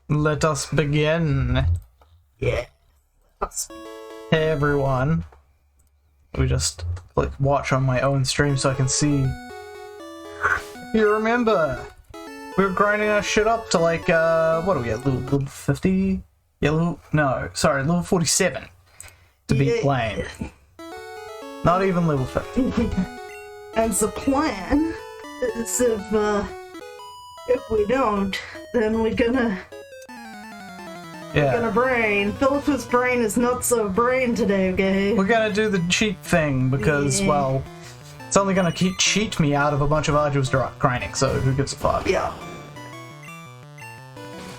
let us begin. Yeah. Hey everyone. We just click watch on my own stream so I can see. You remember, we were grinding our shit up to like, what are we at, level 50? Yeah, level 47 to beat Blame. Not even level 50. And the plan is if we don't, then we're gonna brain. Philippa's brain is not so brain today, okay? We're gonna do the cheat thing because, well, it's only gonna cheat me out of a bunch of arduous grinding, so who gives a fuck? Yeah.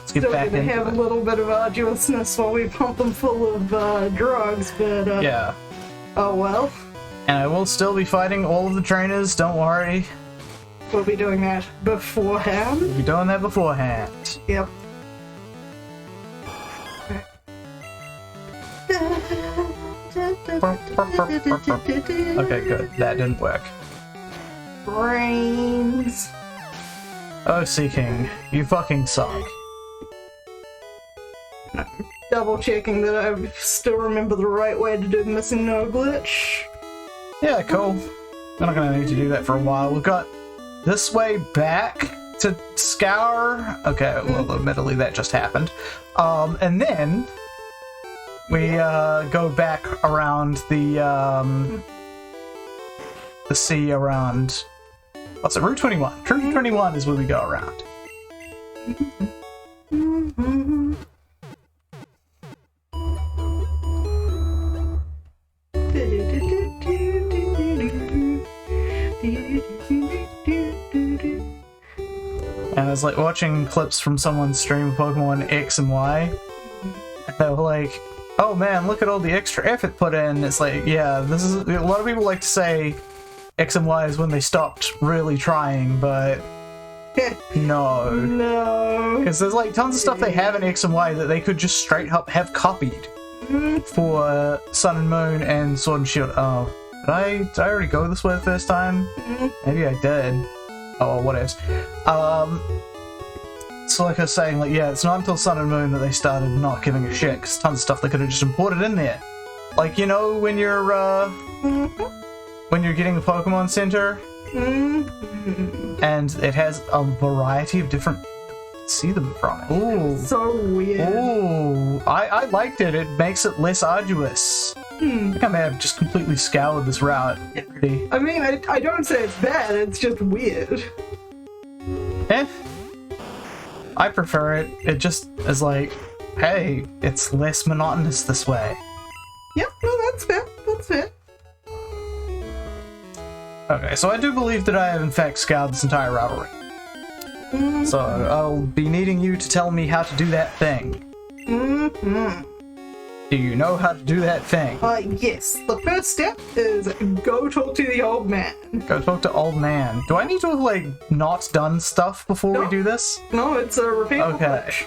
Let's get Still back gonna into have it. a little bit of arduousness while we pump them full of drugs, but Yeah. Oh well. And I will still be fighting all of the trainers, don't worry. We'll be doing that beforehand. We'll be doing that beforehand. Yep. Okay, good. That didn't work. Brains. Oh, Sea King, you fucking suck. Double checking that I still remember the right way to do the missing no glitch. Yeah, cool. We're not gonna need to do that for a while. We've got this way back to scour. Okay, well, admittedly that just happened. And then we go back around the sea around. What's it? Route 21. Route 21 is where we go around. And I was like watching clips from someone's stream of Pokemon X and Y. And they were like, oh man, look at all the extra effort put in. It's like, yeah, this is a lot of people like to say X and Y is when they stopped really trying, but no. No. Because there's like tons of stuff they have in X and Y that they could just straight up have copied for Sun and Moon and Sword and Shield. Oh, did I already go this way the first time? Maybe I did. Oh, what else? So like I was saying, like, yeah, it's not until Sun and Moon that they started not giving a shit, because tons of stuff they could have just imported in there. Like, you know, when you're getting the Pokemon Center, and it has a variety of different see them from it. Ooh. So weird. Ooh. I liked it. It makes it less arduous. I think I may have just completely scoured this route. I mean, I don't say it's bad, it's just weird. I prefer it. It just is like, hey, it's less monotonous this way. Yep, no, that's fair. That's fair. Okay, so I do believe that I have in fact scoured this entire route already. So I'll be needing you to tell me how to do that thing. Do you know how to do that thing? Yes. The first step is go talk to the old man. Go talk to old man. Do I need to have, like, not done stuff before we do this? No, it's a repeatable glitch.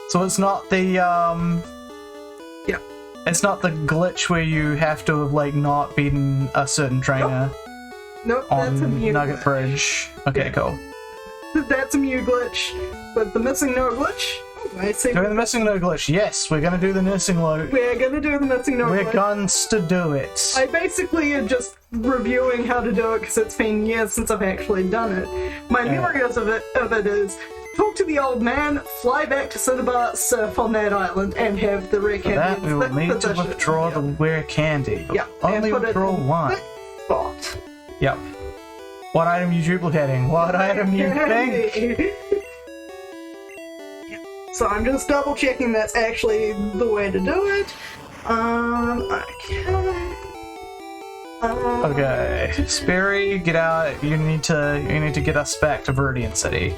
So it's not the, Yeah. It's not the glitch where you have to have, like, not beaten a certain trainer Nope, that's a on Mew Nugget glitch. Bridge. Okay, cool. That's a Mew glitch. But the missing no glitch? I see. Doing the missing no glitch. Yes, we're gonna do the missing no. We're gonna do the missing no glitch. We're guns to do it. I basically am just reviewing how to do it because it's been years since I've actually done it. My memory of it is talk to the old man, fly back to Cinnabar, surf on that island, and have the rare For that, candy. we will need to withdraw the rare candy. Yeah, Only and put withdraw it in one. that spot. Yep. What item you duplicating? What item you think? So I'm just double checking that's actually the way to do it. Okay. Sperry, get out. You need to get us back to Viridian City.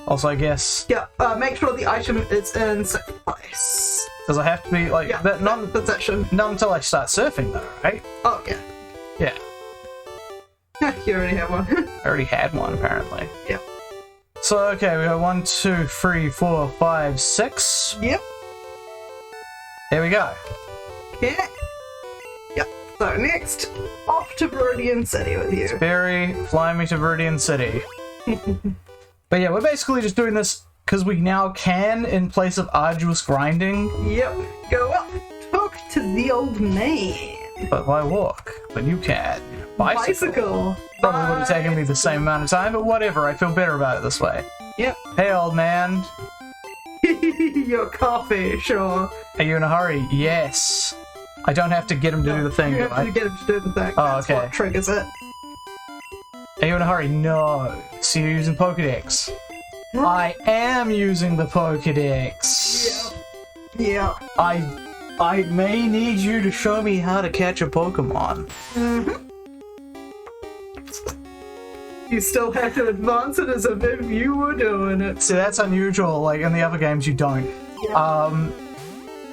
Also, I guess. Yeah, make sure the item is in second place. Does it have to be like that? Not position. Not until I start surfing, though, right? Oh yeah. Yeah. You already have one. I already had one, apparently. Yep. So, okay, we got 1, 2, 3, 4, 5, 6. Yep. There we go. Okay. Yep. So next, off to Viridian City with you. Barry, fly me to Viridian City. But yeah, we're basically just doing this because we now can in place of arduous grinding. Yep. Go up, talk to the old man. But why walk? But you can. Bicycle. Probably would have taken me the same amount of time, but whatever, I feel better about it this way. Yep. Hey, old man. Your coffee, sure. Are you in a hurry? Yes. I don't have to get him to do the thing, You do have I? to get him to do the thing. Oh, That's okay. what triggers it. Are you in a hurry? No. So you're using Pokedex. I am using the Pokedex. Yeah. I may need you to show me how to catch a Pokemon. You still have to advance it as if you were doing it. See, that's unusual. Like, in the other games, you don't. Yeah.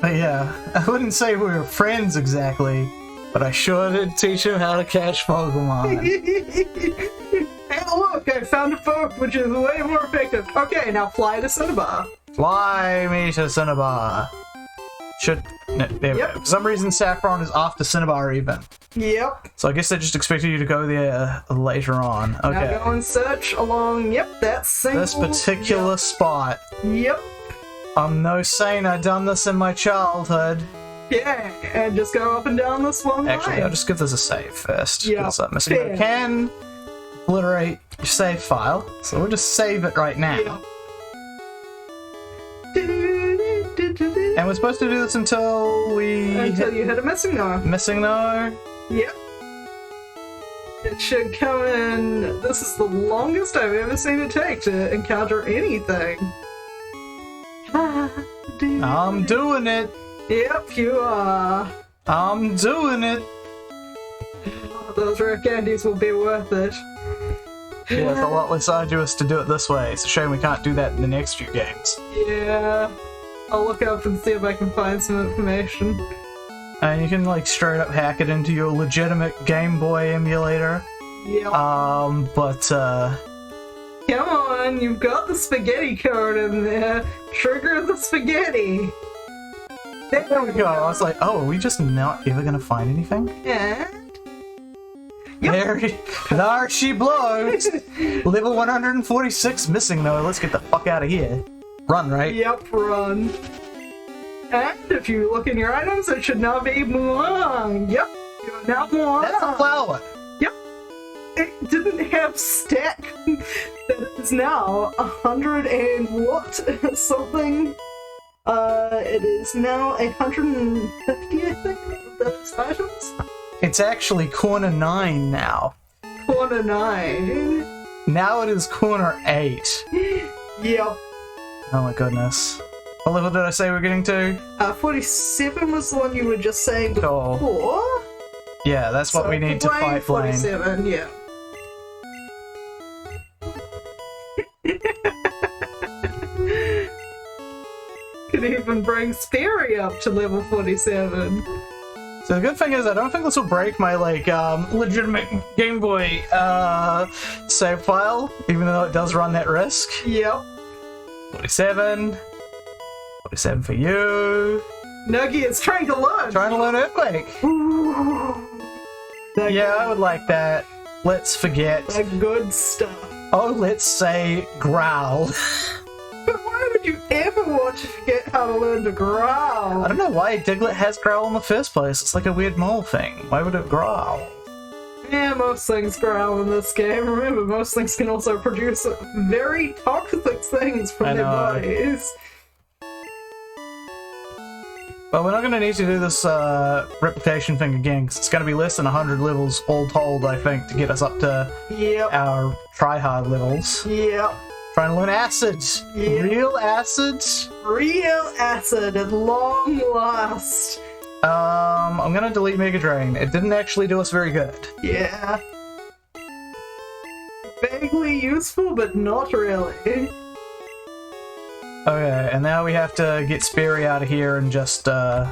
But yeah, I wouldn't say we were friends exactly, but I sure did teach him how to catch Pokemon. Hey, look, I found a book which is way more effective. Okay, now fly to Cinnabar. Fly me to Cinnabar. No, there we go. For some reason, Saffron is off to Cinnabar even. Yep. So I guess they just expected you to go there later on. Okay. Now go and search along, that single... This particular spot. Yep. I'm no saint, I done this in my childhood. Yeah, and just go up and down this one Actually, line. I'll just give this a save first. Yeah, Because I'm missing fair. I can obliterate your save file, so we'll just save it right now. Yep. And we're supposed to do this until we Until you hit a missing no. missing no. Yep. It should come in... This is the longest I've ever seen it take to encounter anything. I'm doing it. Yep, you are. I'm doing it. Those rare candies will be worth it. Yeah, it's a lot less arduous to do it this way. It's a shame we can't do that in the next few games. Yeah. I'll look up and see if I can find some information. And you can like straight up hack it into your legitimate Game Boy emulator. Yep. Come on, you've got the spaghetti code in there. Trigger the spaghetti. There we go. I was like, oh, are we just not ever gonna find anything? And... Yep. There she blows. Level 146 missing though. Let's get the fuck out of here. Run, right? Yep, run. And if you look in your items, it should now be Mulan. Yep, you're now Mulan. That's a flower. Yep. It didn't have stack. That is now 100 and what? Something. It is now 150, I think, of those items. It's actually corner 9 now. Corner 9. Now it is corner 8. Yep. Oh my goodness. What level did I say we're getting to? 47 was the one you were just saying Cool. before. Yeah, that's what we need to fight Blaine. 47, yeah. Could even bring Sperry up to level 47. So the good thing is I don't think this will break my like legitimate Game Boy save file, even though it does run that risk. Yep. 47. 47 for you. Nuggy is trying to learn. Trying to learn Earthquake. Yeah, I would like that. Let's forget. The good stuff. Oh, let's say Growl. But why would you ever want to forget how to learn to growl? I don't know why Diglett has Growl in the first place. It's like a weird mole thing. Why would it growl? Yeah, most things growl in this game. Remember, most things can also produce very toxic things from their bodies. But we're not going to need to do this replication thing again, because it's going to be less than 100 levels all told, I think, to get us up to our try-hard levels. Yep. Trying to learn acid. Yep. Real acid. Real acid at long last. I'm going to delete Mega Drain. It didn't actually do us very good. Yeah. Vaguely useful, but not really. Okay, and now we have to get Sperry out of here and just, Go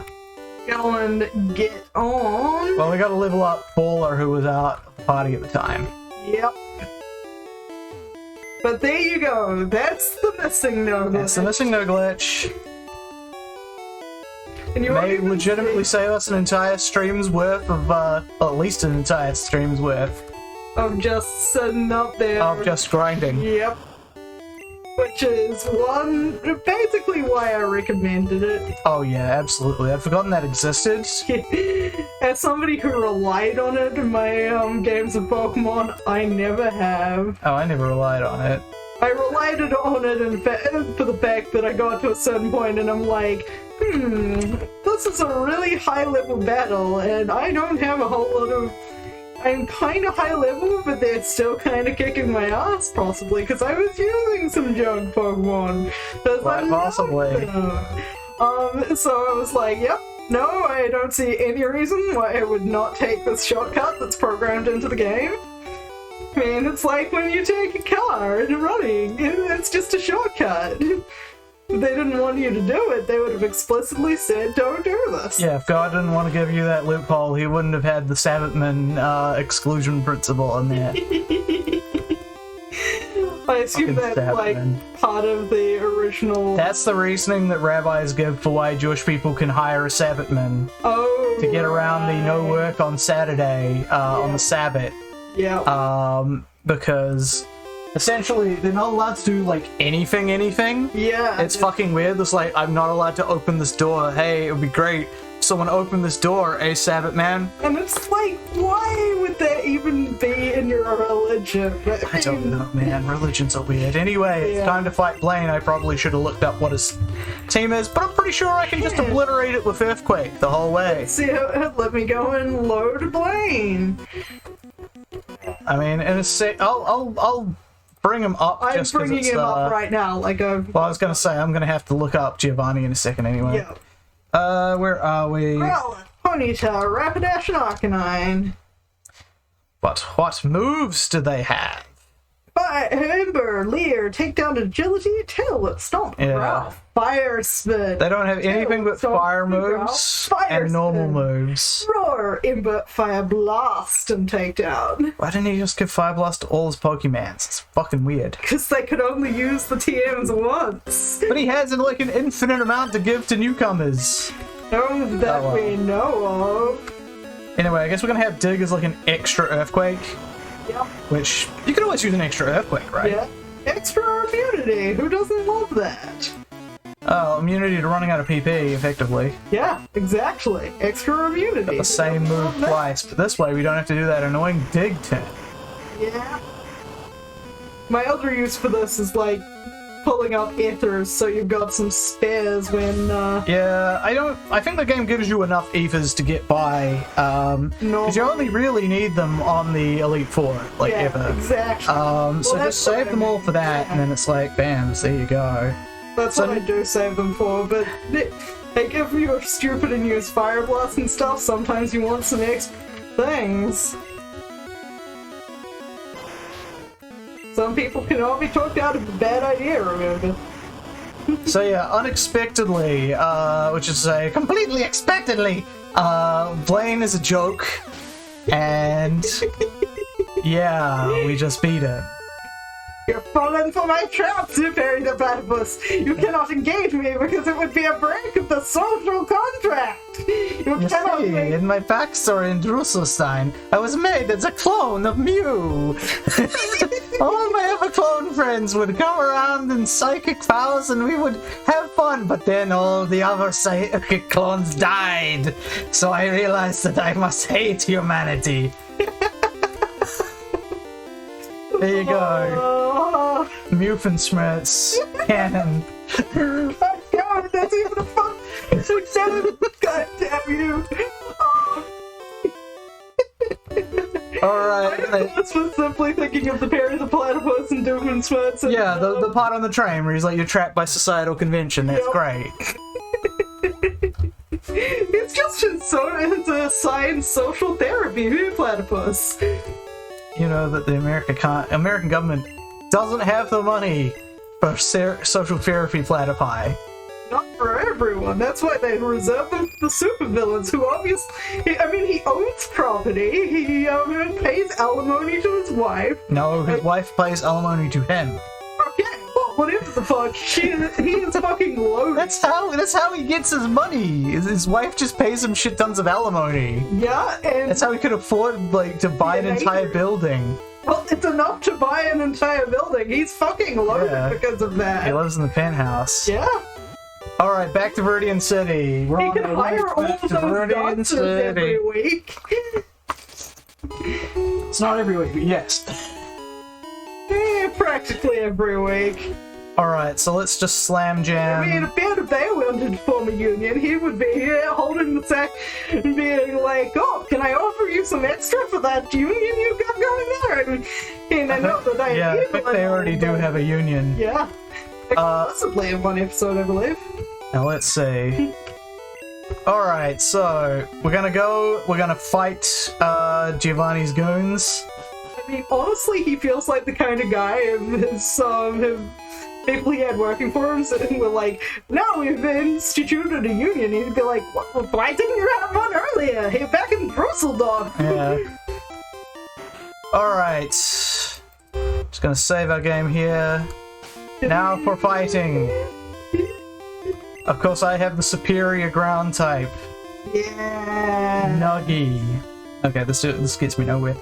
and get on. well, we gotta level up Baller, who was out of the party at the time. Yep. But there you go. That's the missing no glitch. That's the missing no glitch. And you May legitimately save us an entire stream's worth of, well, at least an entire stream's worth of just sitting up there. Of just grinding. Yep. Which is basically why I recommended it. Oh yeah, absolutely. I'd forgotten that existed. As somebody who relied on it in my games of Pokemon, I never have. Oh, I never relied on it. I relied on it for the fact that I got to a certain point and I'm like, this is a really high level battle and I don't have a whole lot of... I'm kind of high level, but they're still kind of kicking my ass, possibly, because I was using some junk Pokemon. Quite possibly. So I was like, yep, no, I don't see any reason why I would not take this shortcut that's programmed into the game. I mean, it's like when you take a car and running, it's just a shortcut. If they didn't want you to do it, they would have explicitly said, don't do this. Yeah, if God didn't want to give you that loophole, he wouldn't have had the Sabbathman exclusion principle in there. I assume Fucking that's like Sabbathman. part of the original... That's the reasoning that rabbis give for why Jewish people can hire a Sabbathman to get around the no work on Saturday on the Sabbath. Yeah. Because essentially they're not allowed to do like anything. Yeah. It's fucking weird. It's like, I'm not allowed to open this door. Hey, it would be great if someone opened this door, Sabbathman. And it's like, why would that even be in your religion? I don't know, man. Religions are weird. Anyway, it's time to fight Blaine. I probably should have looked up what his team is, but I'm pretty sure I can just obliterate it with Earthquake the whole way. See, let me go and load Blaine. I mean, and it's I'll bring him up. I'm just 'cause bringing it's, him up right now. Like a. Well, I was gonna say I'm gonna have to look up Giovanni in a second anyway. Yeah. Where are we? Growlithe, Ponyta, Rapidash, and Arcanine. But what moves do they have? Ember, Leer, Takedown, Agility, Tail Whip, Stomp, Yeah. Growl, Fire Spin. They don't have anything but Stomp, fire Growl, moves Fire and normal Spin, moves. Roar, Ember, Fire Blast, and Takedown. Why didn't he just give Fire Blast to all his Pokemons? It's fucking weird. Because they could only use the TMs once. But he has like an infinite amount to give to newcomers. No, that Oh, well. we know of. Anyway, I guess we're gonna have Dig as like an extra Earthquake, Yep. which you can always use an extra Earthquake, right? Yeah. Extra immunity. Who doesn't love that? Oh, immunity to running out of PP, effectively. Yeah, exactly. Extra immunity. The same Who move doesn't love twice, but this way we don't have to do that annoying Dig turn. that? Yeah. My other use for this is like pulling up ethers so you've got some spares when Yeah, I think the game gives you enough ethers to get by, no. because you only really need them on the Elite Four, like, Yeah, ever. exactly. So that's just save what I them all mean. for that, and then it's like, bam, there you go. That's so- what I do save them for, but like if you're stupid and use Fire Blast and stuff, sometimes you want some extra things. Some people cannot be talked out of a bad idea, remember? So yeah, unexpectedly, which is to say, completely expectedly, Blaine is a joke, and yeah, we just beat him. You're falling for my trap, Superi the Platypus! You cannot engage me because it would be a break of the social contract! You You cannot see, make... in my backstory in Drusselstein, I was made as a clone of Mew. All my other clone friends would come around in psychic powers and we would have fun, but then all the other psychic clones died. So I realized that I must hate humanity. There you go. Mufensmertz canon. God, that's even a fun... God damn you! Alright. I was simply thinking of the Perry the Platypus and Doofenshmirtz. Yeah, the part on the train where he's like, you're trapped by societal convention. That's Yep. great. It's just it's a science social therapy, platypus. You know that the American government doesn't have the money for social therapy platypi. Not for everyone. That's why they reserve them for the supervillains, who obviously, he owns property. He pays alimony to his wife. No, his wife pays alimony to him. Okay, well, whatever the fuck. He is fucking loaded. That's how he gets his money. His wife just pays him shit tons of alimony. Yeah, and That's how he could afford like to buy an entire building. well, it's enough to buy an entire building. He's fucking loaded because of that. He lives in the penthouse. Yeah. All right, back to Viridian City. We're He on can our way hire all back of to those Viridian dancers City. every week. It's not every week, but yes. Practically every week. All right, so let's just slam jam. I mean, if Band of Bay wanted to form a union, he would be here holding the sack and being like, oh, can I offer you some extra for that union you got going there? And I know that I think they already do have a union. Yeah. Possibly in one episode, I believe. Now let's see. All right, so we're gonna fight Giovanni's goons. I mean, honestly, he feels like the kind of guy of his people he had working for him and were like, no, we've instituted a union. He'd be like, why didn't you have one earlier? Hey, back in Trashlocke. Yeah. Alright. Just gonna save our game here. Now for fighting. Of course, I have the superior ground type. Yeah. Nuggy. Okay, this gets me nowhere.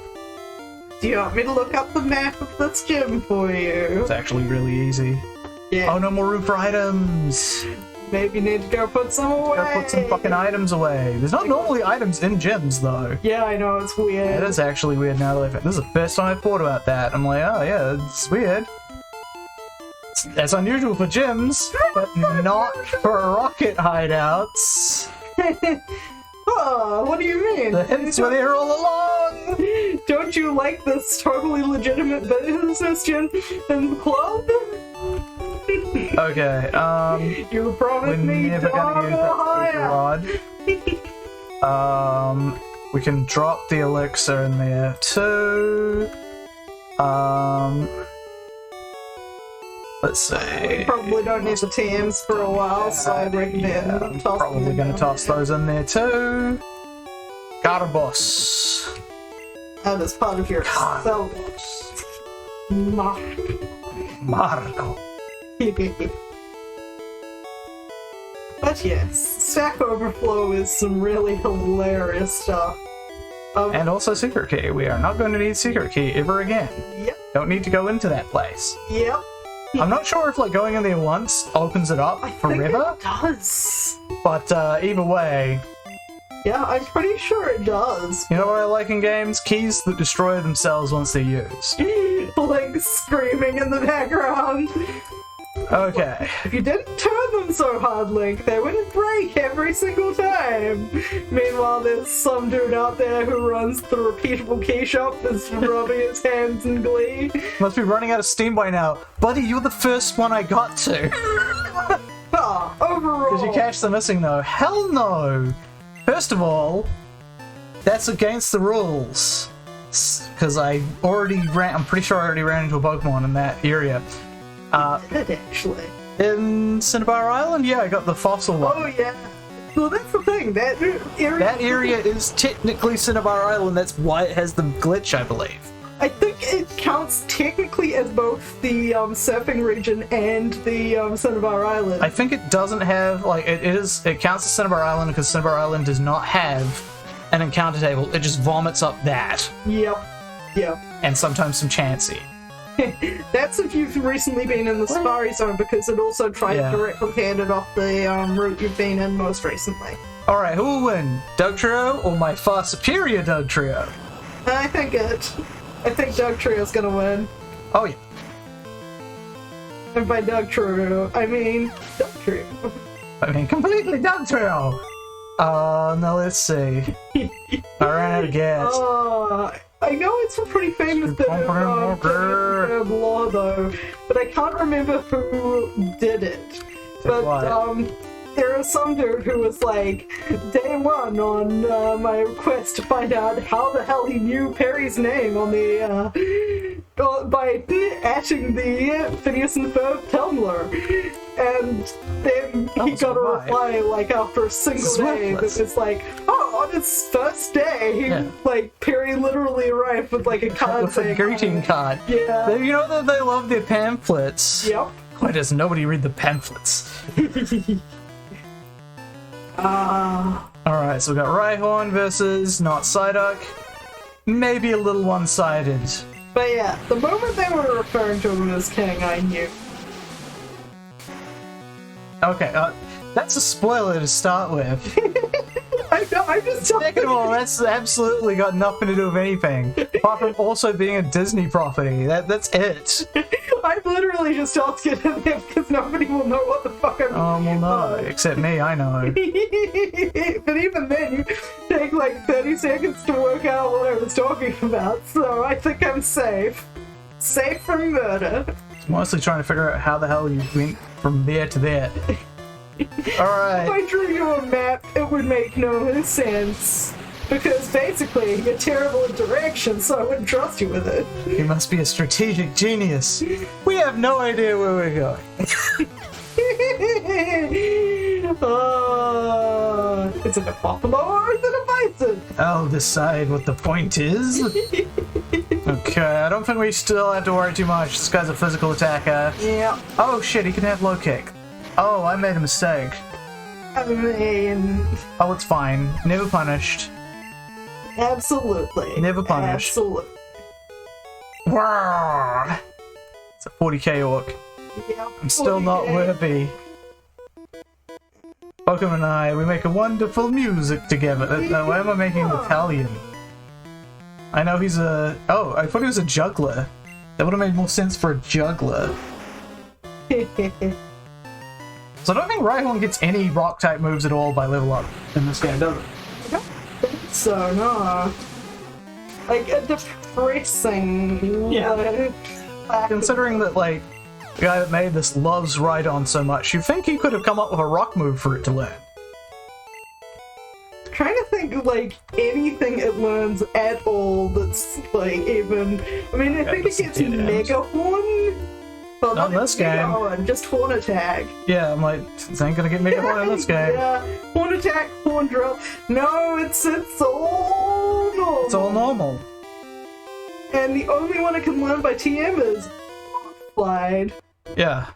Do you want me to look up the map of this gym for you? It's actually really easy. Yeah. Oh, no more room for items. Maybe you need to go put some away. Gotta put some fucking items away. There's not normally items in gyms, though. Yeah, I know, it's weird. It is actually weird now that this is the first time I've thought about that. I'm like, oh yeah, it's weird. That's unusual for gyms, but not for rocket hideouts. Oh, what do you mean? The hints were there all along! Don't you like this totally legitimate business gym and club? Okay, You we're promised me never gonna use that super higher. rod. We can drop the elixir in there too. Let's see. We probably don't need the TMs for a while, so I'd recommend I'm tossing probably them going to in toss there. those in there too. Garbos. That is part of your cell. Marco. But yes, Stack Overflow is some really hilarious stuff. And also secret key. We are not going to need secret key ever again. Yep, Don't need to go into that place. yep. I'm not sure if like going in there once opens it up I think forever, it does. but either way, Yeah, I'm pretty sure it does. you know what I like in games? Keys that destroy themselves once they're used. Like screaming in the background. Okay. If you didn't turn them so hard, Link, they wouldn't break every single time. Meanwhile, there's some dude out there who runs the repeatable key shop that's rubbing his hands in glee. Must be running out of steam by now. Buddy, you're the first one I got to. Overall. Did you catch the missing though? Hell no! First of all, that's against the rules. Because I'm pretty sure I already ran into a Pokemon in that area. Did actually. In Cinnabar Island? Yeah, I got the fossil one. Oh yeah. Well, that's the thing. That Area is technically Cinnabar Island, that's why it has the glitch, I believe. I think it counts technically as both the surfing region and the Cinnabar Island. I think it doesn't have, like, it counts as Cinnabar Island because Cinnabar Island does not have an encounter table, it just vomits up that. Yep. And sometimes some Chansey. That's if you've recently been in the Safari Zone, because it also tried to replicate it off the route you've been in most recently. Alright, who will win? Doug Trio or my far superior Doug Trio? I think Doug Trio's gonna win. Oh yeah. And by Doug Trio, I mean Doug Trio. I mean, completely Doug Trio! Now let's see. I ran out of gas. I know it's a pretty famous bit of lore though, but I can't remember who did it. But there was some dude who was like, day one on my request to find out how the hell he knew Perry's name on the by atting the Phineas and Ferb Tumblr. And then he got a reply like after a single day that was like, oh, on his first day, like Perry literally arrived with like a card with a greeting card. Yeah. You know that they love their pamphlets. Yep. Why does nobody read the pamphlets? Alright, so we got Rhyhorn versus not Psyduck. Maybe a little one-sided. But yeah, the moment they were referring to him as king, I knew. Okay, that's a spoiler to start with. I know, I'm just Second of all, that's absolutely got nothing to do with anything. Apart from also being a Disney property. That's it. I'm literally just asking him because nobody will know what the fuck I'm Well, no. Except me, I know. But even then, you take like 30 seconds to work out what I was talking about, so I think I'm safe. Safe from murder. I'm mostly trying to figure out how the hell you went from there to there. Alright. If I drew you a map, it would make no sense. Because basically, you're terrible at directions, so I wouldn't trust you with it. You must be a strategic genius. We have no idea where we're going. Is it a buffalo or is it a bison? I'll decide what the point is. Okay, I don't think we still have to worry too much. This guy's a physical attacker. Yeah. Oh shit, he can have low kick. Oh, I made a mistake. I mean... Oh, it's fine. Never punished. Absolutely. Never punished. Absolutely. Roar! It's a 40k orc. Yeah, I'm still not worthy. Pokemon and I, we make a wonderful music together. Why am I making an Italian? I know he's a... Oh, I thought he was a juggler. That would have made more sense for a juggler. So I don't think Rhyhorn gets any rock-type moves at all by level up in this game, does it? I don't think so, no. Like, a depressing... Yeah. Considering that, like, the guy that made this loves Rhydon so much, you think he could have come up with a rock move for it to learn. Trying to think of, like, anything it learns at all that's, like, even... I mean, I think it gets Mega Horn? Well, not in this game. Horn, just Horn Attack. Yeah, I'm like, this ain't gonna get Mega Horn in this game. Yeah, Horn Attack, Horn Drill. No, it's all normal. It's all normal. And the only one I can learn by TM is Slide. Yeah.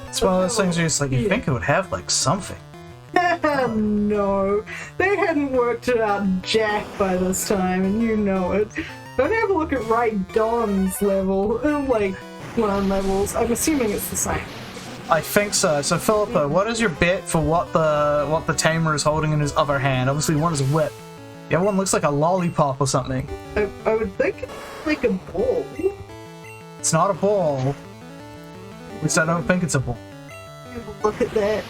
It's one of those things where it's like, you think it would have, like, something. No. They hadn't worked it out jack by this time, and you know it. Don't have a look at Rhydon's level, like, learn levels. I'm assuming it's the same. I think so. So, Philippa, what is your bet for what the tamer is holding in his other hand? Obviously, one is a whip. The other one looks like a lollipop or something. I would think it's like a ball. It's not a ball. At least I don't think it's a ball. Have a look at that.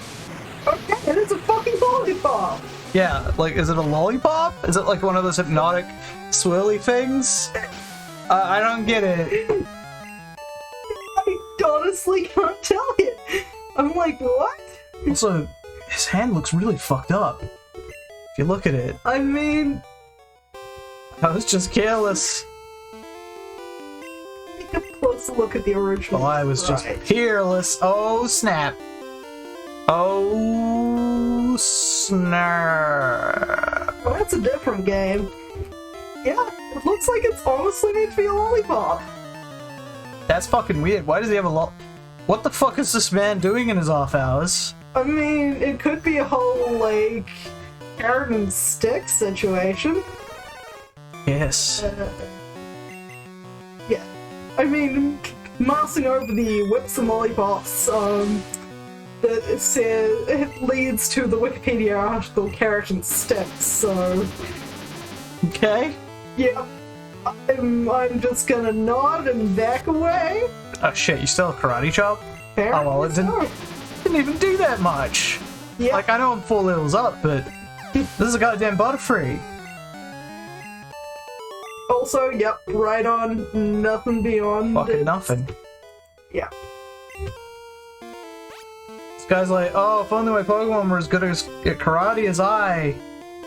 Okay, it is a fucking lollipop! Yeah, like, is it a lollipop? Is it like one of those hypnotic swirly things? I don't get it. I honestly can't tell you. I'm like, what? Also, his hand looks really fucked up. If you look at it. I mean... I was just careless. Take a closer look at the original. Well, I was just careless. Oh, snap. Oh, snap. Oh, that's a different game. Yeah, it looks like it's honestly made to be a lollipop. That's fucking weird. Why does he have a What the fuck is this man doing in his off hours? I mean, it could be a whole, like, carrot and stick situation. Yes. Yeah. I mean, mousing over the whips and lollipops, that it says it leads to the Wikipedia article carrot and stick, so... Okay. Yeah. I'm just gonna nod and back away. Oh shit, you still have karate chop? Apparently Oh well, it didn't even do that much. Yeah. Like, I know I'm 4 levels up, but this is a goddamn Butterfree. Also, yep, right on, nothing beyond Fucking it. nothing. Yeah. This guy's like, oh, if only my Pokemon were as good at karate as I.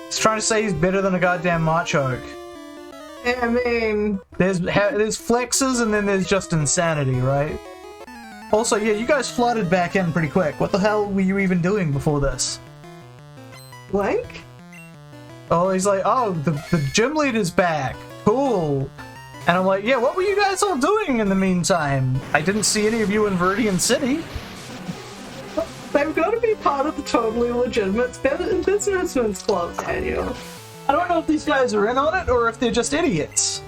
He's trying to say he's better than a goddamn Machoke. I mean... There's flexes and then there's just insanity, right? Also, yeah, you guys flooded back in pretty quick. What the hell were you even doing before this? Blank? Oh, he's like, oh, the gym leader's back. Cool. And I'm like, yeah, what were you guys all doing in the meantime? I didn't see any of you in Viridian City. They've got to be part of the totally legitimate businessmen's club, Daniel. I don't know if these guys are in on it or if they're just idiots.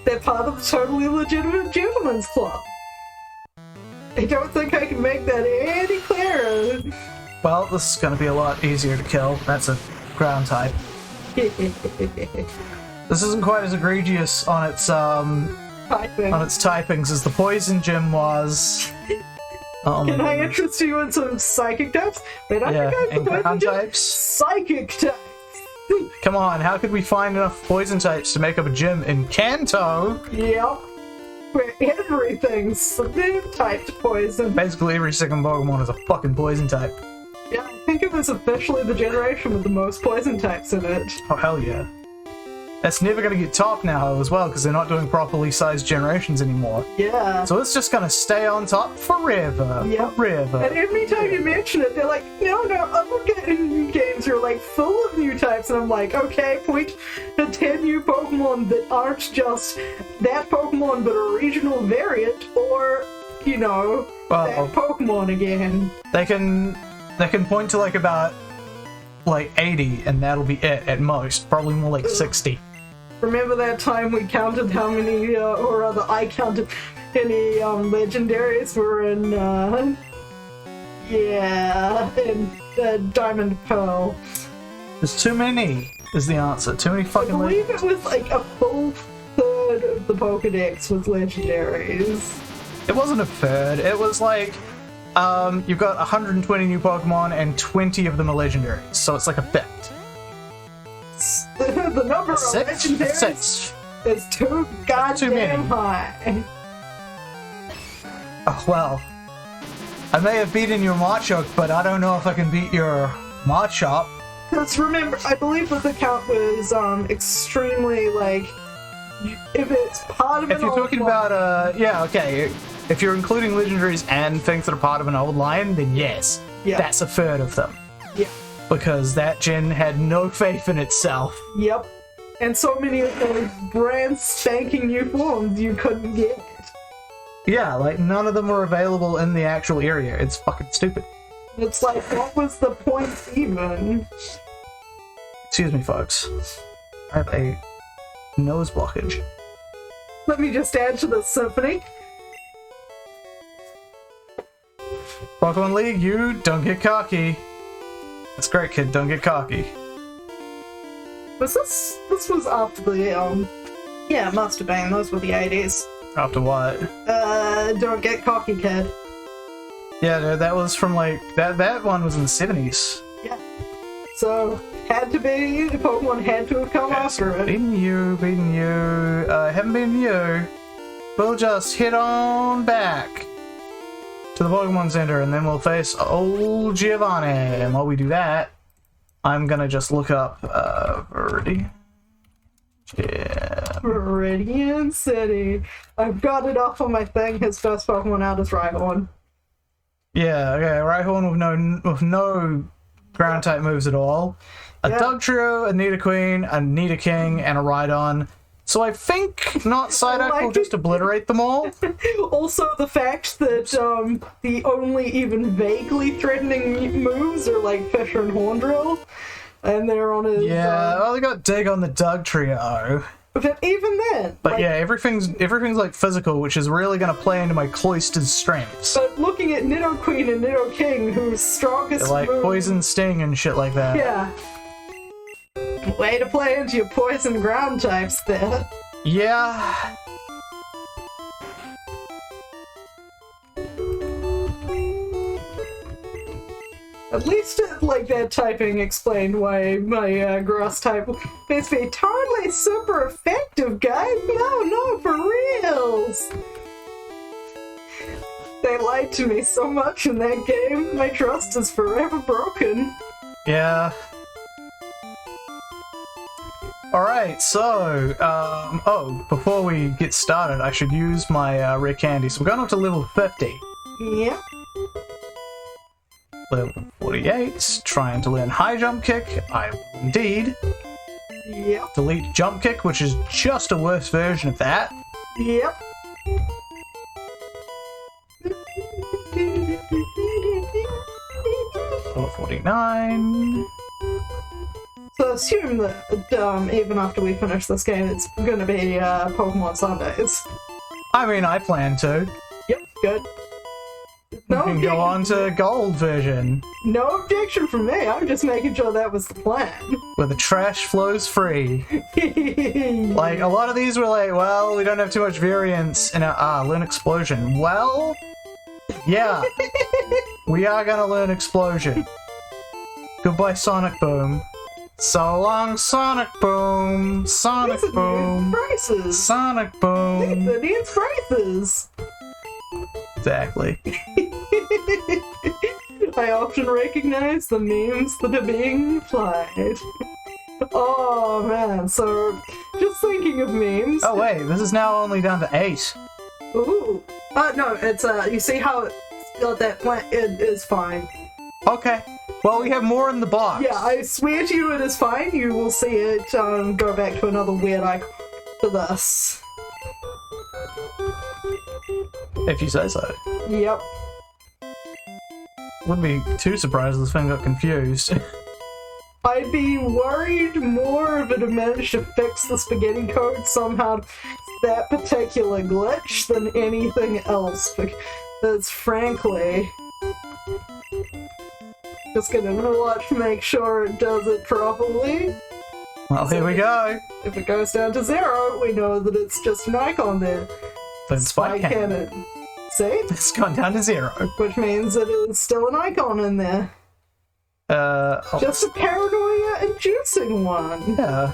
They're part of the totally legitimate gentlemen's club. I don't think I can make that any clearer. Well, this is going to be a lot easier to kill. That's a ground type. This isn't quite as egregious on its typings as the poison gym was. Can I interest you in some psychic types? Wait, I yeah, think and ground types. Psychic types. Come on, how could we find enough poison types to make up a gym in Kanto? Yep. Where everything's typed poison. Basically, every second Pokemon is a fucking poison type. Yeah, I think it was officially the generation with the most poison types in it. Oh, hell yeah. That's never going to get topped now as well, because they're not doing properly sized generations anymore. Yeah. So it's just going to stay on top forever. Yep. Forever. And every time you mention it, they're like, no, other games are like full of new types. And I'm like, okay, point to 10 new Pokemon that aren't just that Pokemon, but a regional variant, or, you know, that Pokemon again. They can point to like about 80, and that'll be it at most. Probably more like 60. Remember that time we counted how many, or rather I counted any legendaries were in, in Diamond Pearl. There's too many, is the answer. Too many fucking I believe it was like a full third of the Pokedex was legendaries. It wasn't a third, it was like, you've got 120 new Pokemon and 20 of them are legendaries, so it's like a fifth. The number of legendaries is too goddamn high. Oh, well. I may have beaten your Machop, but I don't know if I can beat your Machop. Because remember, I believe that the count was extremely, like, if it's part of if you're talking about, yeah, okay. If you're including legendaries and things that are part of an old line, then yes. Yep. That's a third of them. Yep. Because that gen had no faith in itself. Yep. And so many of those brand spanking new forms you couldn't get. Yeah, like none of them were available in the actual area. It's fucking stupid. It's like, what was the point even? Excuse me, folks. I have a nose blockage. Let me just add to the symphony. Pokemon League, you don't get cocky. That's great, kid. Don't get cocky. Was this was after the, yeah, it must have been. Those were the 80s. After what? Don't get cocky, kid. Yeah, no, that was from, like, that one was in the 70s. Yeah. So, had to be, the Pokemon had to have come after it. Beating you. Haven't beaten you. We'll just head on back to the Pokemon Center, and then we'll face old Giovanni. And while we do that, I'm gonna just look up Viridian City. I've got it up on my thing. His first Pokemon out is Rhyhorn. Yeah, okay, Rhyhorn with no ground type moves at all. A Dugtrio, a Nidoqueen, a Nidoking, and a Rhydon. So I think not Psyduck will just obliterate them all. Also, the fact that the only even vaguely threatening moves are like Fisher and Horndrill, and they're on his. Yeah, well, they got Dig on the Dugtrio. But even then. But like, yeah, everything's like physical, which is really going to play into my Cloyster's strengths. But looking at Nidoqueen and Nidoking, whose strongest they're like move, Poison Sting and shit like that. Yeah. Way to play into your poison ground types there. Yeah. At least, like, that typing explained why my grass type is be totally super effective, guys. No, for reals. They lied to me so much in that game. My trust is forever broken. Yeah. Alright, so, before we get started, I should use my rare candy. So we're going up to level 50. Yeah. Level 48, trying to learn High Jump Kick. I will indeed. Yep. Delete Jump Kick, which is just a worse version of that. Yep. Level 49. So assume that even after we finish this game, it's gonna be Pokemon Sundays. I mean, I plan to. Yep, good. We can go on to Gold version, No objection from me. I'm just making sure that was the plan. where the trash flows free. Like, a lot of these were like, well, we don't have too much variance in our learn explosion. Well, yeah, we are gonna learn explosion. Goodbye, Sonic Boom. So long, Sonic Boom. Sonic These are Boom. new phrases. Sonic These Boom. are new phrases. Exactly. I often recognize the memes that are being applied. Oh man, so just thinking of memes. Oh wait, this is now only down to 8. Ooh. No, it's you see how it's got that plant? It is fine. Okay. Well, we have more in the box. Yeah, I swear to you it is fine. You will see it go back to another weird icon for this. If you say so. Yep. Wouldn't be too surprised if this thing got confused. I'd be worried more if it had managed to fix the spaghetti code somehow, that particular glitch, than anything else, because frankly, just gonna watch to make sure it does it properly. Well, here we go. If it goes down to 0, we know that it's just an icon there. But Spike Spike cannon. cannon. See? It's gone down to 0. Which means it is still an icon in there. Just a paranoia-inducing one. Yeah.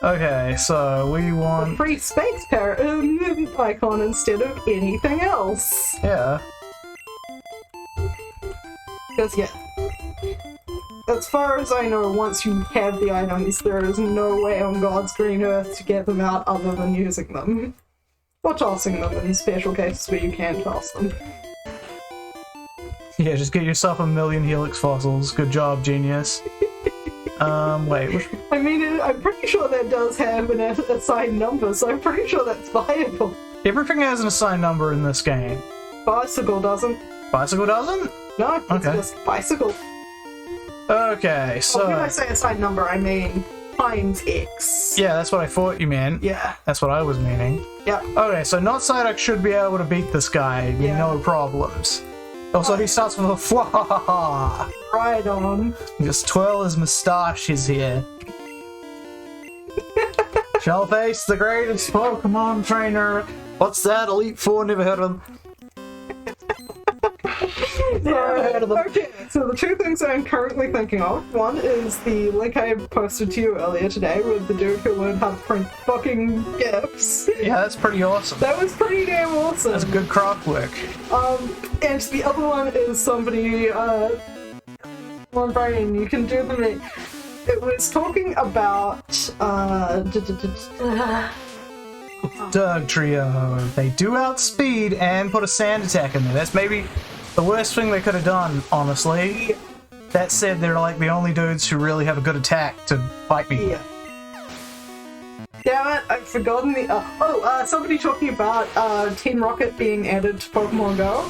Okay, so we A want... free space icon instead of anything else. Yeah. Because, yeah. As far as I know, once you have the items, there is no way on God's green earth to get them out other than using them. Or tossing them in special cases where you can toss them. Yeah, just get yourself 1,000,000 Helix fossils. Good job, genius. Wait, which... I mean, I'm pretty sure that does have an assigned number, so I'm pretty sure that's viable. Everything has an assigned number in this game. Bicycle doesn't. Bicycle doesn't? No, it's Okay. just bicycle. Okay, When I so... say assigned number, I mean times X. Yeah, that's what I thought you meant. Yeah. That's what I was meaning. Yeah. Okay, so Not Psyduck should be able to beat this guy, Yeah. no problems. Also, he starts with a fwa. Right on. Just twirl his moustaches here. Shellface, the greatest Pokemon trainer. What's that? Elite Four, never heard of him. Never heard of them. Okay, so the two things I'm currently thinking of, one is the link I posted to you earlier today with the dude who learned how to print fucking GIFs. Yeah, that's pretty awesome. That was pretty damn awesome. That's good craft work. And the other one is somebody, on Brian, you can do the it was talking about, Doug Trio. They do outspeed and put a sand attack in there. That's maybe the worst thing they could have done, honestly. That said, they're like the only dudes who really have a good attack to fight me. yeah. Damn it, I've forgotten the, somebody talking about, Team Rocket being added to Pokemon Go.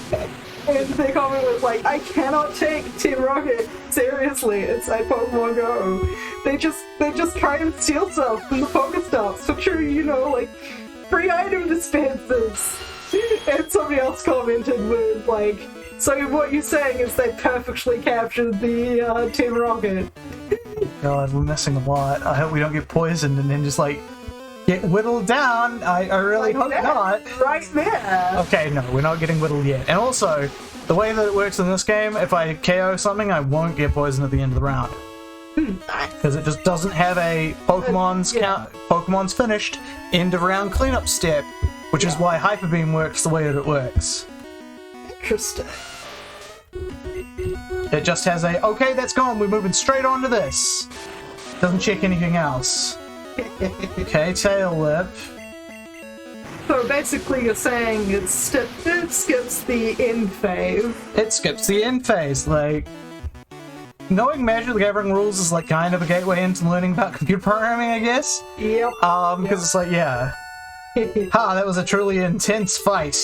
And their comment was like, I cannot take Team Rocket seriously inside Pokemon Go. They just try and steal stuff from the Pokestops. So true, you know, like, free item dispensers. And somebody else commented with, like, so what you're saying is they perfectly captured the, Team Rocket. God, we're missing a lot. I hope we don't get poisoned and then just like get whittled down. I really hope that, not. Right there. Okay, no, we're not getting whittled yet. And also, the way that it works in this game, if I KO something, I won't get poisoned at the end of the round. Because it just doesn't have a Pokemon's count, Pokemon's finished, end of round cleanup step, which is why Hyper Beam works the way that it works. Interesting. It just has a, okay, that's gone, we're moving straight on to this. Doesn't check anything else. Okay, tail lip. So basically you're saying it skips the end phase. It skips the end phase, like... Knowing Magic the Gathering rules is like kind of a gateway into learning about computer programming, I guess. Yep. Because it's like, yeah. Ha, that was a truly intense fight.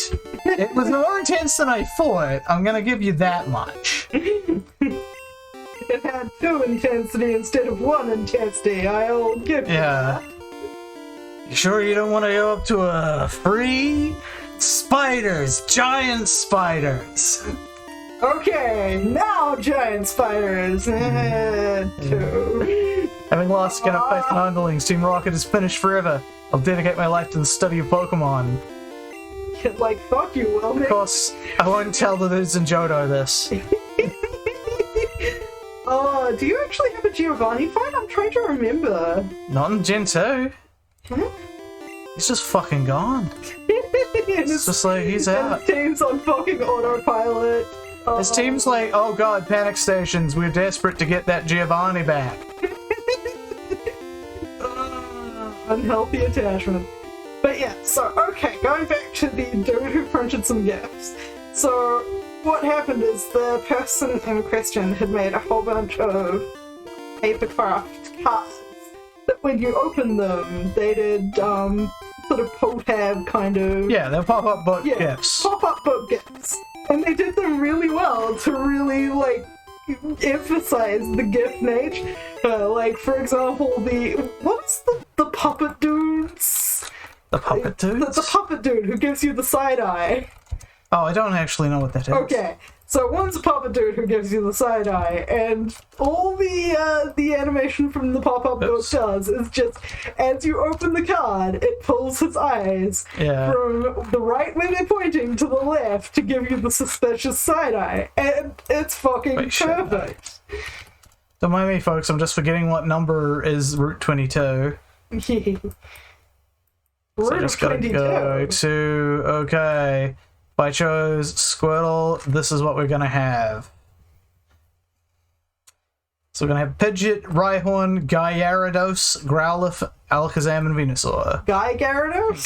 It was more intense than I thought. I'm gonna give you that much. It had 2 intensity instead of 1 intensity. I'll give you that. You sure you don't want to go up to a 3? Spiders! Giant spiders! Okay, now giant spiders. 2. Having lost again at Python Underlings, Team Rocket is finished forever. I'll dedicate my life to the study of Pokemon. Like, fuck you, Will. Of course, I won't tell the Liz and Johto this. Do you actually have a Giovanni fight? I'm trying to remember. Not in Gen 2. Huh? He's just fucking gone. It's just like, he's out. His team's on fucking autopilot. His team's like, oh god, panic stations, we're desperate to get that Giovanni back. Unhealthy attachment. But yeah, so, okay, going back to the dude who printed some gifts. So, what happened is the person in question had made a whole bunch of papercraft cards that when you open them, they did, sort of pull tab kind of... Yeah, they'll pop up book gifts. Pop-up book gifts. And they did them really well to really, like, emphasize the gift nature. Like, for example, what's the puppet dudes? The puppet dudes? The puppet dude who gives you the side eye. Oh, I don't actually know what that is. Okay, so one's a puppet dude who gives you the side eye, and all the animation from the pop-up book does is just, as you open the card, it pulls his eyes from the right where they're pointing to the left to give you the suspicious side eye, and it's fucking perfect. Don't mind me, folks, I'm just forgetting what number is Route 22. So I just gotta go to, okay, if I chose Squirtle, this is what we're gonna have. So we're gonna have Pidgeot, Rhyhorn, Gyarados, Growlithe, Alakazam, and Venusaur. Gyarados?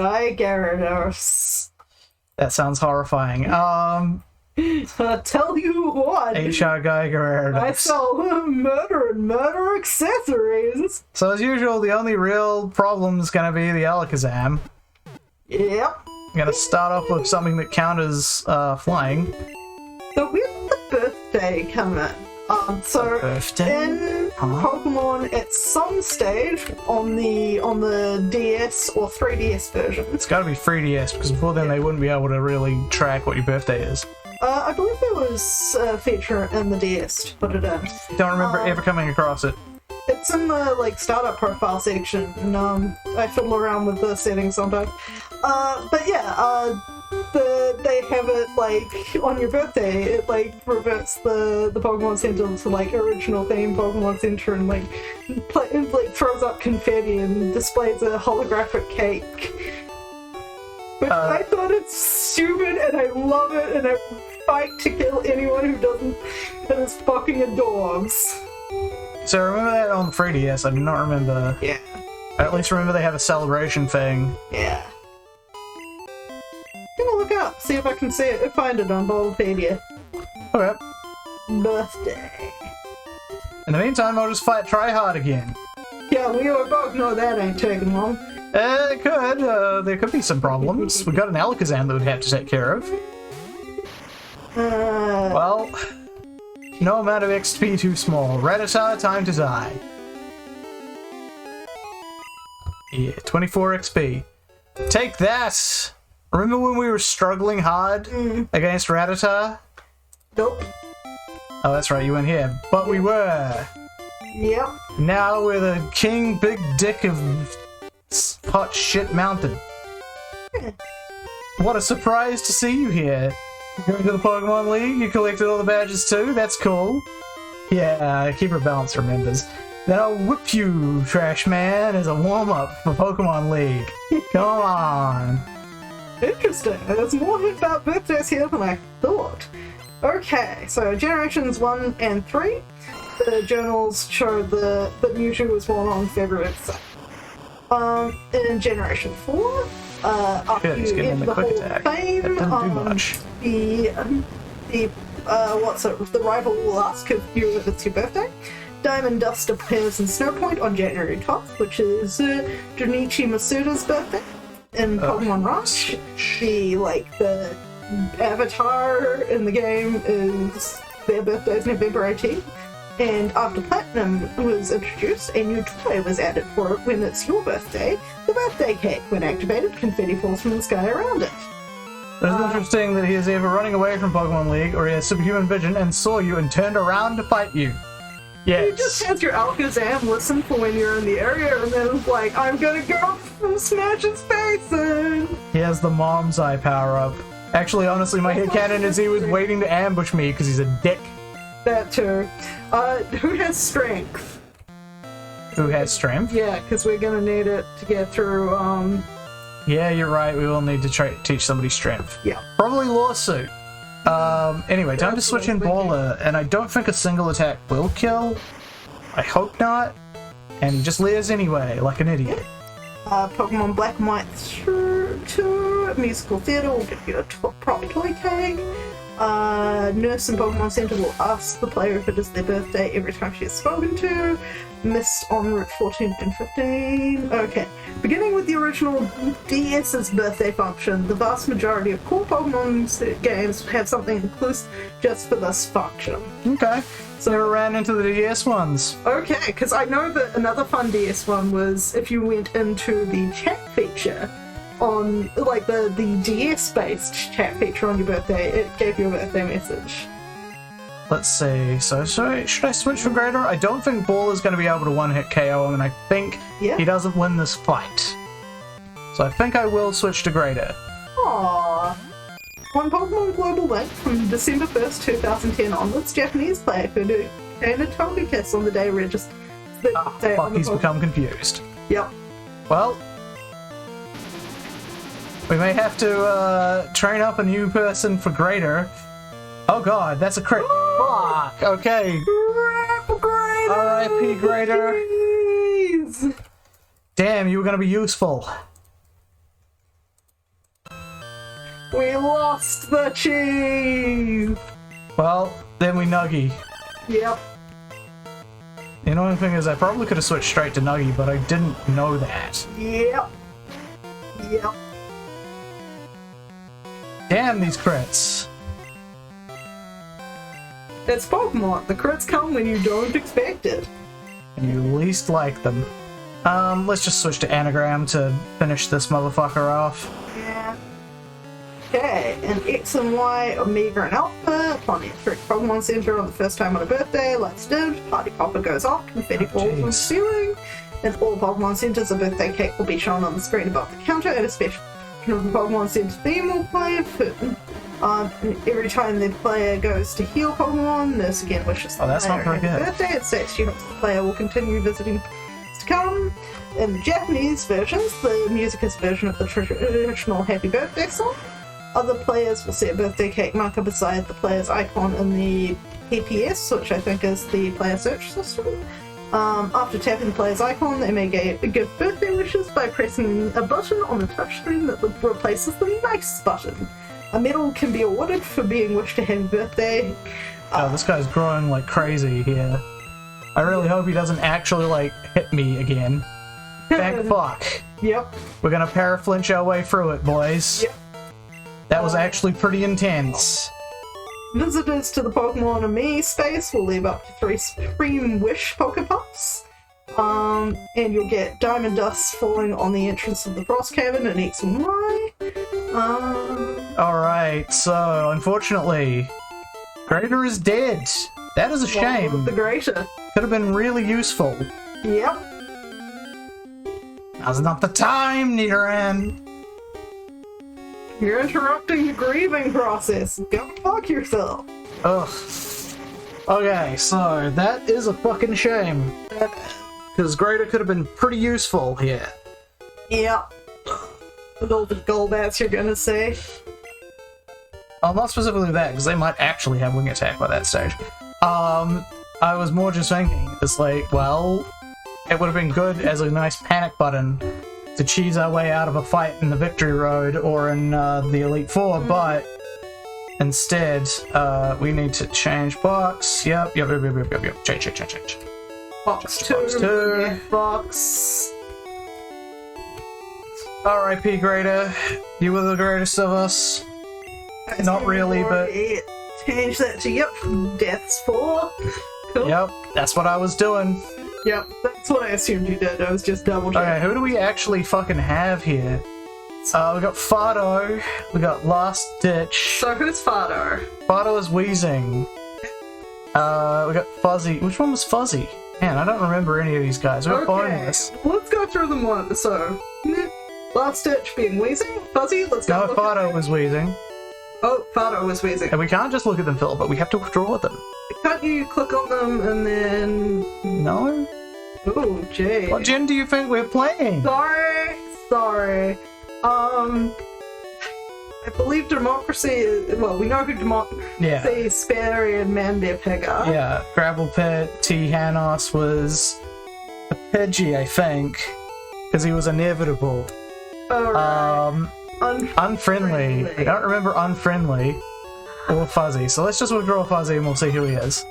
Gyarados. That sounds horrifying. Tell you what. HR Gyarados. I sell murder and murder accessories. So as usual, the only real problem is gonna be the Alakazam. Yep. I'm gonna start off with something that counters flying. So when did the birthday come in? So in Pokemon, at some stage on the DS or 3DS version, it's got to be 3DS because before then they wouldn't be able to really track what your birthday is. I believe there was a feature in the DS to put it in. Don't remember ever coming across it. It's in the startup profile section, and I fiddle around with the settings sometimes. But yeah, they have it on your birthday. It reverts the Pokemon Center to original theme Pokemon Center, and throws up confetti and displays a holographic cake. Which I thought it's stupid, and I love it, and I fight to kill anyone who doesn't. That is fucking adorbs. So I remember that on 3DS. I do not remember. Yeah. I at least remember they have a celebration thing. Yeah. I'm gonna look up, see if I can see it, find it on Bulbapedia. Okay. Birthday. In the meantime, I'll just fight Tryhard again. Yeah, we both know that ain't taking long. It could. There could be some problems. We got an Alakazam that we'd have to take care of. Well, no amount of XP too small. Rattata, time to die. Yeah, 24 XP. Take that! Remember when we were struggling hard against Rattata? Nope. Oh, that's right, you weren't here. But we were! Yep. Now we're the king big dick of hot shit mountain. What a surprise to see you here. You're going to the Pokemon League? You collected all the badges too? That's cool. Yeah, Keeper Balance remembers. Then I'll whip you, Trash Man, as a warm-up for Pokemon League. Come on. Interesting. There's more about birthdays here than I thought. Okay, so Generations 1 and 3. The journals show that Mewtwo was born on February 2nd. In Generation 4, after he's you getting enter the the quick Hall attack. of Fame, That didn't do much. the rival will ask if it's your birthday. Diamond Dust appears in Snowpoint on January 12th, which is Junichi Masuda's birthday in Pokemon Rush. The avatar in the game is their birthday is November 18th. And after Platinum was introduced, a new toy was added for it when it's your birthday. The birthday cake, when activated, confetti falls from the sky around it. It's interesting that he is either running away from Pokemon League or he has superhuman vision and saw you and turned around to fight you. Yes. He just has your Alakazam listen for when you're in the area and then it's like, I'm gonna go smash his face in. He has the mom's eye power up. Actually, honestly, my headcanon is he was waiting to ambush me because he's a dick. That too. Who has strength? Who has strength? Yeah, because we're gonna need it to get through, Yeah, you're right. We will need to teach somebody strength. Yeah. Probably Lawsuit. Anyway, time to switch in Baller, and I don't think a single attack will kill. I hope not. And he just leers anyway, like an idiot. Pokemon Black and White 2, Musical Theatre will give you a proper toy cake. Nurse in Pokemon Center will ask the player if it is their birthday every time she is spoken to. Missed on Route 14 and 15. Okay. Beginning with the original DS's birthday function, the vast majority of core Pokemon games have something inclusive just for this function. Okay. So never ran into the DS ones. Okay, because I know that another fun DS one was if you went into the chat feature on, like, the DS-based chat feature on your birthday, it gave you a birthday message. Let's see. So should I switch for Greater? I don't think Ball is going to be able to one-hit KO him, and I think he doesn't win this fight. So I think I will switch to Greater. Aww. On Pokemon Global Link from December 1st, 2010 onwards, Japanese player could obtain a Togekiss on the day registered. Fuck, he's become confused. Yep. Well, we may have to train up a new person for Greater. Oh god, that's a crit. Fuck, okay. R.I.P. Greater. Jeez. Damn, you were gonna be useful. We lost the cheese! Well, then we Nuggy. Yep. The annoying thing is I probably could have switched straight to Nuggy, but I didn't know that. Yep. Yep. Damn these crits. It's Pokemon. The crits come when you don't expect it. And you least like them. Let's just switch to Anagram to finish this motherfucker off. Yeah. Okay, and X and Y, Omega and Alpha, upon entering Pokemon Center on the first time on a birthday, lights dim, party popper goes off, confetti falls from the ceiling, and all Pokemon Centers, a birthday cake will be shown on the screen above the counter, and a special of the Pokemon Center theme will play. Every time the player goes to heal Pokemon, Nurse again wishes the that's not player very happy good. birthday. It states she hopes the player will continue visiting to come. In the Japanese versions, the music is a version of the traditional Happy Birthday song. Other players will see a birthday cake marker beside the player's icon in the PPS, which I think is the player search system. After tapping the player's icon, they may give birthday wishes by pressing a button on the touchscreen that replaces the nice button. A medal can be awarded for being wished a happy birthday. Oh, this guy's growing like crazy here. I really hope he doesn't actually, like, hit me again. Thank fuck. Yep. We're gonna paraflinch our way through it, boys. Yep. That was actually pretty intense. Visitors to the Pokemon and Me space will leave up to 3 Supreme Wish Pokepuffs. And you'll get Diamond Dust falling on the entrance of the Frost Cavern in X and Y. Alright, so unfortunately, Greater is dead. That is a shame. The Greater. Could have been really useful. Yep. Now's not the time, Nidoran. You're interrupting the grieving process. Go fuck yourself. Ugh. Okay, so that is a fucking shame. Because Greater could have been pretty useful here. Yep. With all the Golbats you're gonna say. Oh, not specifically that, because they might actually have wing attack by that stage. I was more just thinking, it's like, well, it would have been good as a nice panic button to cheese our way out of a fight in the Victory Road or in the Elite Four, but instead, we need to change box. Yep. Change. Box 2. Box 2. Yeah, box. R.I.P. Grader. You were the greatest of us. Not really, but... Change that to, yep, deaths 4. Cool. Yep, that's what I was doing. Yep, that's what I assumed you did. I was just double checking. Okay, who do we actually fucking have here? We got Fardo, we got Last Ditch. So who's Fardo? Fardo is wheezing. We got Fuzzy. Which one was Fuzzy? Man, I don't remember any of these guys. We got Boneless. Let's go through them one. So, Last Ditch being wheezing. Fuzzy, let's go. No, Fardo was wheezing. Oh, Fardo was wheezing. And we can't just look at them, Phil, but we have to withdraw them. Can't you click on them and then... No? Oh, gee. What gen do you think we're playing? Sorry. I believe Democracy is... Well, we know who Democracy is, Sperry and Manbear Pigger. Yeah, Gravel Pit, T. Hanos was a Pidgey, I think, because he was inevitable. Alright. Unfriendly. I don't remember Unfriendly or Fuzzy, so let's just withdraw Fuzzy and we'll see who he is.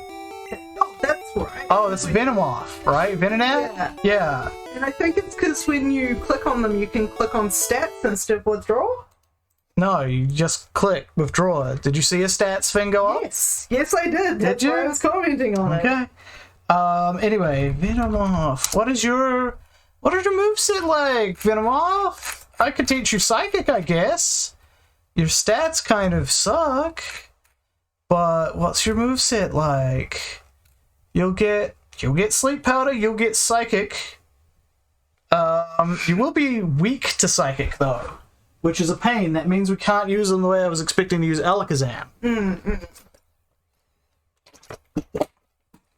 Oh, that's right. Oh, that's Venomoth, right? Venonat? Yeah. And I think it's because when you click on them, you can click on stats instead of withdraw. No, you just click withdraw. Did you see a stats thing go up? Yes, I did. Did you? Why I was commenting on it. Okay. Anyway, Venomoth. What is your moveset like, Venomoth? I could teach you Psychic, I guess. Your stats kind of suck. But what's your moveset like? You'll get Sleep Powder, you'll get Psychic. You will be weak to Psychic though, which is a pain. That means we can't use them the way I was expecting to use Alakazam.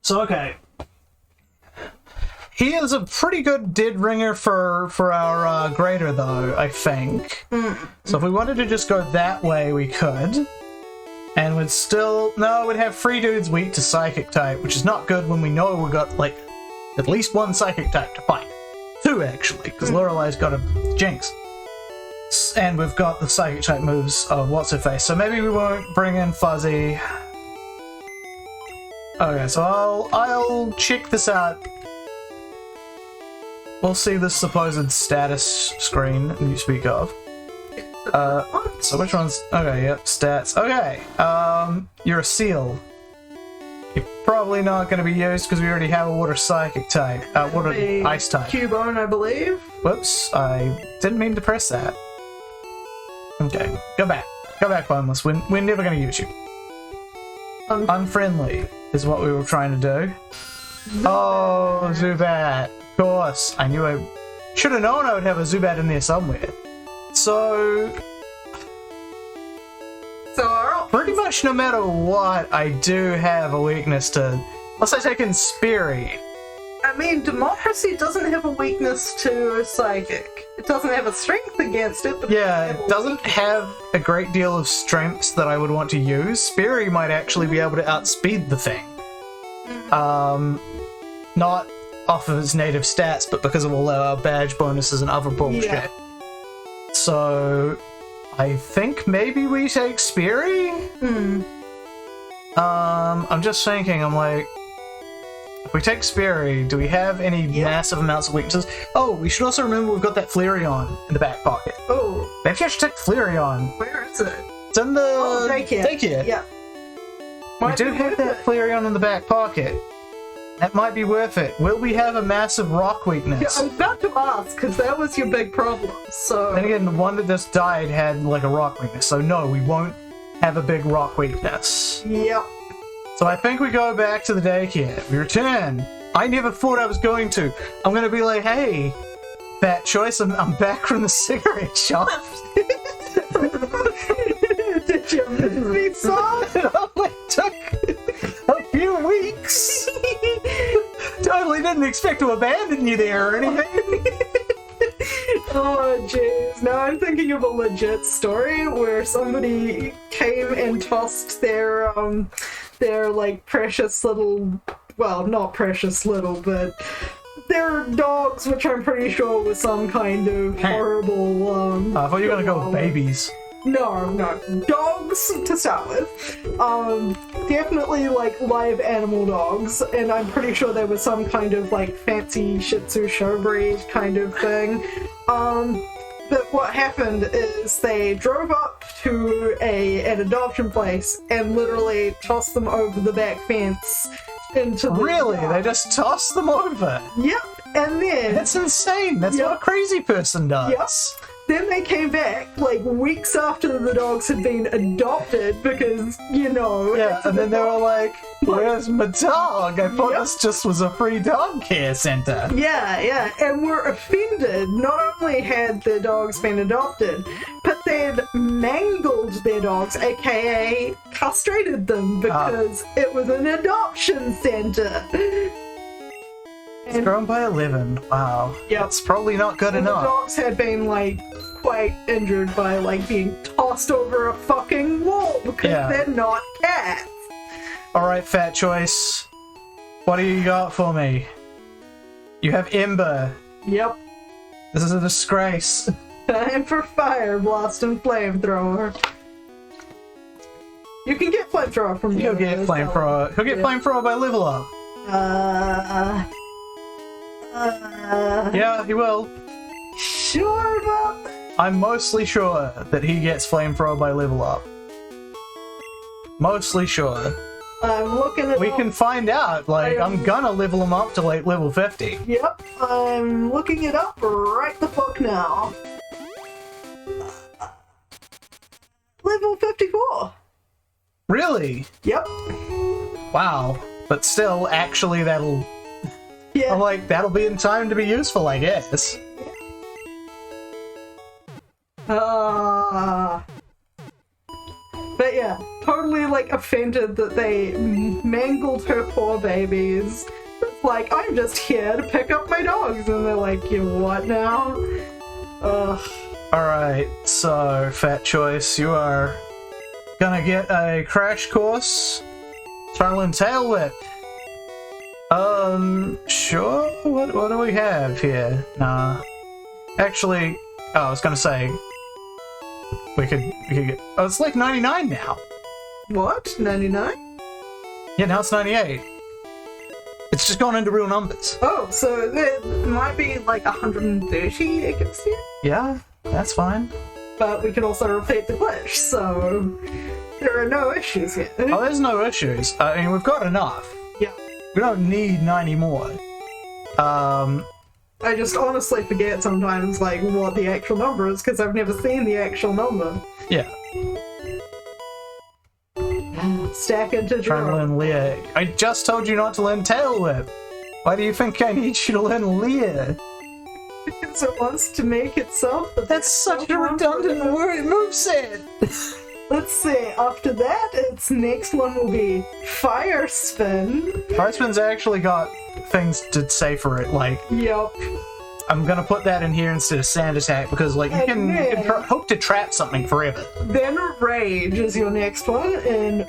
So okay. He is a pretty good dead ringer for our grader though, I think. So if we wanted to just go that way, we could. And we'd still... No, we'd have 3 dudes weak to Psychic type, which is not good when we know we've got, like, at least 1 Psychic type to fight. 2, actually, because Lorelei's got a Jinx. And we've got the Psychic type moves of What's-Her-Face, so maybe we won't bring in Fuzzy. Okay, so I'll check this out. We'll see the supposed status screen you speak of. So which one's... Okay, yep, stats. Okay, you're a seal. You're probably not going to be used because we already have a water psychic type. Water ice type. Cubone, I believe. Whoops, I didn't mean to press that. Okay, go back. Go back, Boneless. We're never going to use you. Unfriendly is what we were trying to do. Oh, Zubat. Of course. I knew I... Should have known I would have a Zubat in there somewhere. So... pretty much no matter what, I do have a weakness to... Unless I take in Sperry. I mean, Democracy doesn't have a weakness to Psychic. It doesn't have a strength against it, but... Yeah, it doesn't have a great deal of strengths that I would want to use. Sperry might actually be able to outspeed the thing. Not off of its native stats, but because of all our badge bonuses and other bullshit. Yeah. So... I think maybe we take Sperry? I'm just thinking, I'm like... If we take Sperry, do we have any massive amounts of weaknesses? Oh, we should also remember we've got that Flareon in the back pocket. Oh. Maybe I should take Flareon. Where is it? It's in the... daycare. Yeah. We do have that Flareon in the back pocket. That might be worth it. Will we have a massive rock weakness? Yeah, I was about to ask, because that was your big problem, so... Then again, the one that just died had, like, a rock weakness, so no, we won't have a big rock weakness. Yep. So I think we go back to the daycare. We return. I never thought I was going to. I'm gonna be like, hey, Fat Choice, I'm back from the cigarette shop. Did you miss me, son? It only took a few weeks. Totally didn't expect to abandon you there or anything. Oh jeez, now I'm thinking of a legit story where somebody came and tossed their like precious little, well, not precious little, but their dogs, which I'm pretty sure was some kind of horrible I thought you were gonna go with babies. No, dogs to start with. Definitely like live animal dogs, and I'm pretty sure there was some kind of like fancy Shih Tzu show breed kind of thing. But what happened is they drove up to an adoption place and literally tossed them over the back fence into the Really? yard. They just toss them over? Yep, and then... That's insane. That's Yep. what a crazy person does. Yep. Then they came back, like, weeks after the dogs had been adopted because, you know... Yeah, and then they were like, where's my dog? I thought Yep. this just was a free dog care center. Yeah, and were offended. Not only had their dogs been adopted, but they'd mangled their dogs, aka castrated them, because it was an adoption center. It's grown by 11. Wow. Yep. It's probably not good And the enough. dogs had been, like, quite injured by, like, being tossed over a fucking wall because Yeah. they're not cats. Alright, Fat Choice. What do you got for me? You have Ember. Yep. This is a disgrace. Time for Fire Blast and Flamethrower. You can get Flamethrower from He'll get Flamethrower. He'll get Flamethrower by level up. Yeah, he will. Sure about that? I'm mostly sure that he gets Flamethrower by level up. Mostly sure. I'm looking at We can find out. Like, I'm gonna level him up to like level 50. Yep, I'm looking it up right the fuck now. Level 54. Really? Yep. Wow. But still, actually, that'll... Yeah. I'm like, that'll be in time to be useful, I guess. But yeah, totally like offended that they mangled her poor babies. It's like, I'm just here to pick up my dogs, and they're like, you what now? Ugh. Alright, so, Fat Choice, you are gonna get a crash course. Tunnel and Tail Whip. Sure? What do we have here? Nah. Actually, I was gonna say, we could get... Oh, it's like 99 now. What? 99? Yeah, now it's 98. It's just gone into real numbers. Oh, so there might be like 130 against you? Yeah, that's fine. But we can also repeat the glitch, so there are no issues here. Oh, there's no issues. I mean, we've got enough. Yeah. We don't need 90 more. I just honestly forget sometimes, like, what the actual number is, because I've never seen the actual number. Yeah. Stack into Trying to learn Leer. I just told you not to learn Tail Whip. Why do you think I need you to learn Leer? Because it wants to make itself. That's such a redundant word moveset. Let's see, after that, its next one will be Fire Spin. Fire Spin's actually got things to say for it, like, Yup. I'm gonna put that in here instead of Sand Attack because, like, you can hope to trap something forever. Then Rage is your next one in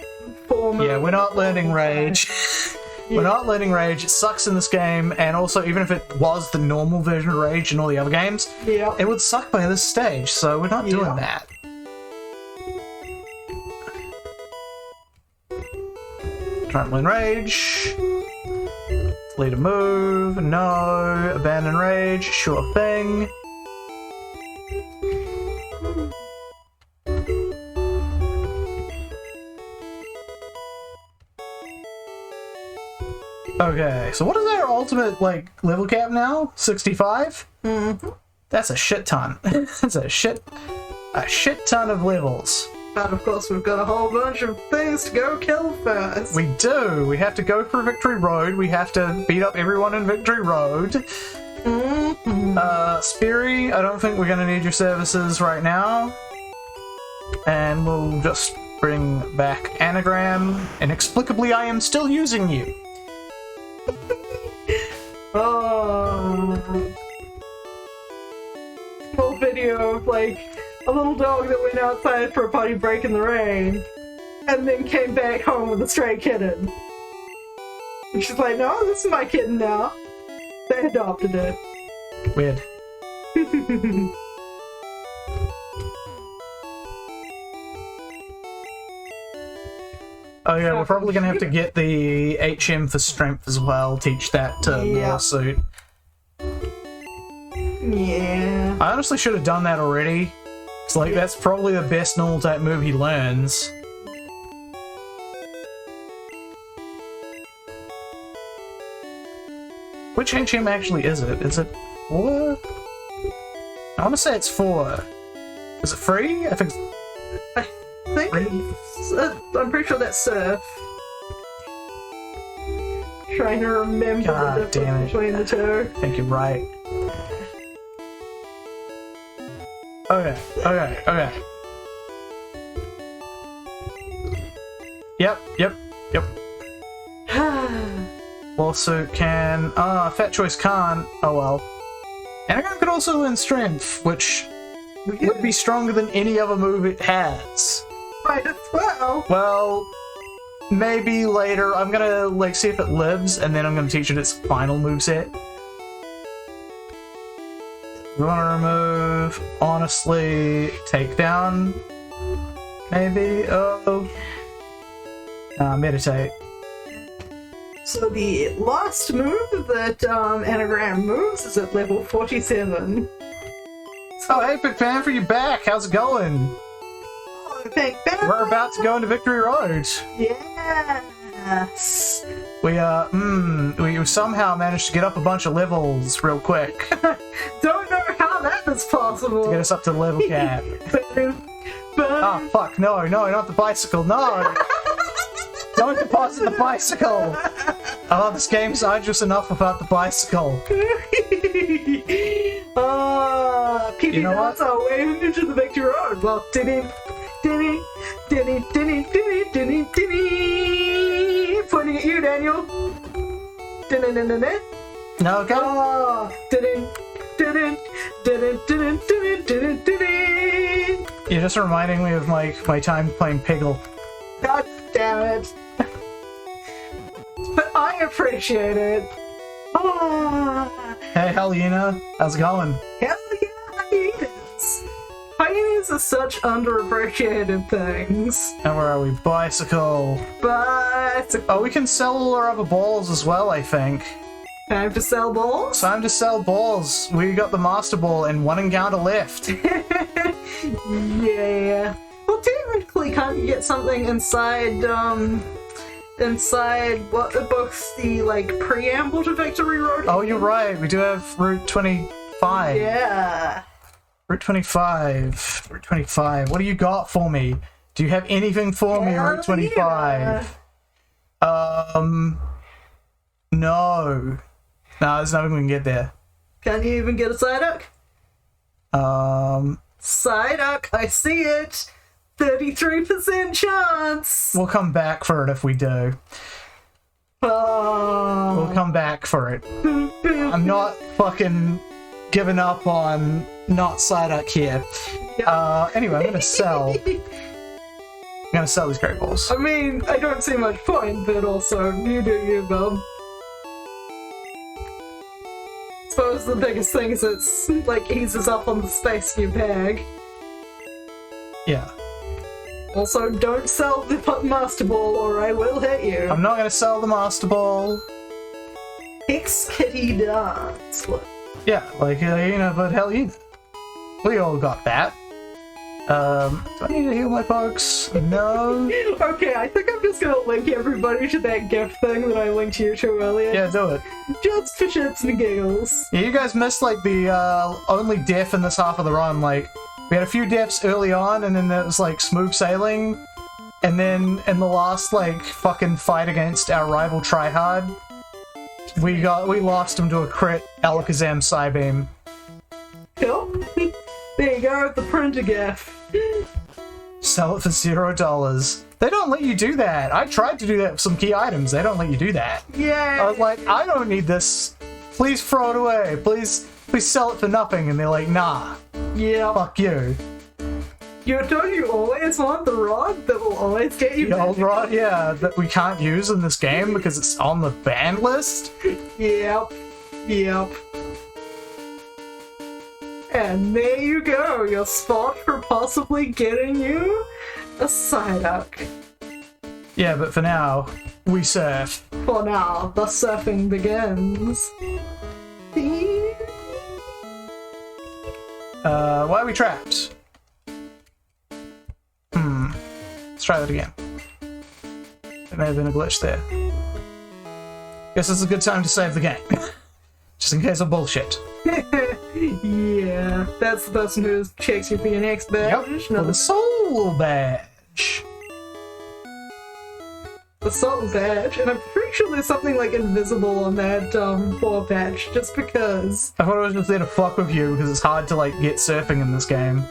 form Yeah, of... we're not learning Rage. We're not learning Rage. It sucks in this game, and also, even if it was the normal version of Rage in all the other games, Yeah. it would suck by this stage, so we're not doing that. Try and learn Rage. Lead a move. No. Abandon Rage. Sure thing. Okay, so what is our ultimate, like, level cap now? 65? Mm-hmm. That's a shit ton. That's a shit ton of levels. But of course, we've got a whole bunch of things to go kill first. We do. We have to go through Victory Road. We have to beat up everyone in Victory Road. Mm-hmm. Speary, I don't think we're gonna need your services right now. And we'll just bring back Anagram. Inexplicably, I am still using you. Oh. Full video of like a little dog that went outside for a potty break in the rain and then came back home with a stray kitten. And she's like, no, this is my kitten now. They adopted it. Weird. Oh yeah, we're probably gonna have to get the HM for strength as well. Teach that to Lawsuit. Yeah. I honestly should have done that already. It's like that's probably the best normal type move he learns. Which HM actually is it? Is it 4? I want to say it's 4. Is it 3? I think I'm pretty sure that's Surf. Trying to remember the difference between the two. I think you're right. Okay. Yep. Lawsuit can... Fat Choice can't. Oh well. Anagram could also learn Strength, which would be stronger than any other move it has. Right as well. Well, maybe later. I'm gonna, like, see if it lives, and then I'm gonna teach it its final moveset. We want to remove, honestly, Takedown, maybe? Oh. Meditate. So the last move that Anagram moves is at level 47. Oh, hey, Big Fan, for you back. How's it going? Oh, thank God. We're about to go into Victory Road. Yes. We somehow managed to get up a bunch of levels real quick. Don't know how that is possible. To get us up to the level cap. Oh, fuck, no, not the bicycle, no! Don't deposit the bicycle! Oh, this game's arduous enough without the bicycle. PP You know dots are waving into the Victory Road. Well, pointing at you, Daniel. No, go. Oh, You're just reminding me of my time playing Piggle. God damn it. But I appreciate it. Ah. Hey, Helena, how's it going? Hell yeah, hyenas. Hyenas are such underappreciated things. And where are we? Bicycle. Bicycle. Oh, we can sell all our other balls as well, I think. Time to sell balls? Time to sell balls. We got the Master Ball and 1 encounter left. Yeah. Well, technically, can't you get something inside what both the like preamble to Victory Road? Oh, you're right. We do have Route 25. Yeah. Route 25. Route 25. What do you got for me? Do you have anything for me, Route 25? No. No, there's nothing we can get there. Can you even get a Psyduck? Psyduck, I see it. 33% chance. We'll come back for it if we do. We'll come back for it. I'm not fucking giving up on not Psyduck here. Anyway, I'm gonna sell these great balls. I mean, I don't see much point, but also, you do you, bub. I suppose the biggest thing is it's, like, eases up on the space in your bag. Yeah. Also, don't sell the Master Ball or I will hit you. I'm not gonna sell the Master Ball. Hex Kitty Dance. Yeah, like, but hell yeah. We all got that. Do I need to heal my folks? No. Okay, I think I'm just gonna link everybody to that gift thing that I linked you to earlier. Yeah, do it. Just for shits and giggles. Yeah, you guys missed, like, the, only death in this half of the run. Like, we had a few deaths early on, and then there was, like, smooth sailing. And then, in the last, like, fucking fight against our rival Tryhard, we lost him to a crit Alakazam Psybeam. Cool. There you go, the printer gift. Sell it for $0. They don't let you do that. I tried to do that with some key items. They don't let you do that. Yeah. I was like, I don't need this. Please throw it away. Please sell it for nothing. And they're like, nah. Yeah. Fuck you. Don't you always want the rod that will always get you The back? old rod, yeah, that we can't use in this game because it's on the banned list. Yep. And there you go, your spot for possibly getting you a Psyduck. Yeah, but for now, we surf. For now, the surfing begins. Why are we trapped? Let's try that again. There may have been a glitch there. Guess it's a good time to save the game. Just in case of bullshit. Yeah, that's the person who checks you for your next badge. Yep, for the soul badge. The soul badge, and I'm pretty sure there's something like invisible on that 4 badge, just because. I thought it was just there to fuck with you because it's hard to like get surfing in this game.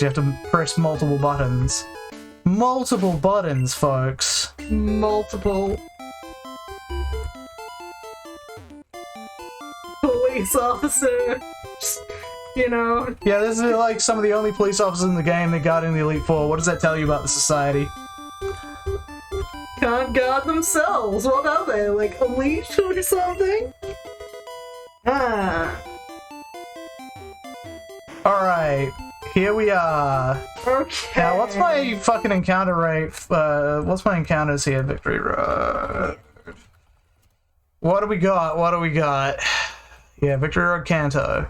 You have to press multiple buttons. Multiple buttons, folks. Multiple. Police officer. You know. Yeah, this is like some of the only police officers in the game that guarding the Elite Four. What does that tell you about the society? Can't guard themselves. What are they? Like elite or something? Ah. Alright, here we are. Okay. Now, what's my fucking encounter rate? What's my encounters here, Victory Road? What do we got? What do we got? Yeah, Victory Road Kanto.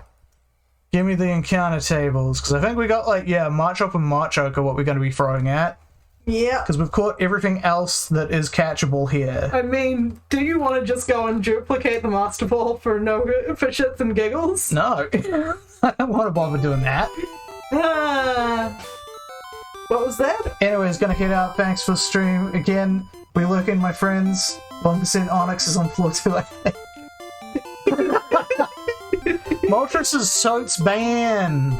Give me the encounter tables, because I think we got, like, yeah, March Up and March Oak are what we're going to be throwing at. Yeah. Because we've caught everything else that is catchable here. I mean, do you want to just go and duplicate the Master Ball for shits and giggles? No. I don't want to bother doing that. What was that? Anyways, gonna head out. Thanks for the stream. Again, we look in, my friends. 1% Onyx is on floor 2A. Moltres' Soat's banned.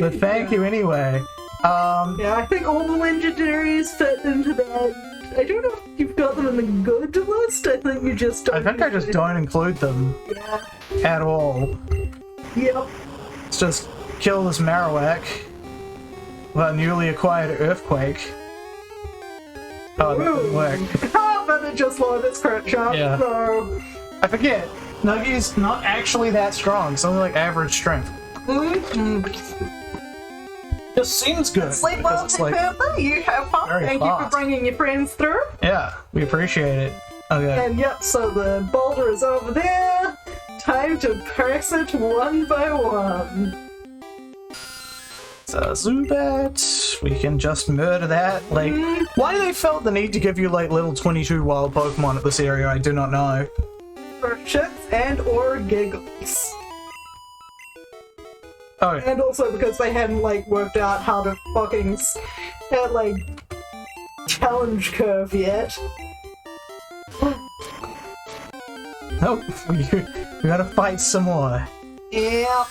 But thank you anyway. Yeah, I think all the legendaries fit into that. I don't know if you've got them in the good list. I think you just don't. I think I just don't include them at all. Yep. Let's just kill this Marowak. Well, newly acquired Earthquake. Oh, that didn't work. But it just lowered its crit chance, Yeah. so. I forget. Nuggy's not actually that strong. It's only like average strength. Just seems good. Sleep well, because it's like family. You have fun. very Thank you for fast. bringing your friends through. Yeah, we appreciate it. Okay. And yep, so the boulder is over there. Time to press it one by one. So Zubat, we can just murder that. Like, why they felt the need to give you like little 22 wild Pokemon at this area, I do not know. For shits and or giggles. Oh, yeah. And also because they hadn't like worked out how to fucking like challenge curve yet. Nope, we gotta fight some more. Yeah.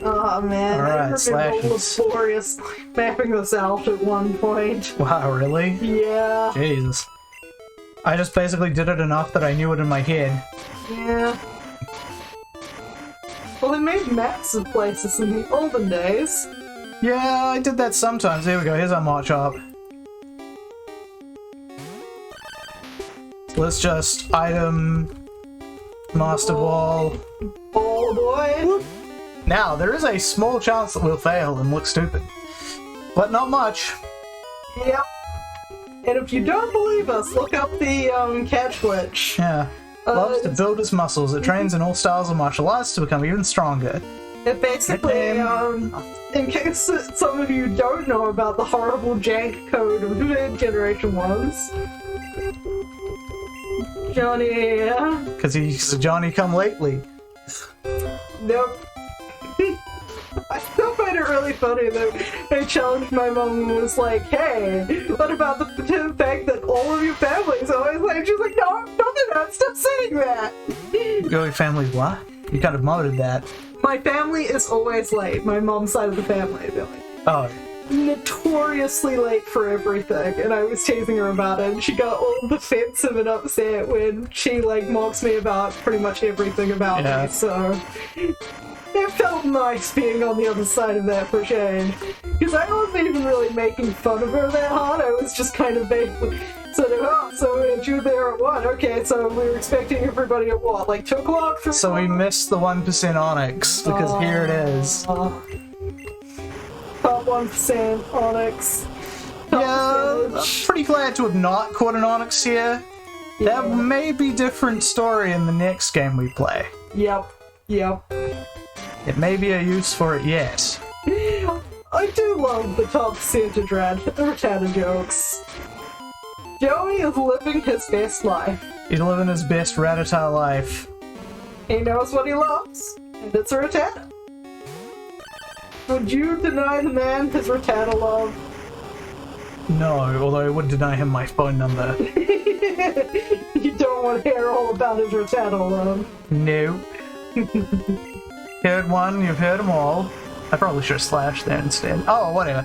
Oh man, Alright, I remember slashes. laborious mapping this out at one point. Wow, really? Yeah. Jesus. I just basically did it enough that I knew it in my head. Yeah. Well, they made maps of places in the olden days. Yeah, I did that sometimes. Here we go, here's our march up. Let's just item Master Ball. Oh boy. Now, there is a small chance that we'll fail and look stupid. But not much. Yep. And if you don't believe us, look up the catch glitch. Yeah. Loves to build his muscles. It trains in all styles of martial arts to become even stronger. It basically, in case some of you don't know about the horrible jank code of Generation 1s. Johnny, Because he's a Johnny come lately. Nope. I still find it really funny that I challenged my mom and was like, hey, what about the fact that all of your family's always late? She's like, no, they're not, stop saying that. Your family's what? You kind of modded that. My family is always late, my mom's side of the family, Billy. Oh. Notoriously late for everything, and I was teasing her about it, and she got all defensive and upset when she, like, mocks me about pretty much everything about me, so... It felt nice being on the other side of that for change. Because I wasn't even really making fun of her that hard, I was just kind of So we're due there at 1. Okay, so we were expecting everybody at what, like 2 o'clock? So we missed the 1% Onyx, because here it is. Top 1% Onyx. Yeah, I'm pretty glad to have not caught an Onyx here. Yeah. That may be different story in the next game we play. Yep. It may be a use for it yet. I do love the top percentage Rattata jokes. Joey is living his best life. He's living his best Rattata life. He knows what he loves, and it's a Rattata. Would you deny the man his Rattata love? No, although I would deny him my phone number. You don't want to hear all about his Rattata love. No. Heard one, you've heard them all. I probably should have slashed there instead. Oh, whatever.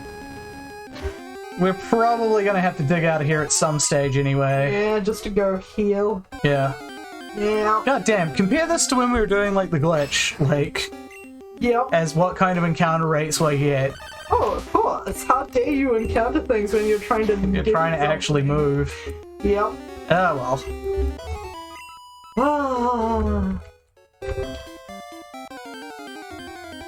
We're probably gonna have to dig out of here at some stage anyway. Yeah, just to go heal. Yeah. Yeah. God damn, compare this to when we were doing, like, the glitch. Like, Yep. as what kind of encounter rates will I get? Oh, of course. How dare you encounter things when you're trying to Actually move. Yep. Oh, well. Ah.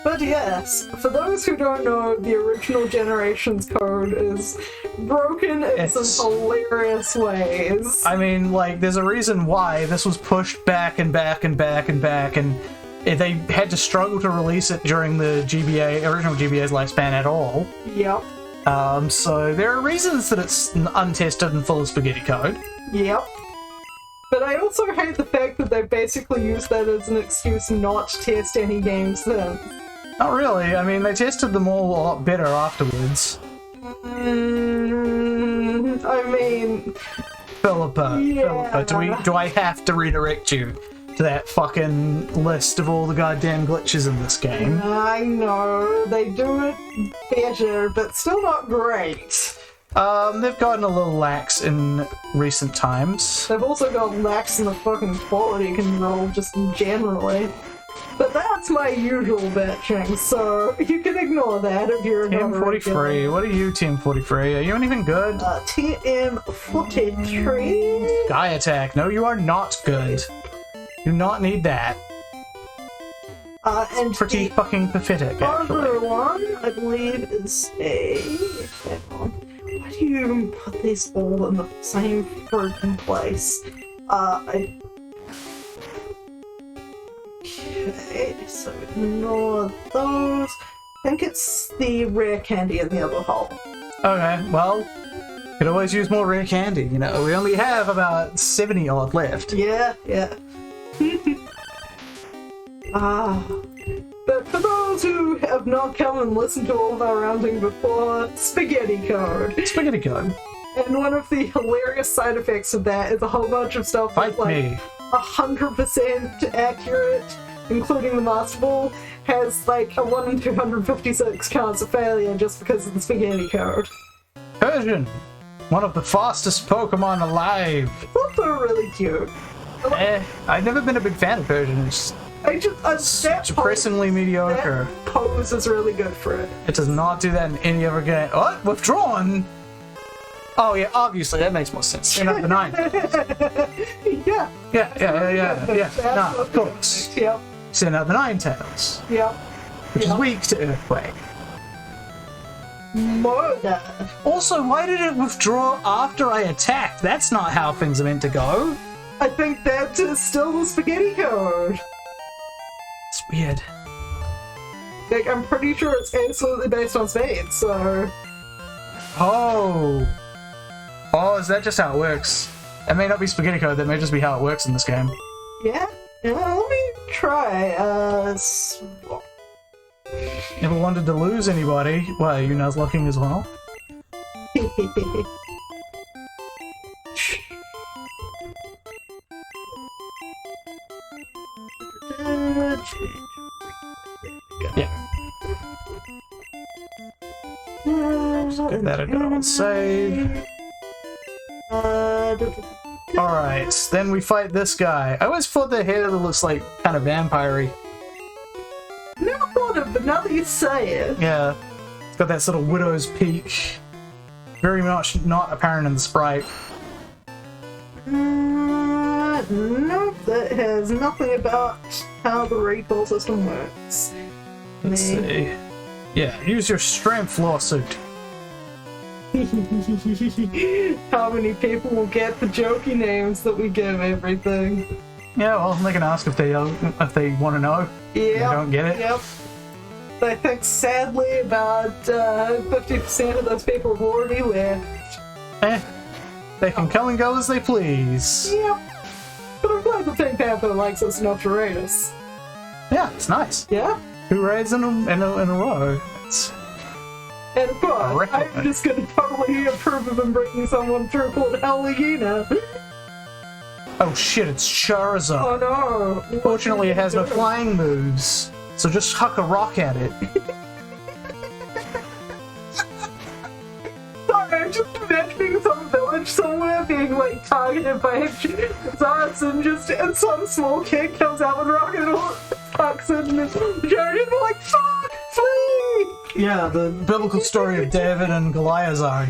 But yes, for those who don't know, the original Generations code is broken in some hilarious ways. I mean, like, there's a reason why this was pushed back and back and back and back, and they had to struggle to release it during the original GBA's lifespan at all. Yep. So there are reasons that it's untested and full of spaghetti code. Yep. But I also hate the fact that they basically used that as an excuse not to test any games then. Not really. I mean, they tested them all a lot better afterwards. I mean... Philippa, Yeah. Philippa, do I have to redirect you to that fucking list of all the goddamn glitches in this game? I know, they do it better, but still not great. They've gotten a little lax in recent times. They've also got lax in the fucking quality control, just generally. But that's my usual bitching, so you can ignore that if you're Team 43, what are you, Team 43? Are you anything good? TM43? Sky Attack, no you are not good. Do not need that. And Pretty fucking pathetic, actually. other one, I believe, is a... Hang on. Why do you even put these all in the same freaking place? Okay, so ignore those. I think it's the rare candy in the other hole. Okay, well, could always use more rare candy, you know. We only have about 70 odd left. Yeah. But for those who have not come and listened to all of our rounding before, spaghetti code. Spaghetti code. And one of the hilarious side effects of that is a whole bunch of stuff Fight that's like me. 100% accurate, including the Master Ball, has like a 1 in 256 chance of failure just because of the spaghetti code. Persian, one of the fastest Pokemon alive. Those are really cute. I've never been a big fan of Persian. It's That depressingly mediocre. That pose is really good for it. It does not do that in any other game. What? Withdrawn? Oh yeah, obviously, that makes more sense. Send out the 9. Yeah. Yeah. No, of course. Yep. Send out the 9-tails, Yep. which is weak to Earthquake. Murder. Also, why did it withdraw after I attacked? That's not how things are meant to go. I think that is still the spaghetti code. It's weird. Like, I'm pretty sure it's absolutely based on speed, so... Oh, is that just how it works? That may not be spaghetti code, that may just be how it works in this game. Yeah? Let me try, Never wanted to lose anybody. Why, are you Nuzlocking as well? Yeah. Give that a go. Save. Alright, then we fight this guy. I always thought the hair looks like kind of vampire-y. Never thought of it, but now that you say it. Yeah. It's got that sort of widow's peak. Very much not apparent in the sprite. Nope, that has nothing about how the recall system works. Let's see. Yeah, use your strength lawsuit. How many people will get the jokey names that we give everything? Yeah, well, they can ask if they want to know. Yep. They don't get it. Yep. I think sadly about 50% of those people have already left. They can come and go as they please. Yep. But I'm glad the Pink Panther likes us enough to rate us. Yeah, it's nice. Yeah. 2 raids in a row. It's... And of course, I'm just gonna totally approve of him bringing someone through called Helena. Oh shit, it's Charizard. Oh no. Fortunately, it has no flying moves, so just huck a rock at it. Sorry, I'm just imagining some village somewhere being like targeted by Zarts and some small kid comes out with a rocket and fucks it and Jared's like, fuck, flee! Yeah, the biblical story of David and Goliath. Sorry,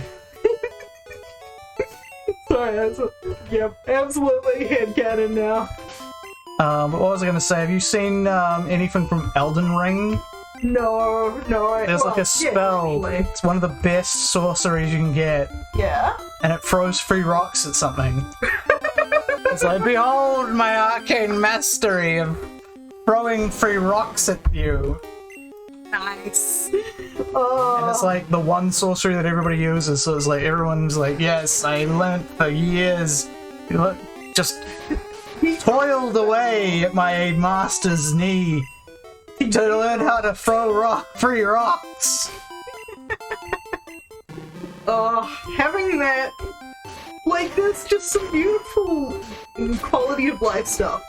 yep, absolutely headcanon now. But what was I gonna say? Have you seen anything from Elden Ring? No. There's like a spell. Yeah, it's one of the best sorceries you can get. yeah. And it throws free rocks at something. It's like, behold my arcane mastery of throwing free rocks at you. Nice. And it's like the one sorcery that everybody uses, so it's like everyone's like, yes, I learned for years. Just toiled away at my master's knee to learn how to throw free rocks. Having that, like, there's just some beautiful quality of life stuff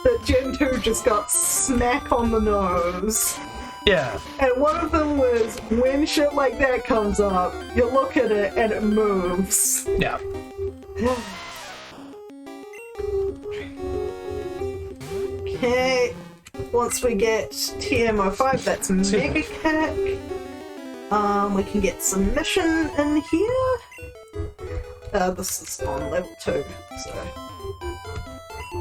that Gen 2 just got smack on the nose. Yeah. And one of them was, when shit like that comes up, you look at it and it moves. Yeah. Okay, once we get TMO5, that's Mega Cack. We can get some mission in here. This is on level 2, so...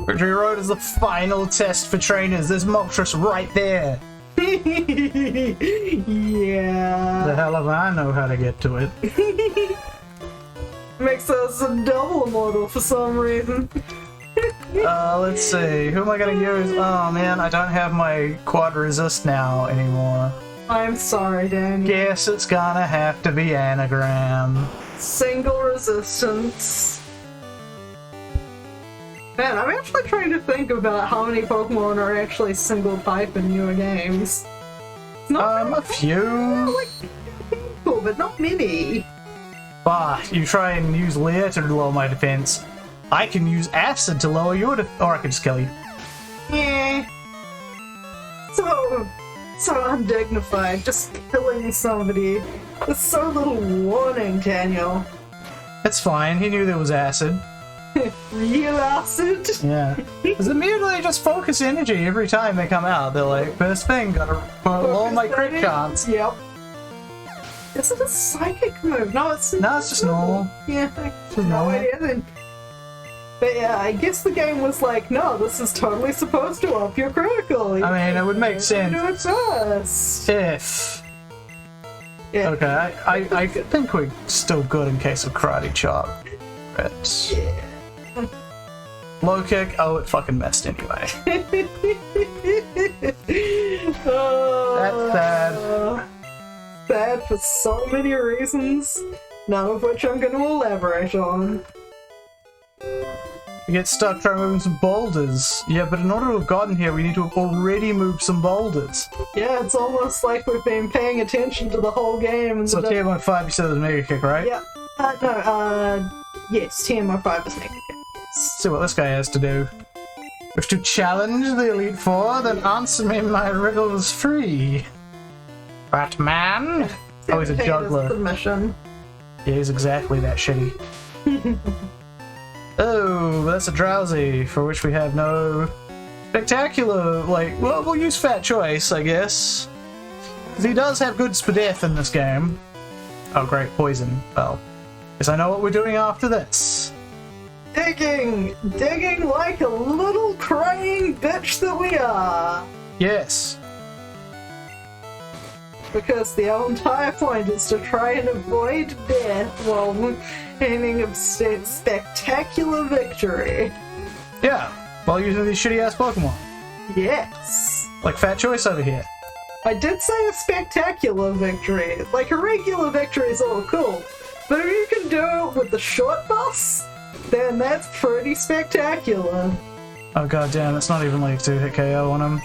Victory Road is the final test for trainers. There's Moltres right there. Yeah. The hell if I know how to get to it. Makes us a double immortal for some reason. Let's see. Who am I gonna use? Oh man, I don't have my quad resist now anymore. I'm sorry, Danny. Guess it's gonna have to be Anagram. Single resistance. Man, I'm actually trying to think about how many Pokemon are actually single type in newer games. A few. Like, cool, but not many. But you try and use Leer to lower my defense. I can use Acid to lower your defense, or I can just kill you. Yeah. So undignified, just killing somebody with so little warning, Daniel. It's fine, he knew there was Acid. Real acid? Yeah. Because immediately just focus energy every time they come out. They're like, first thing, gotta lower my crit chance. Yep. Is it a psychic move? No, it's just normal. Yeah, Just no normal. idea then. But yeah, I guess the game was like, no, this is totally supposed to up your critical. I mean, it would make sense. Do it first. If... Yeah. Okay, I think we're still good in case of Karate Chop. But... Yeah. Low kick, oh, it fucking missed anyway. That's sad. Sad for so many reasons, none of which I'm going to elaborate on. We get stuck trying to move some boulders. Yeah, but in order to have gotten here, we need to have already moved some boulders. Yeah, it's almost like we've been paying attention to the whole game. And So TM5, you said it was Mega Kick, right? Yeah. Yes, TMO5 is Mega Kick. Let's see what this guy has to do. If to challenge the Elite Four, then answer me my riddles free. Batman? Oh, he's a juggler. Submission. Yeah, he's exactly that shitty. Oh, that's a Drowsy, for which we have no spectacular, like, well, we'll use Fat Choice, I guess. Because he does have good Spadef in this game. Oh, great, Poison. Well, guess I know what we're doing after this. Digging like a little crying bitch that we are. Yes. Because the entire point is to try and avoid death while aiming a spectacular victory. Yeah, while using these shitty ass Pokemon. Yes. Like Fat Choice over here. I did say a spectacular victory. Like a regular victory is all cool. But if you can do it with the short bus, then that's pretty spectacular. Oh god damn, it's not even like 2-hit KO on him.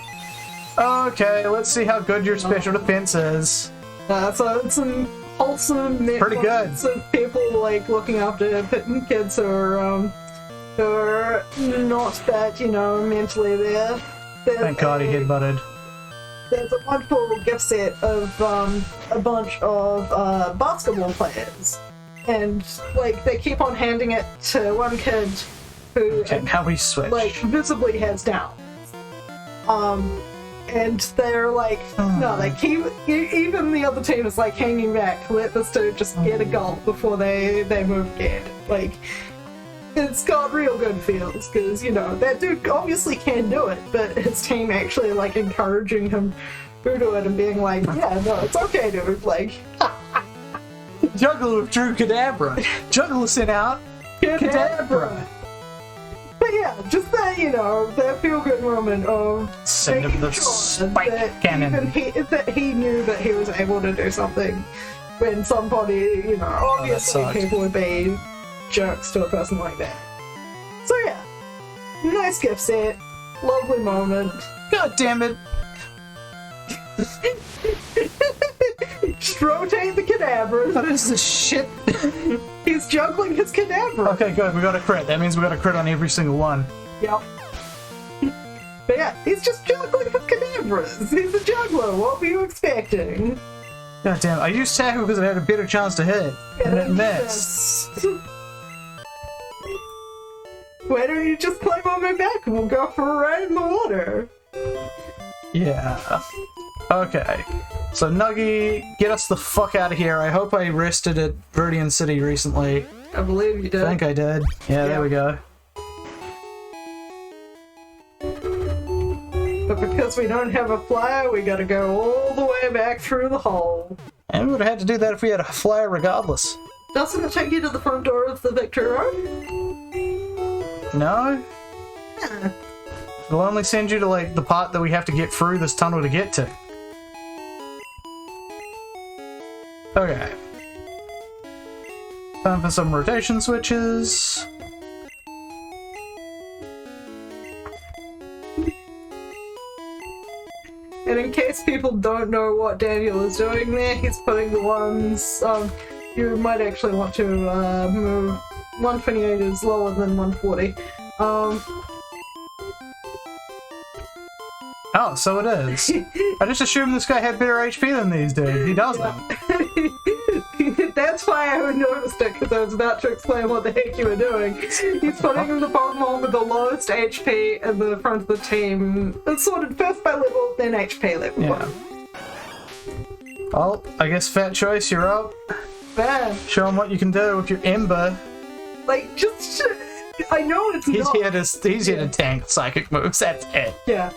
Okay, let's see how good your special defense is. So it's some wholesome pretty good. Of people like looking after kids who are not that, you know, mentally there. Thank god he headbutted. There's a wonderful gift set of a bunch of basketball players, and like they keep on handing it to one kid who now we switch. like visibly has down. And they're like, no, they keep, even the other team is like hanging back, let this dude just get a goal before they move again. Like, it's got real good feels, because, you know, that dude obviously can do it, but his team actually, like, encouraging him to do it and being like, yeah, no, it's okay, dude, like... Juggler withdrew Kadabra. Juggler sent out Kadabra. But yeah, just that, you know, that feel-good moment of send him the spike cannon. That he knew that he was able to do something when somebody, you know, obviously people would be jerks to a person like that. So yeah, nice gift set, lovely moment. God damn it. Just rotate the Kadabra. What is this shit? He's juggling his Kadabra. Okay, good. We got a crit. That means we got a crit on every single one. Yep. But yeah, he's just juggling his Kadabras. He's a juggler. What were you expecting? God damn it. I used tackle because it had a better chance to hit. And it missed. Why don't you just climb on my back and we'll go for a ride in the water? Yeah. Okay. So Nuggy, get us the fuck out of here. I hope I rested at Viridian City recently. I believe you did. I think I did. Yeah, there we go. But because we don't have a flyer, we gotta go all the way back through the hole. And we would have had to do that if we had a flyer regardless. Doesn't it take you to the front door of the Victory Road? No? Yeah. It'll only send you to, like, the part that we have to get through this tunnel to get to. Okay. Time for some rotation switches. And in case people don't know what Daniel is doing there, he's putting the ones, you might actually want to move. 128 is lower than 140. Oh, so it is. I just assumed this guy had better HP than these dudes. He doesn't. That's why I noticed it, because I was about to explain what the heck you were doing. He's putting the Pokemon with the lowest HP in the front of the team. It's sorted first by level, then HP level. Yeah. Well, I guess Fat Choice, you're up. Man. Show him what you can do with your Ember. Like, just... I know it's he's not... He's here to tank psychic moves, that's it. Yeah.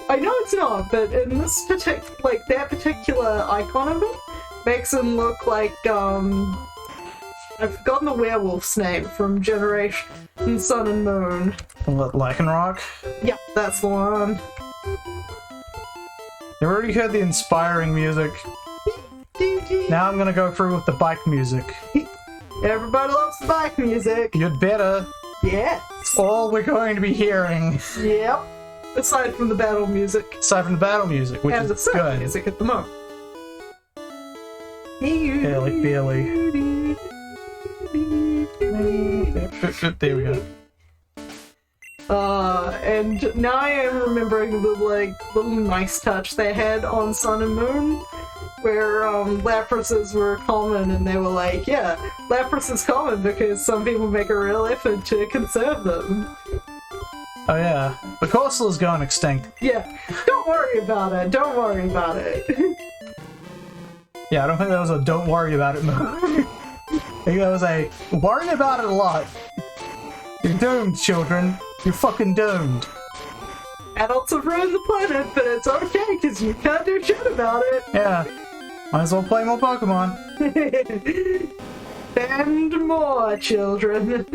I know it's not, but in this that particular icon of him makes him look like, I've forgotten the werewolf's name from Generation Sun and Moon. What, Lycanroc? Yeah, that's the one. You already heard the inspiring music. Now I'm gonna go through with the bike music. Everybody loves the bike music. You'd better. Yes. It's all we're going to be hearing. Yep. Aside from the battle music. Aside from the battle music, which and is the good. Music at the moment. Barely. There we go. And now I am remembering the little nice touch they had on Sun and Moon, where Laprases were common, and they were like, yeah, Lapras is common because some people make a real effort to conserve them. Oh yeah, the Corsala's going extinct. Yeah, don't worry about it, don't worry about it. Yeah, I don't think that was a don't worry about it move. I think that was a worry about it a lot. You're doomed, children. You're fucking doomed. Adults have ruined the planet, but it's okay because you can't do shit about it. Yeah. Might as well play more Pokemon. And more, children.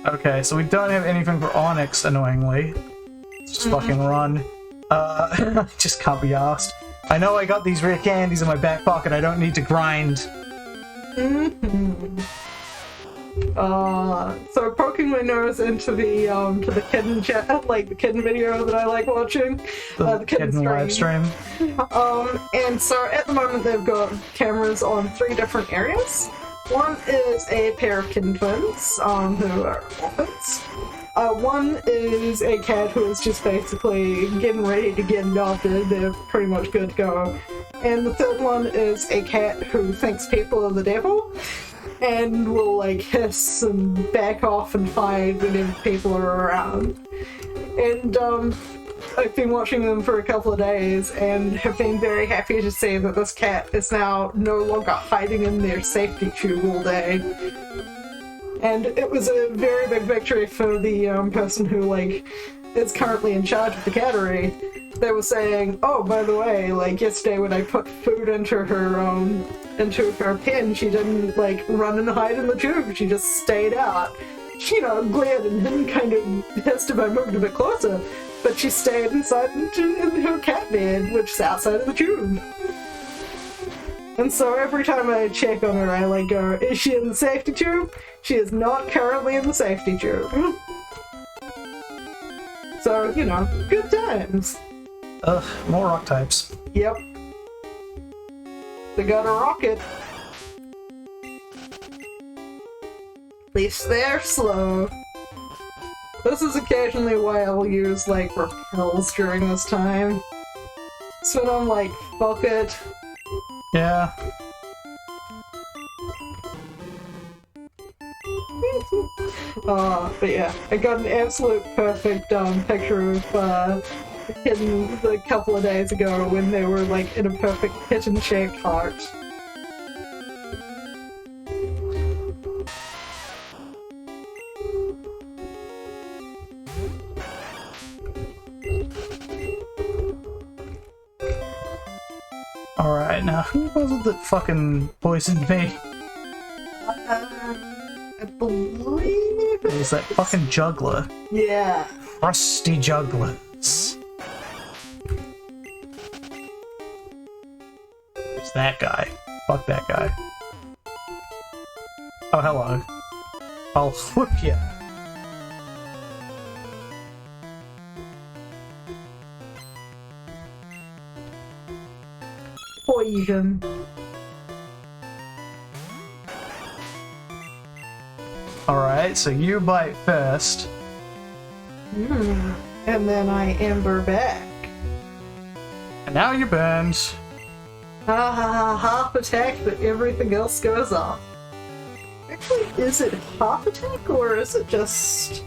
Okay, so we don't have anything for Onyx, annoyingly. Let's just fucking run. Just can't be asked. I know I got these rare candies in my back pocket. I don't need to grind. So poking my nose into the to the kitten chat, like the kitten video that I like watching, the kitten live stream. And so at the moment they've got cameras on 3 different areas. One is a pair of kitten twins, who are orphans. One is a cat who is just basically getting ready to get adopted. They're pretty much good to go. And the third one is a cat who thinks people are the devil and will like hiss and back off and fight whenever people are around. And I've been watching them for a couple of days and have been very happy to see that this cat is now no longer hiding in their safety tube all day. And it was a very big victory for the person who like is currently in charge of the cattery. They were saying, oh, by the way, like yesterday when I put food into her pen, she didn't like run and hide in the tube. She just stayed out. She, glared and kind of hissed if I moved a bit closer, but she stayed inside in her cat bed, which is outside of the tube. And so every time I check on her, I like go, is she in the safety tube? She is not currently in the safety tube. So, good times. Ugh, more rock types. Yep. They got a rocket. At least they're slow. This is occasionally why I'll use, like, repels during this time. So when I'm like, fuck it. Yeah. But yeah, I got an absolute perfect picture of the kitten a couple of days ago when they were like in a perfect kitten-shaped heart. Alright, now who was it that fucking poisoned me? I believe It was that fucking juggler. Yeah. Rusty jugglers. It's that guy. Fuck that guy. Oh, hello. I'll whip you. Poison. Alright, so you bite first. And then I amber back. And now you're burned. Half attack, but everything else goes off. Actually, is it half attack or is it just...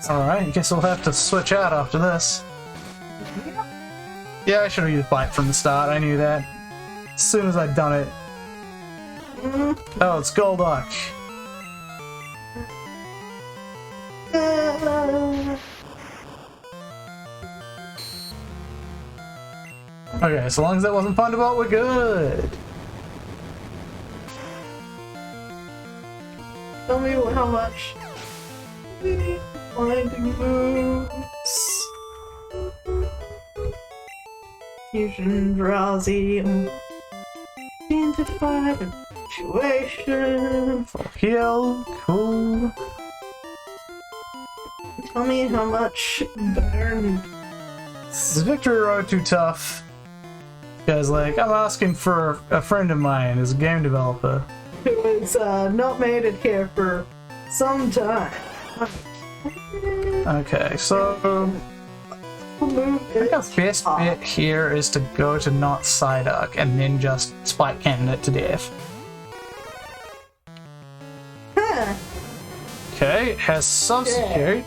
Alright, I guess we'll have to switch out after this. Yeah, I should have used bite from the start, I knew that. As soon as I'd done it. Oh, it's Golduck. Okay, so long as that wasn't Thunderbolt, we're good. Tell me how much blinding moves. Fusion, drowsy, identified situation. Full heal, cool. Tell me how much burn. Is Victory Road too tough? Because, like, I'm asking for a friend of mine who's a game developer. Who has not made it here for some time. Okay, so I think our best bet here is to go to not Psyduck and then just Spike Cannon it to death. Huh. Okay, it has Substitute.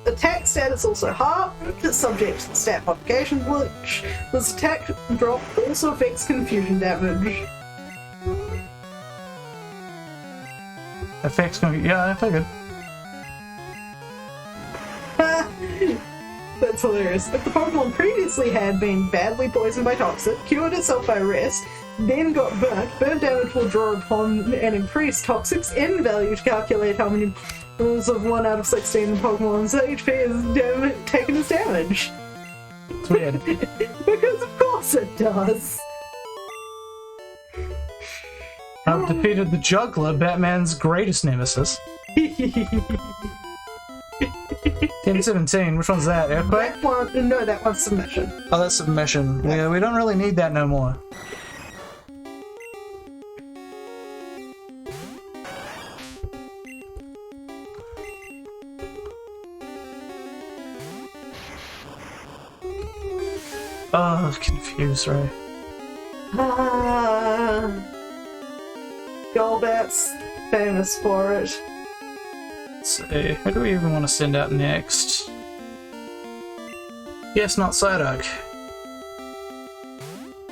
Attack status also half, it's subject to the stat modification glitch. This attack drop also affects confusion damage. effects gonna be... Yeah, I figured. That's hilarious. If the Pokemon previously had been badly poisoned by toxic, cured itself by rest, then got burnt damage will draw upon an increased toxic's N value to calculate how many rolls of 1 out of 16 Pokemon's HP is taken as damage. It's weird. Because of course it does. I've defeated the Juggler, Batman's greatest nemesis. 10-17, which one's that? Earthquake? That one, no, that one's submission. Oh, that's submission. Yeah, we don't really need that no more. Oh, confused, right? Golbat's famous for it. Let's see, who do we even want to send out next? Yes, not Psyduck.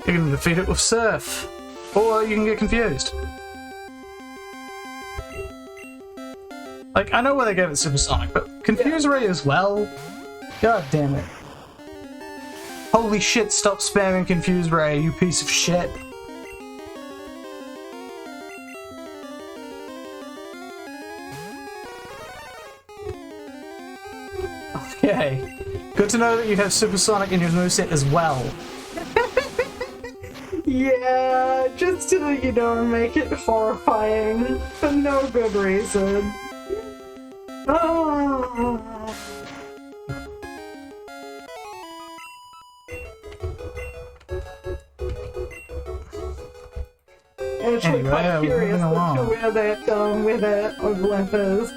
You can defeat it with Surf. Or you can get confused. Like, I know why they gave it Supersonic, but Confuse Ray as well? God damn it. Holy shit, stop spamming Confuse Ray, you piece of shit. Okay. Good to know that you have Supersonic in your moveset as well. Yeah, just to, you know, make it horrifying for no good reason. Oh. Actually, Anyway, quite curious along. as to where that overlap is.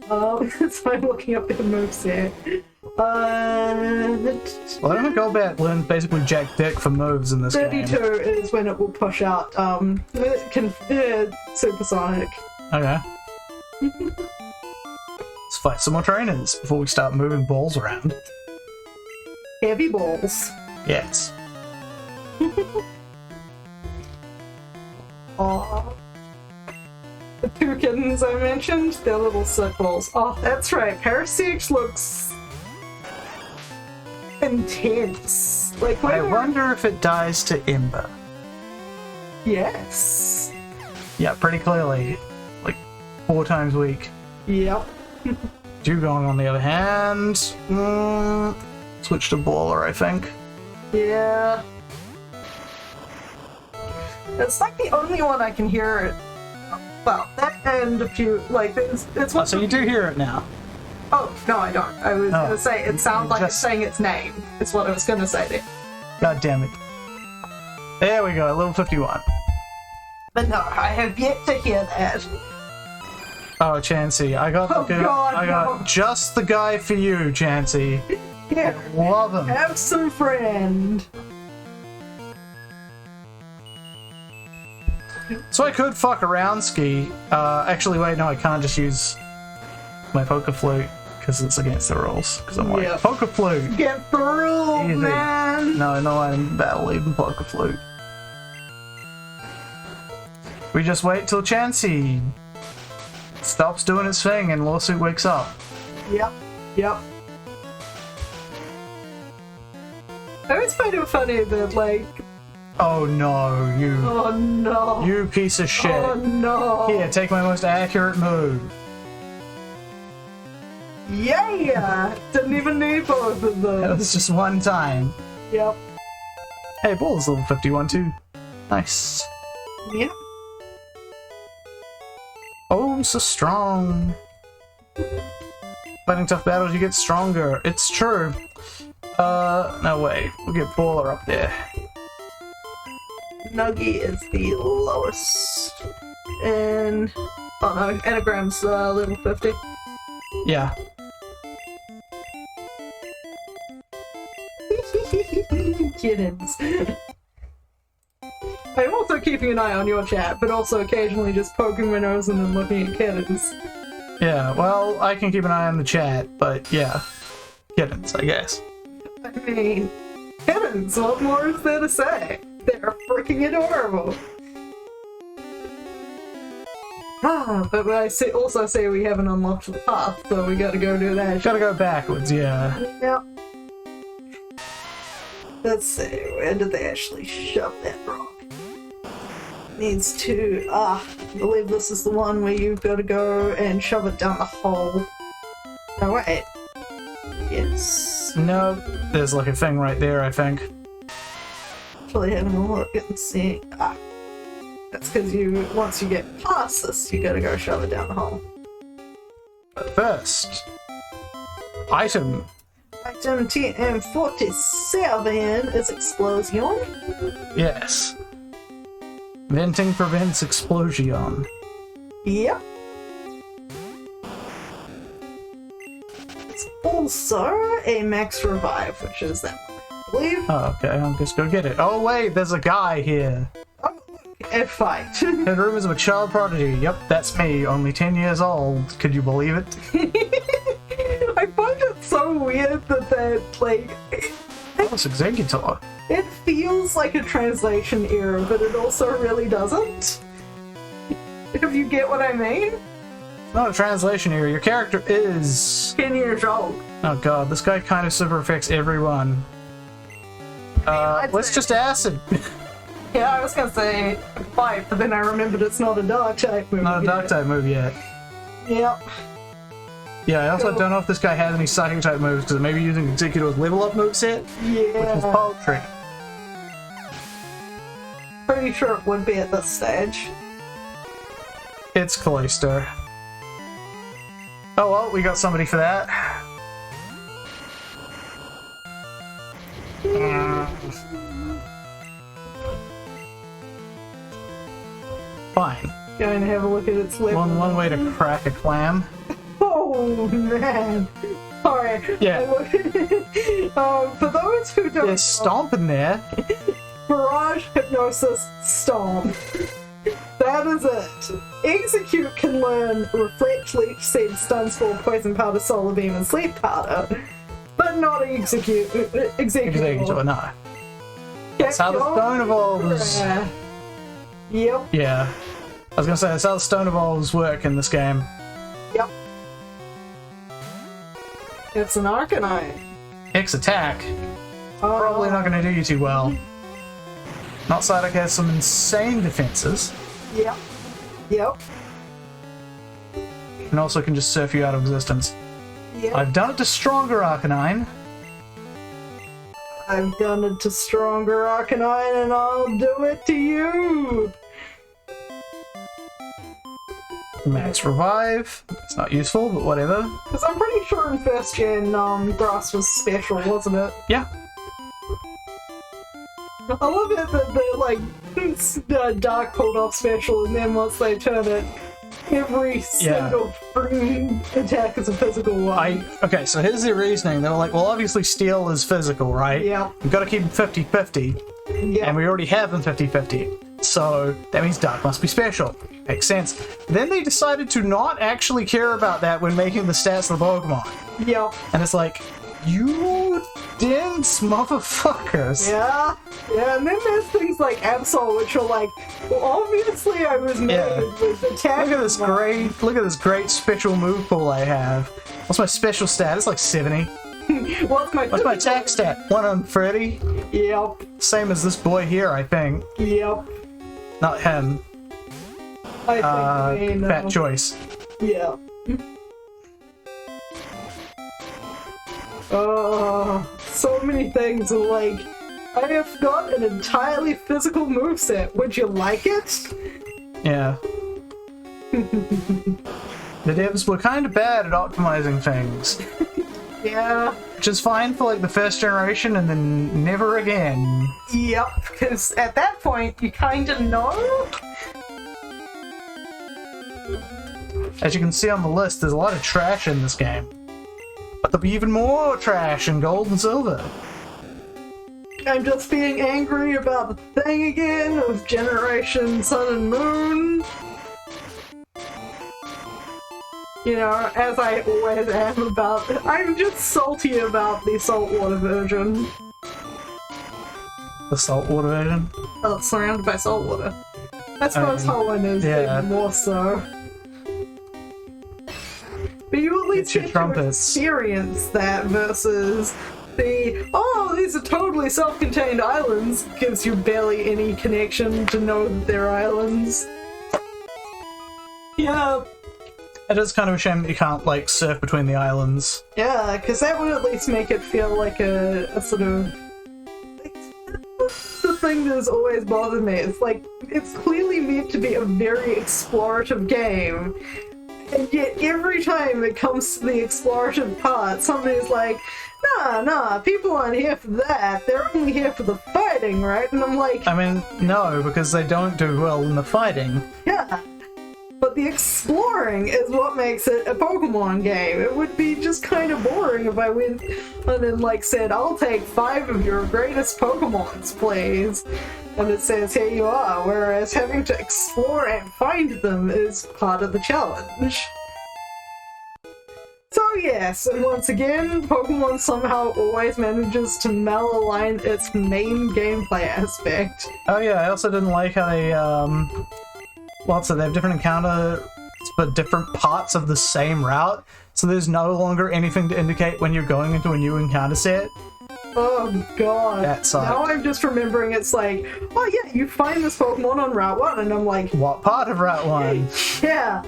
So I'm looking up their moveset. Well, I don't think Golbat learns basically jack dick for moves in this 32 game. is when it will push out Supersonic. Okay. Let's fight some more trainers before we start moving balls around. Heavy balls. Yes. Aww. The two kittens I mentioned, they're little circles. Oh, that's right. Parasect looks intense. Like, I wonder if it dies to Ember. Yes. Yeah, pretty clearly. Like, 4 times a week. Yep. Dugong, on the other hand, switch to Baller, I think. Yeah. It's like the only one I can hear it. Well, that and a few, like, it's Oh, so you do hear it now. Oh, no, I don't. I was gonna say, it sounds like just- it's saying its name. It's what I was gonna say there. God damn it. There we go, level 51. But no, I have yet to hear that. Oh, Chansey, I got Oh, the God, I got no. just the guy for you, Chansey. Yeah. Love him. Have some friend. So I could fuck around, Ski. Actually, wait, no, I can't just use my Poker Flute because it's against the rules. Because I'm like, Yeah. Poker Flute. Get the rule, Easy. man. No, I'm battle even Poker Flute. We just wait till Chansey stops doing its thing and Lawsuit wakes up. Yep. Yep. I always find it funny that, like, Oh no, oh no. you piece of shit. Oh no. Here, take my most accurate move. Yeah! Didn't even need both of That them. was just one time. Yep. Hey, Ball's level 51 too. Nice. Yep. Oh, so strong. Fighting tough battles, you get stronger. It's true. No way. We'll get Baller up there. Nuggy is the lowest. And oh no, Anagram's level 50. Yeah. Kittens. I'm also keeping an eye on your chat, but also occasionally just poking my nose and then looking at kittens. Yeah, well, I can keep an eye on the chat, but yeah. Kittens, I guess. I mean, kittens, what more is there to say? They're freaking adorable. But also say we haven't unlocked the path, so we gotta go do that. Gotta go backwards, yeah. Yep. Let's see, where did they actually shove that rock? Needs to, I believe this is the one where you've got to go and shove it down the hole. No, wait. Yes. No, there's like a thing right there, I think. Actually having a look and see. That's because once you get past this, you gotta go shove it down the hole. But first, item. Item TM47 is Explosion. Yes. Venting prevents explosion. Yep. It's also a max revive, which is that one, I believe. Oh, okay, I'll just go get it. Oh wait, there's a guy here. Oh, look, a fight. Heard rumors of a child prodigy. Yep, that's me, only 10 years old. Could you believe it? I find it so weird that like... That's Executor. It feels like a translation error, but it also really doesn't. If you get what I mean? Not a translation error, your character is... 10 years old. Oh god, this guy kind of super affects everyone. Let's just acid. Yeah, I was gonna say fight, but then I remembered it's not a dark type move. Not a dark type move yet. Yep. Yeah, I also don't know if this guy has any psychic type moves, because it may be using Executor's level up moveset, which is Yeah. poetry. Pretty sure it would be at this stage. It's Callisto. Oh well, we got somebody for that. Fine. Going to have a look at its level. One way to crack a clam. Oh man. Sorry. Yeah. For those who don't There's Stomp in there. Barrage, Hypnosis, Stomp. That is it. Execute can learn Reflect, Leech, Seed, Stun, Spore, Poison Powder, Solar Beam, and Sleep Powder. But not Execute. Executor, no. That's how the stone evolves. Yep. Yeah. I was gonna say, that's how the stone evolves work in this game. Yep. It's an Arcanine. X attack. Probably not gonna do you too well. Not Psyduck has some insane defenses. Yep. Yep. And also can just surf you out of existence. Yep. I've done it to stronger Arcanine. I've done it to stronger Arcanine, and I'll do it to you! Max Revive. It's not useful, but whatever. Because I'm pretty sure in first gen, Grass was special, wasn't it? Yeah. I love it that the Dark pulled off special, and then once they turn it, every single freaking attack is a physical one. Okay, so here's the reasoning. They were like, well, obviously Steel is physical, right? Yeah. We've got to keep them 50-50. Yeah. And we already have them 50-50. So that means Dark must be special. Makes sense. Then they decided to not actually care about that when making the stats of the Pokemon. Yeah. And it's like, you dense motherfuckers. Yeah. Yeah, and then there's things like Absol, which are like, well, obviously I was made with attack. Look at this great special move pool I have. What's my special stat? It's like 70. What's my attack stat? 130? Yep. Same as this boy here, I think. Yep. Not him. I think Fat choice. Yeah. So many things. Like, I have got an entirely physical moveset. Would you like it? Yeah. The devs were kind of bad at optimizing things. Yeah. Which is fine for like the first generation and then never again. Yep, because at that point, you kind of know. As you can see on the list, there's a lot of trash in this game. But there'll be even more trash in Gold and Silver. I'm just being angry about the thing again of Generation Sun and Moon. You know, as I always am about it. I'm just salty about the saltwater version. The saltwater version? Oh, it's surrounded by saltwater. I suppose Holland is even more so. But you at least Get your get to trumpets. experience that versus the, oh, these are totally self-contained islands, gives you barely any connection to know that they're islands. Yeah. It is kind of a shame that you can't, like, surf between the islands. Yeah, because that would at least make it feel like a sort of... The thing that has always bothered me. It's like, it's clearly meant to be a very explorative game, and yet every time it comes to the explorative part, somebody's like, nah, people aren't here for that, they're only here for the fighting, right? And I'm like... I mean, no, because they don't do well in the fighting. Yeah. But the exploring is what makes it a Pokemon game. It would be just kind of boring if I went and then, like, said, I'll take 5 of your greatest Pokemons, please. And it says, here you are, whereas having to explore and find them is part of the challenge. So yes, and once again, Pokemon somehow always manages to malalign its main gameplay aspect. Oh yeah, I also didn't like how they, so they have different encounters for different parts of the same route, so there's no longer anything to indicate when you're going into a new encounter set. Oh god. That sucked. Now I'm just remembering it's like, oh yeah, you find this Pokemon on Route 1, and I'm like, What part of Route 1? yeah.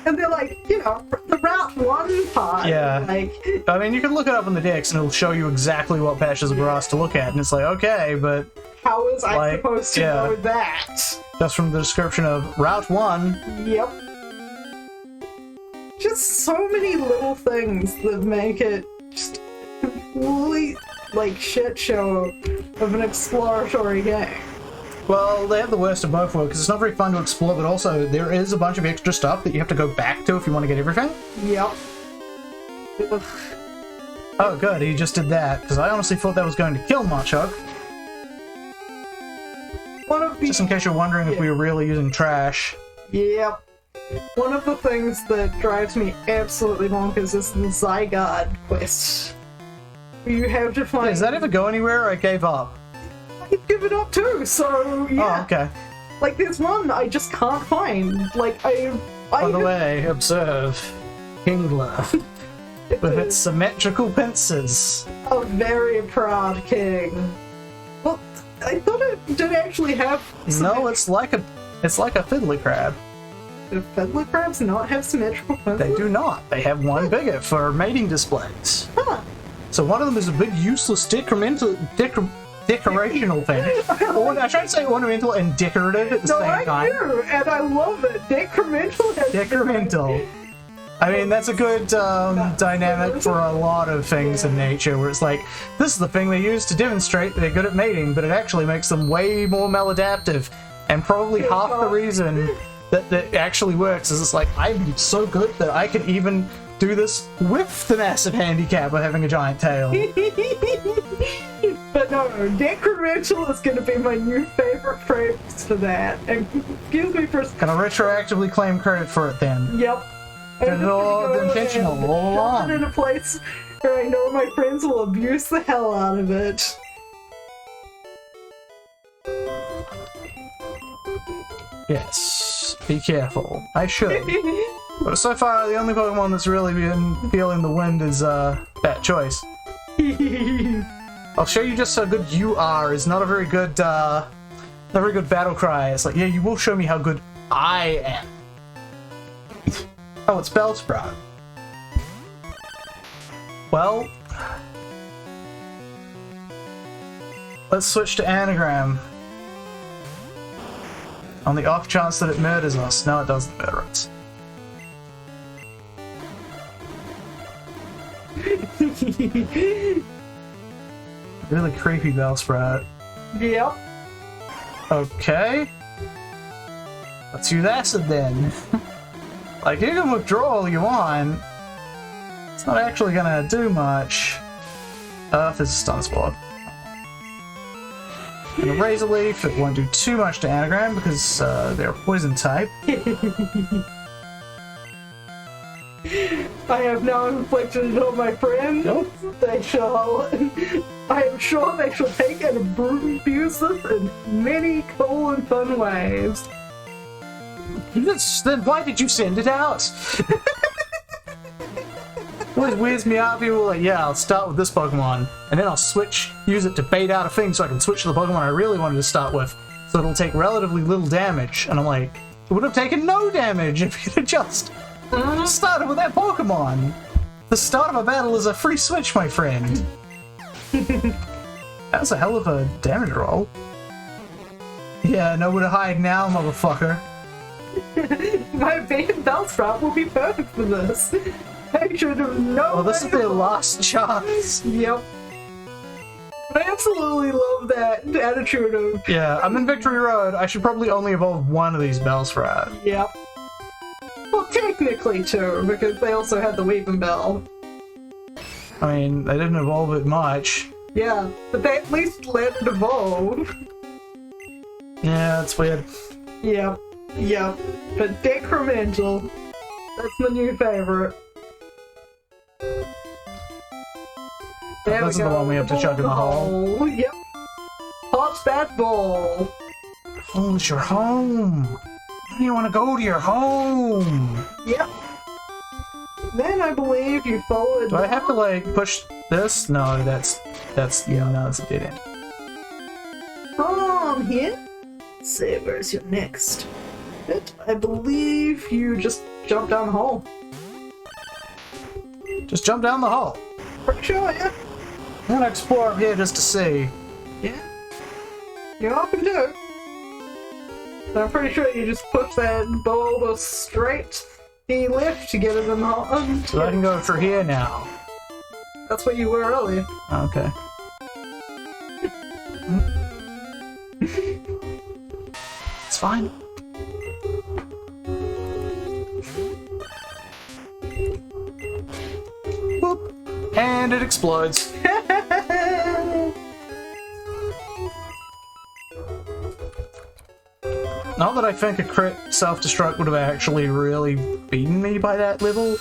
And they're like, you know, the Route 1 part. Yeah. Like, I mean, you can look it up in the Dex and it'll show you exactly what patches of grass to look at, and it's like, okay, but how is I like, supposed to yeah. know that? just from the description of Route 1, Yep. Just so many little things that make it just a complete, like, shit show of an exploratory game. well, they have the worst of both worlds, because it's not very fun to explore, but also there is a bunch of extra stuff that you have to go back to if you want to get everything. Yep. Ugh. Oh good, he just did that, because I honestly thought that was going to kill Machop. One of the... Just in case you're wondering if we were really using trash. Yep. One of the things that drives me absolutely bonkers is the Zygarde quest. You have to find... Does that ever go anywhere, or I gave up? I'd give it up too, so yeah. Oh, okay. Like, there's one I just can't find. Like, I By the way, observe Kingler with its symmetrical pincers. a very proud king. Well, I thought it did actually have... No, it's like a fiddly crab. Do fiddler crabs not have symmetrical pincers? They do not. They have one bigger for mating displays. Huh. So one of them is a big useless decorational thing. Or I tried to say ornamental and decorative at the same time. No, I do, and I love it. Decremental has... Decremental. I mean, that's a good dynamic for a lot of things in nature, where it's like, this is the thing they use to demonstrate that they're good at mating, but it actually makes them way more maladaptive. And probably half the reason that it actually works is it's like, I'm so good that I can even do this with the massive handicap of having a giant tail. But no, decremental is going to be my new favorite phrase for that. And excuse me for... Can I retroactively claim credit for it then? Yep. It's all intentional, all along. Shove it in a place where I know my friends will abuse the hell out of it. Yes, be careful. I should. But so far, the only Pokemon that's really been feeling the wind is that choice. I'll show you just how good you are is not a very good battle cry. It's like, yeah, you will show me how good I am. Oh, it's Bellsprout. Well, let's switch to Anagram. On the off chance that it murders us. No, it doesn't murder us. Really creepy Bellsprout. Yep. Okay. Let's use acid then. Like, you can withdraw all you want. It's not actually gonna do much. Earth is a stun spot. And a Razor Leaf, it won't do too much to Anagram because they're a poison type. I have now inflicted it on my friends. Nope. They shall... I am sure they shall take and abuse this in many cool and fun ways. Then why did you send it out? always weirds me out. People are like, yeah, I'll start with this Pokemon, and then I'll use it to bait out a thing so I can switch to the Pokemon I really wanted to start with, so it'll take relatively little damage. And I'm like, it would have taken no damage if you'd have just started with that Pokemon. The start of a battle is a free switch, my friend. That's a hell of a damage roll. Yeah, nowhere to hide now, motherfucker. My bait Bellsprout will be perfect for this. I should have known. Well, this is their last chance. Yep. I absolutely love that attitude of... Yeah, I'm in Victory Road. I should probably only evolve one of these Bellsprout. Yep. Well, technically two, because they also had the Weeping Bell. I mean, they didn't evolve it much. Yeah, but they at least let it evolve. Yeah, it's weird. Yep. Yep. But decremental. That's my new favorite. There This is the one we have to chuck in the hole. Yep. Pop that ball. Oh, it's your home. You want to go to your home. Yep. Then I believe you followed. Do I have to like push this? No, that's yeah, no, that's a dead end. From here. Let's see, where's your next bit? I believe you just jump down the hole. Just jump down the hole. Pretty sure, yeah. I'm gonna explore up here just to see. Yeah. You're welcome to. I'm pretty sure you just push that boulder straight the left to get it in the hole. So I can go through here now. That's where you were earlier. Okay. It's fine. Whoop. And it explodes. Not that I think a crit self-destruct would have actually really beaten me by that level.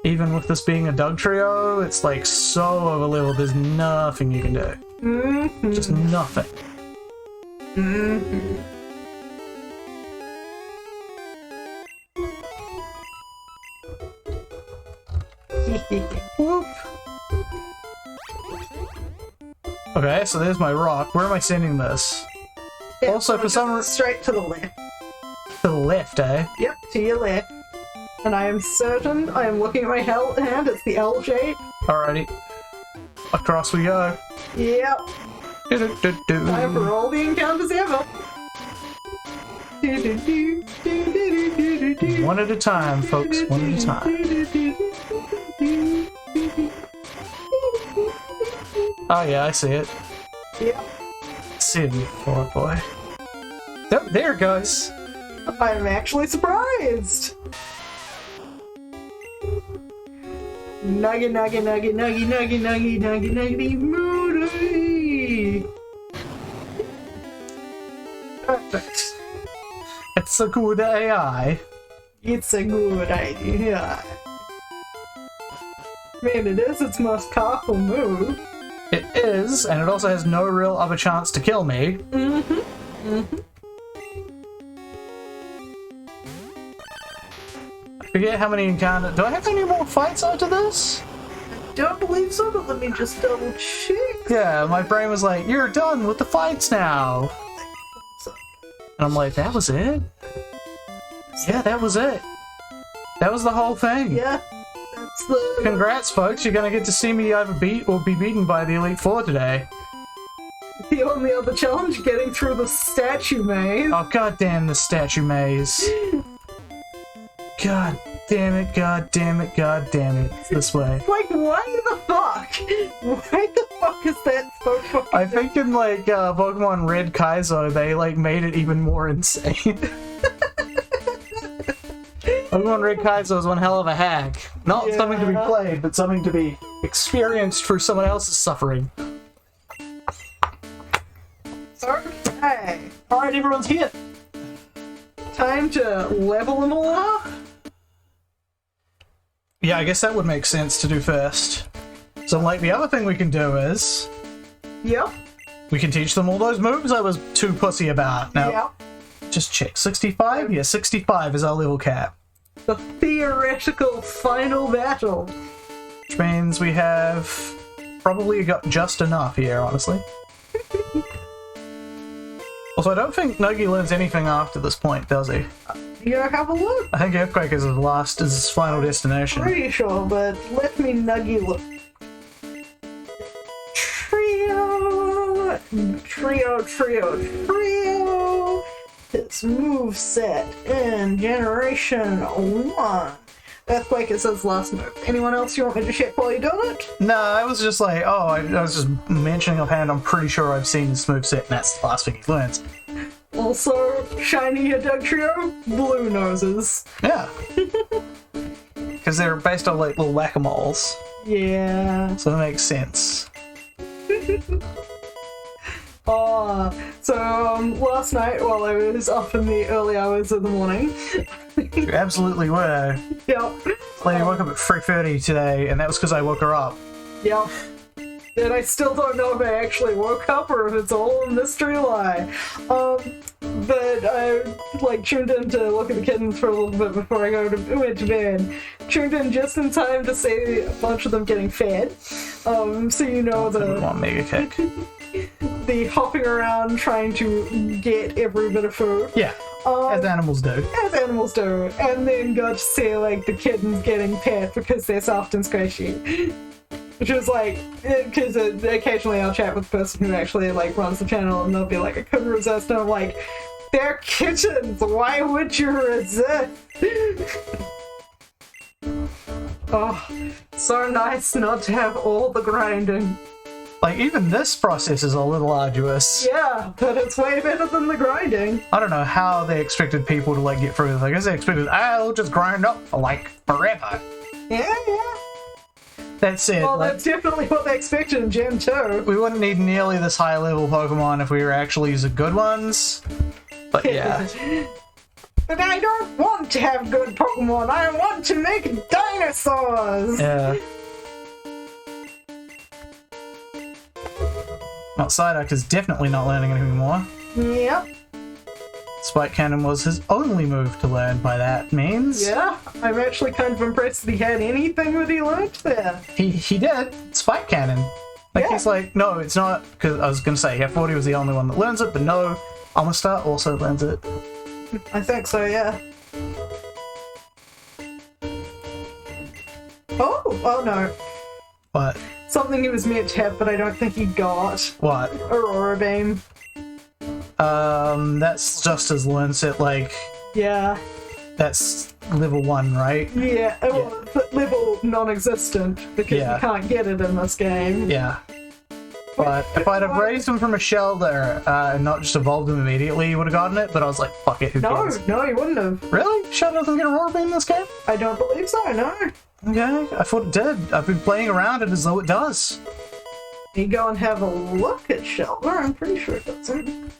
Even with this being a Dugtrio, it's like so over-leveled, there's nothing you can do. Mm-hmm. Just nothing. Mm-hmm. Whoop. Okay, so there's my rock. Where am I sending this? Yeah, Also, so for some just straight to the left. To the left, eh? Yep, to your left. And I am certain I am looking at my hand. It's the L shape. Alrighty. Across we go. Yep. Do-do-do-do. Time for all the encounters ever. One at a time, folks. One at a time. Oh yeah, I see it. Yep. See it before, boy. Oh, there it goes. I'm actually surprised. Nuggy, nuggy, nuggy, nuggy, nuggy, nuggy, nuggy, nuggy, moody. Perfect. It's a good AI. It's a good idea. Man, it is its most powerful move. It is, and it also has no real other chance to kill me. Mm-hmm. Mm-hmm. I forget how many encounters. Do I have any more fights after this? Don't believe so, but let me just double check. Yeah, my brain was like, you're done with the fights now. And I'm like, that was it? Yeah, that was it. That was the whole thing. Yeah, that's the... Congrats, folks. You're gonna get to see me either beat or be beaten by the Elite Four today. The only other challenge, getting through the statue maze. Oh, goddamn the statue maze. God damn it, god damn it, god damn it. It's this way. Like, why the fuck? Why the fuck is that so fucking... I think in, like, Pokemon Red Kaizo, they, like, made it even more insane. Pokemon Red Kaizo is one hell of a hack. Not something to be played, but something to be experienced through someone else's suffering. Okay. Alright, everyone's here. Time to level them all up. Yeah, I guess that would make sense to do first. So, like, the other thing we can do is... Yep. we can teach them all those moves I was too pussy about. Now, Yep. just check. 65? Yeah, 65 is our level cap. The theoretical final battle. Which means we have probably got just enough here, honestly. Also, I don't think Nuggy learns anything after this point, does he? Yeah, have a look. I think Earthquake is his final destination. Pretty sure, but let me Nuggy look. Trio. His move set in Generation 1. Earthquake is his last move. Anyone else you want me to check while you're doing it? No, I was just like, I was just mentioning offhand, I'm pretty sure I've seen this moveset, and that's the last thing he learns. Also, shiny Doug Trio, blue noses. Yeah. Because they're based on, like, little whack-a-moles. Yeah. So it makes sense. Last night while I was up in the early hours of the morning. You absolutely were. Yep. Lady woke up at 3:30 today, and that was because I woke her up. Yep. And I still don't know if I actually woke up or if it's all a mystery lie. But I tuned in to look at the kittens for a little bit before I went to bed. Tuned in just in time to see a bunch of them getting fed. So you know We want Mega Kick. the hopping around trying to get every bit of food. Yeah. As animals do. As animals do. And then got to see the kittens getting pet because they're soft and squishy. Which was because occasionally I'll chat with the person who actually runs the channel and they'll be like, I couldn't resist, and I'm like, they're kittens, why would you resist? Oh, so nice not to have all the grinding. Even this process is a little arduous. Yeah, but it's way better than the grinding. I don't know how they expected people to get through this. I guess they expected, I'll just grind up for forever. Yeah. That's it. Well, that's definitely what they expected in Gen 2. We wouldn't need nearly this high level Pokemon if we were actually using good ones. But yeah. But I don't want to have good Pokemon. I want to make dinosaurs. Yeah. Well, Psyduck is definitely not learning anything more. Yep. Spike Cannon was his only move to learn by that means. Yeah, I'm actually kind of impressed that he had anything that he learned there. He did. Spike Cannon. He's like, no, it's not, because I was going to say, I thought he was the only one that learns it, but no, Amistar also learns it. I think so, yeah. Oh no. What? Something he was meant to have, but I don't think he got. What? Aurora Beam. That's just his learn set, Yeah. That's level 1, right? Yeah, well, level non-existent, because you can't get it in this game. Yeah. But if I'd have raised him from a shell there, and not just evolved him immediately, you would have gotten it, but I was like, fuck it, who cares? No, you wouldn't have. Really? Shell doesn't get Aurora Beam in this game? I don't believe so, no. Okay, I thought it did. I've been playing around it as though it does. You go and have a look at Shelter, I'm pretty sure it doesn't.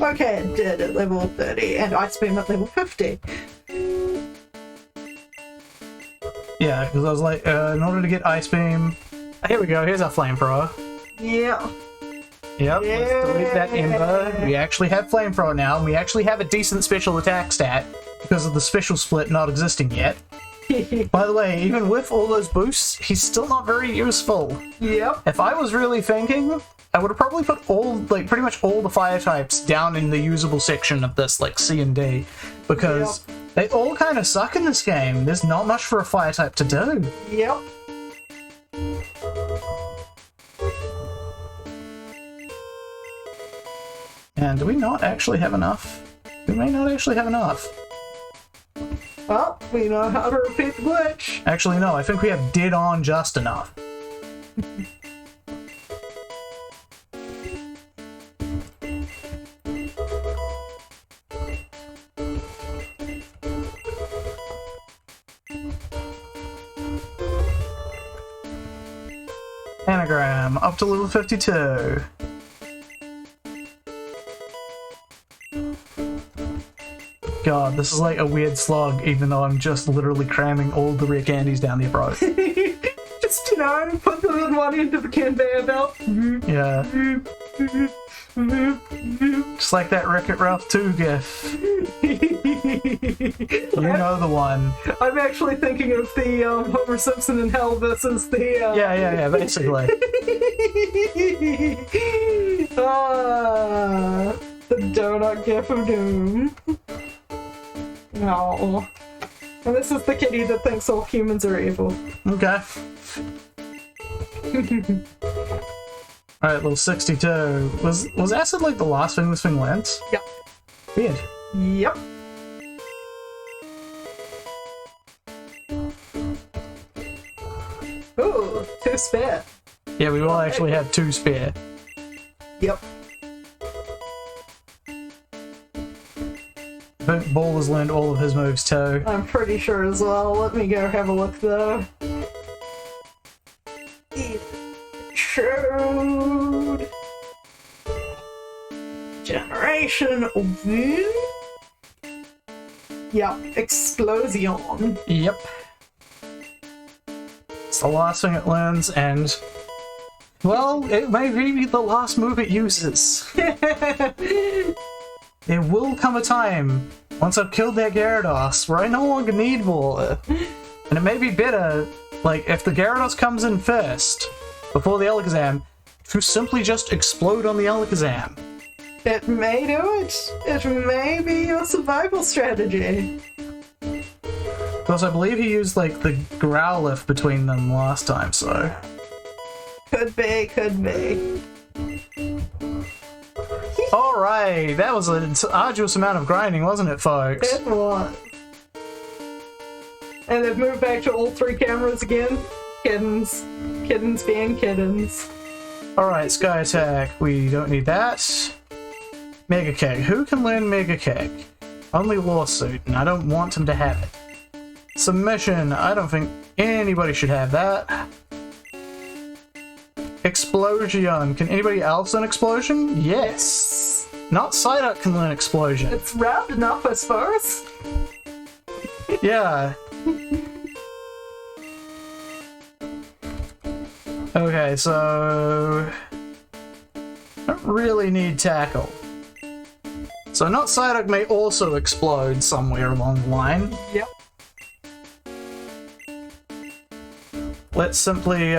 Okay, it did at level 30, and Ice Beam at level 50. Yeah, because I was like, in order to get Ice Beam... Here we go, here's our Flamethrower. Yeah. Yep, let's delete that Ember. We actually have Flamethrower now, and we actually have a decent special attack stat because of the special split not existing yet. By the way, even with all those boosts, he's still not very useful. Yep. If I was really thinking, I would have probably put pretty much all the fire types down in the usable section of this, C and D, because they all kind of suck in this game. There's not much for a fire type to do. Yep. And do we not actually have enough? We may not actually have enough. Well, we know how to repeat the glitch. Actually, no, I think we have dead on just enough. Anagram, up to level 52. God, this is a weird slog, even though I'm just literally cramming all the rare candies down their throat. Just, put them in one end of the conveyor belt. Yeah. Just like that Wreck-It Ralph 2 gif. You know the one. I'm actually thinking of the Homer Simpson in Hell versus the... Yeah, basically. The donut gif of doom. No. And this is the kitty that thinks all humans are evil. Okay. Alright, level 62. Was acid like the last thing this thing learnt? Yep. Weird. Yep. Ooh, 2 spare. Yeah, we will actually have 2 spare. Yep. I think Ball has learned all of his moves too. I'm pretty sure as well. Let me go have a look though. Electrode. Generation. Woo. Yep. Explosion. Yep. It's the last thing it learns, and well, it may be the last move it uses. There will come a time, once I've killed that Gyarados, where I no longer need water. And it may be better, like, if the Gyarados comes in first, before the Alakazam, to simply just explode on the Alakazam. It may do it. It may be your survival strategy. Because I believe he used, like, the Growlithe between them last time, so... Could be, could be. Alright, that was an arduous amount of grinding, wasn't it, folks? It was. And they've moved back to all 3 cameras again. Kittens. Kittens being kittens. Alright, Sky Attack, we don't need that. Mega Kick. Who can learn Mega Kick? Only Lawsuit, and I don't want him to have it. Submission, I don't think anybody should have that. Explosion, can anybody else learn Explosion? Yes! Not Psyduck can learn Explosion. It's round enough, I suppose. Yeah. Okay, so... don't really need Tackle. So not Psyduck may also explode somewhere along the line. Yep. Let's simply,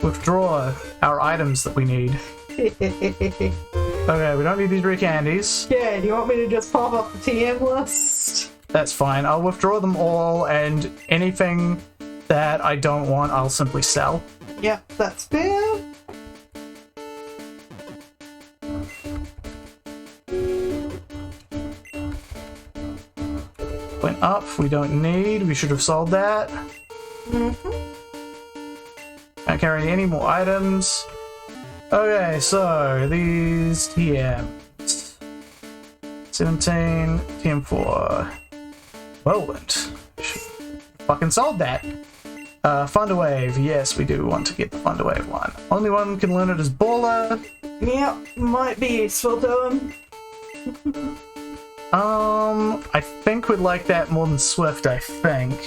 withdraw our items that we need. Okay, we don't need these 3 candies. Yeah, do you want me to just pop up the TM list? That's fine. I'll withdraw them all, and anything that I don't want, I'll simply sell. Yep, that's fair. Went up, we don't need. We should have sold that. Can't carry any more items. Okay, so these TMs. 17, TM4. Whirlwind. Fucking sold that. Thunder Wave. Yes, we do want to get the Thunder Wave one. Only one can learn it is Baller. Yep, might be useful to him. I think we'd like that more than Swift, I think.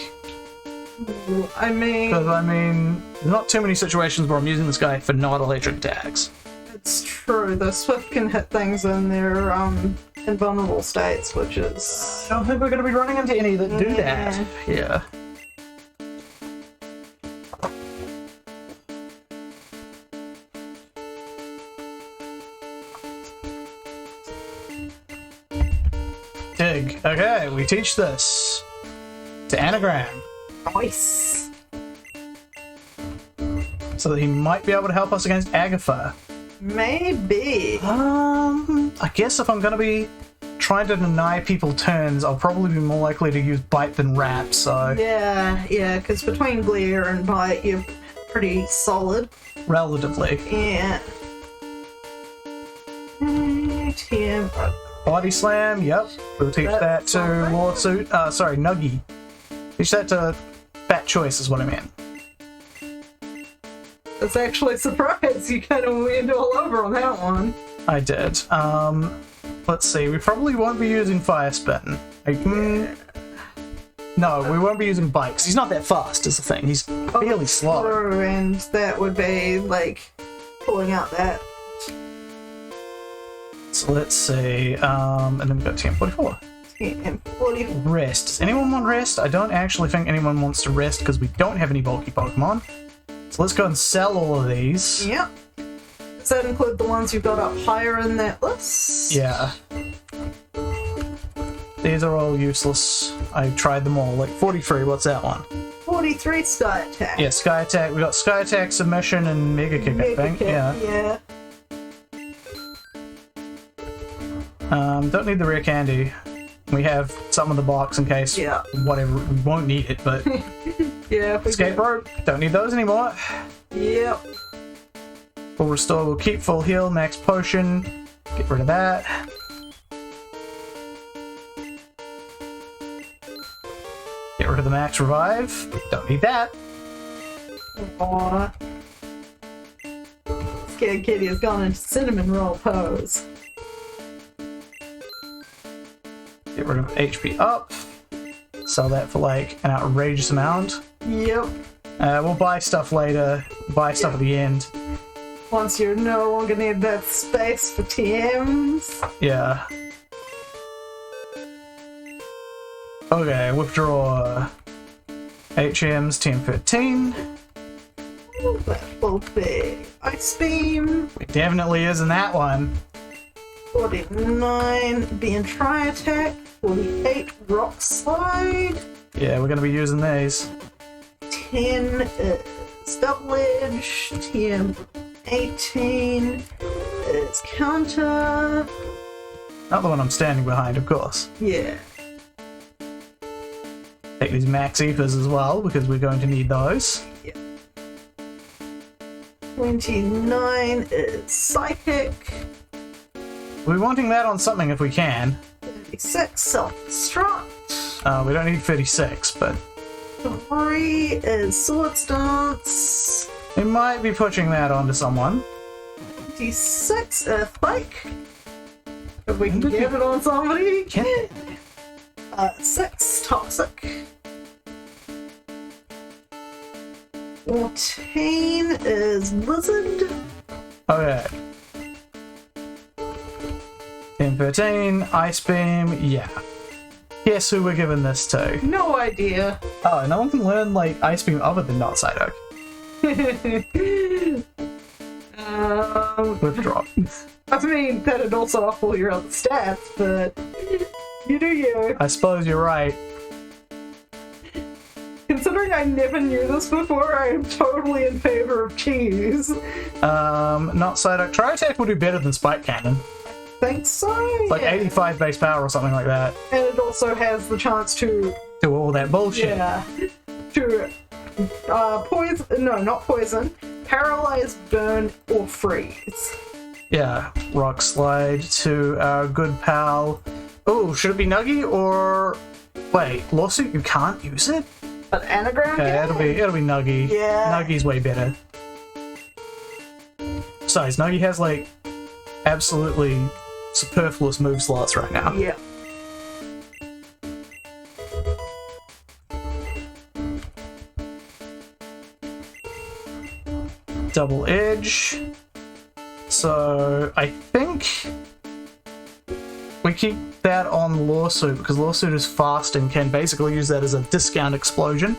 I mean... Because, I mean, there's not too many situations where I'm using this guy for not electric attacks. It's true, the Swift can hit things in their, invulnerable states, which is... I don't think we're going to be running into any that do that. Yeah. Dig. Okay, we teach this to Anagram. Nice. So that he might be able to help us against Agatha. Maybe. I guess if I'm going to be trying to deny people turns, I'll probably be more likely to use Bite than Rap, so... Yeah, because between Glare and Bite, you're pretty solid. Relatively. Yeah. TM. Body Slam, yep. We'll teach that to Lawsuit. Sorry, Nuggy. Teach that to Fat Choice is what I meant. That's actually surprised you kind of went all over on that one. I did. Let's see. We probably won't be using Fire Spin. No, we won't be using Bite, because he's not that fast is the thing. He's fairly slow. True, and that would be, like, pulling out that. So let's see, and then we've got TM44. TM44. Rest. Does anyone want rest? I don't actually think anyone wants to rest because we don't have any bulky Pokemon. So let's go and sell all of these. Yep. Does that include the ones you've got up higher in that list? Yeah. These are all useless. I tried them all. Like 43, what's that one? 43 Sky Attack. Yeah, Sky Attack. We got Sky Attack, Submission, and Mega Kick, I think. Kick, Yeah. Don't need the rare candy. We have some in the box in case. Yeah. Whatever. We won't need it, but. Yeah. Escape rope. Don't need those anymore. Yep. Full restore. We'll keep full heal. Max potion. Get rid of that. Get rid of the max revive. Don't need that. Aww. Scared Kitty has gone into cinnamon roll pose. Get rid of HP up. Sell that for like an outrageous amount. Yep. We'll buy stuff later. Buy stuff at the end. Once you no longer need that space for TMs. Yeah. Okay, withdraw HMs, TM13. Oh, that will be Ice Beam. It definitely is in that one. 49 Being Tri Attack. 48 Rock Slide. Yeah, we're gonna be using these. 10 is Double Edge. TM 18 is Counter. Not the one I'm standing behind, of course. Yeah. Take these max ethers as well, because we're going to need those. 29 is Psychic. We're wanting that on something if we can. 36 Self-Destruct. We don't need 36, but 3 is Swords Dance. we might be pushing that onto someone. 26 Earthquake. If we can get it on somebody. 6 Toxic. 14 is Lizard. Okay. TM13, Ice Beam, yeah. Guess who we're giving this to? No idea. Oh, no one can learn, like, Ice Beam other than not Psyduck. Withdraw. I mean, that'd also up all your other stats, but you do you. I suppose you're right. Considering I never knew this before, I am totally in favor of cheese. Not Psyduck. Tri Attack will do better than Spike Cannon. Think so? It's like 85 base power or something like that. And it also has the chance to... Do all that bullshit. Yeah. To poison... No, not poison. Paralyze, burn, or freeze. Yeah. Rock Slide to our good pal. Oh, should it be Nuggy or... Wait, Lawsuit, you can't use it? But Anagram? Okay, Yeah. it'll be Nuggy. Yeah. Nuggy's way better. Besides, Nuggy has like absolutely superfluous move slots right now. Yeah. Double Edge. So I think we keep that on Lawsuit because Lawsuit is fast and can basically use that as a discount explosion.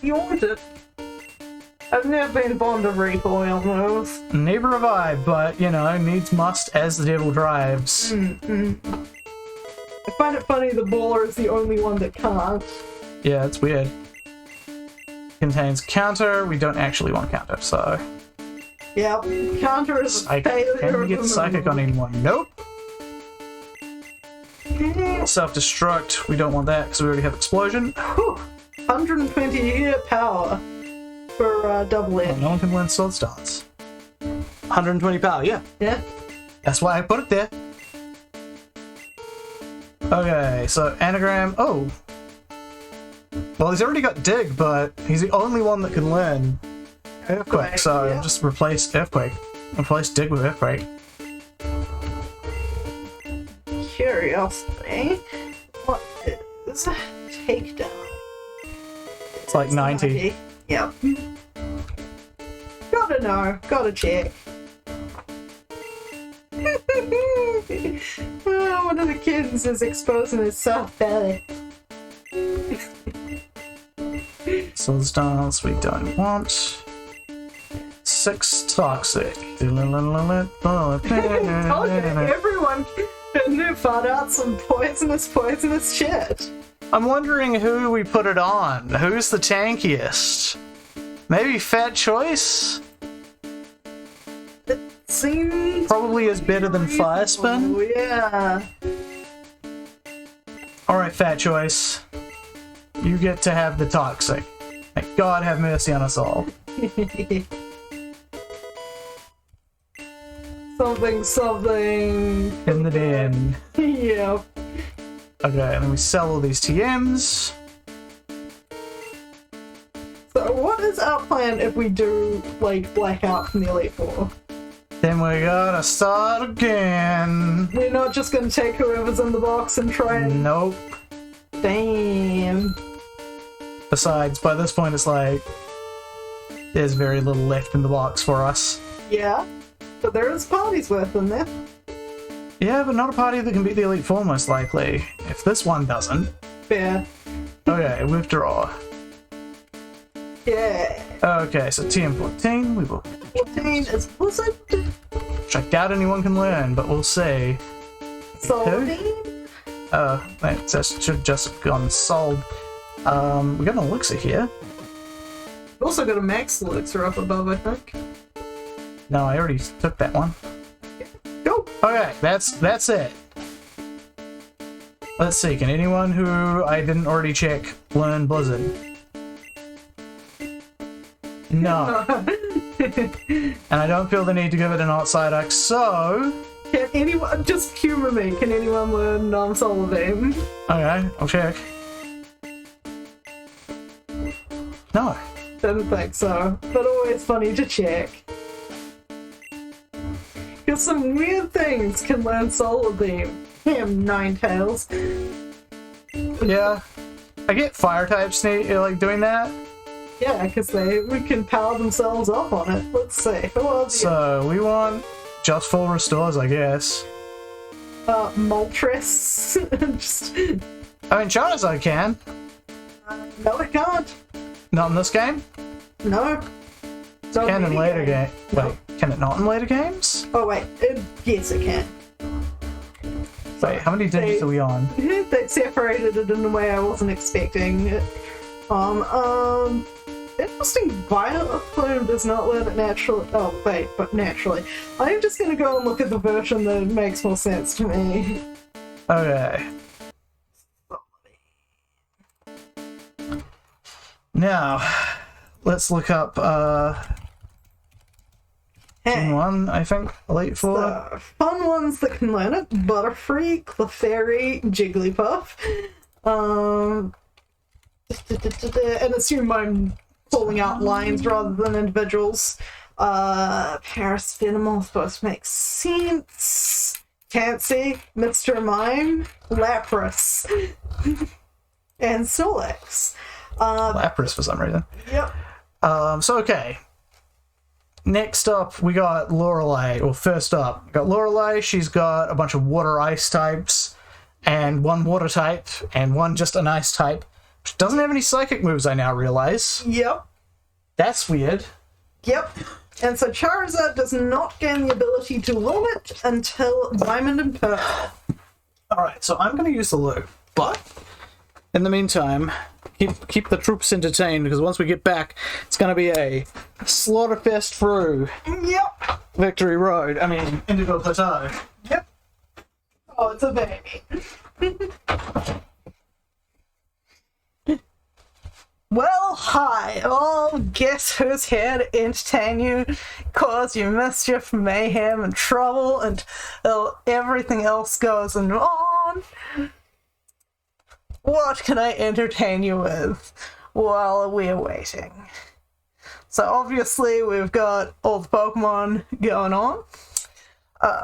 You want it. I've never been fond of recoil moves. Never revive, but you know, needs must as the devil drives. I find it funny the Baller is the only one that can't. Yeah, it's weird. Contains counter. We don't actually want counter, so. Yep, counter is a failure. Can we get of the psychic move. on anyone? Nope. Self-destruct. We don't want that because we already have explosion. Whew. 120 year power for double Oh, edge. no one can learn sword stance. 120 power, yeah. Yeah. That's why I put it there. Okay, so anagram. Oh. Well, he's already got dig, but he's the only one that can learn Earthquake, so yeah. just replace Earthquake. Replace dig with Earthquake. Curiosity. What is takedown? It's like 90. Yep. Got don't know. Gotta check. Oh, one of the kids is exposing his soft belly. Substance we don't want. 6 toxic. Told you, everyone knew found out some poisonous shit. I'm wondering who we put it on. Who's the tankiest? Maybe Fat Choice? Seems Probably is better than Fire Spin. Oh, yeah. Alright, Fat Choice. You get to have the toxic. May God have mercy on us all. Something. In the den. Yep. Okay, and then we sell all these TMs. So what is our plan if we do, like, blackout from the Elite Four? Then we gotta start again. We're not just gonna take whoever's in the box and try and... Nope. Damn. Besides, by this point it's like, there's very little left in the box for us. Yeah. But there is parties worth in there. Yeah, but not a party that can beat the Elite Four, most likely. If this one doesn't. Fair. Okay, withdraw. Yeah. Okay, so TM14, we will... 14 is Blizzard. Which I doubt anyone can learn, but we'll see. Soldine. That should just have gone sold. We got an elixir here. We've also got a max elixir up above, I think. No, I already took that one. Go. Okay, that's it. Let's see, can anyone who I didn't already check learn Blizzard? No. And I don't feel the need to give it an outsider, so... Can anyone, just humor me, can anyone learn Solar Beam? Okay, I'll check. No. Didn't think so, but always funny to check. Because some weird things can learn Solar Beam. Damn, Ninetales. Yeah. I get fire types like doing that. Yeah, because we can power themselves up on it. Let's see. Who else? So we want just full restores, I guess. Moltres. Just... I mean, Charizard can. No, it can't. Not in this game. No. Can in later game. Wait, can it not in later games? Oh wait, yes it can. Wait, how many digits are we on? They separated it in a way I wasn't expecting. Interesting. Violet Plume does not learn it naturally. Oh wait, but naturally. I'm just gonna go and look at the version that makes more sense to me. Okay. Now, let's look up Gen 1, I think. Elite Four. The fun ones that can learn it: Butterfree, Clefairy, Jigglypuff. And assume I'm calling out lines rather than individuals. Paris Venomoth supposed to make sense. Can't see. Mr. Mime, Lapras, and Snorlax. Lapras for some reason. Yep. So okay. Next up, we got Lorelei. Well, first up, we got Lorelei. She's got a bunch of water ice types, and one water type, and one just an ice type. She doesn't have any psychic moves, I now realize. Yep. That's weird. Yep. And so Charizard does not gain the ability to learn it until Diamond and Pearl. Alright, so I'm going to use the loop, but in the meantime, keep the troops entertained, because once we get back, it's going to be a slaughterfest through Yep. Victory Road. I mean, Indigo Plateau. Yep. Oh, it's a baby. Well, hi, all. Guess who's here to entertain you, cause you mischief, mayhem, and trouble, and everything else goes on. What can I entertain you with while we're waiting? So obviously we've got all the Pokemon going on.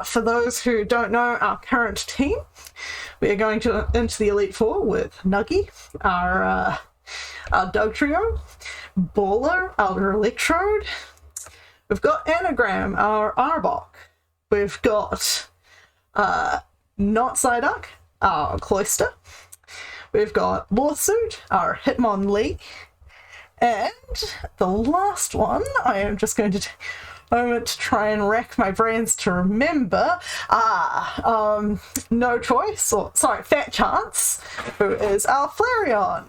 For those who don't know our current team, we are going into the Elite Four with Nuggy, our Dog Trio, Bowler, our Electrode, We've got Anagram, our Arbok. We've got Not Psyduck, our Cloister. We've got Lawsuit, our Hitmonlee. And the last one, I am just going to take a moment to try and rack my brains to remember. No Choice, or sorry, Fat Chance, who is our Flareon.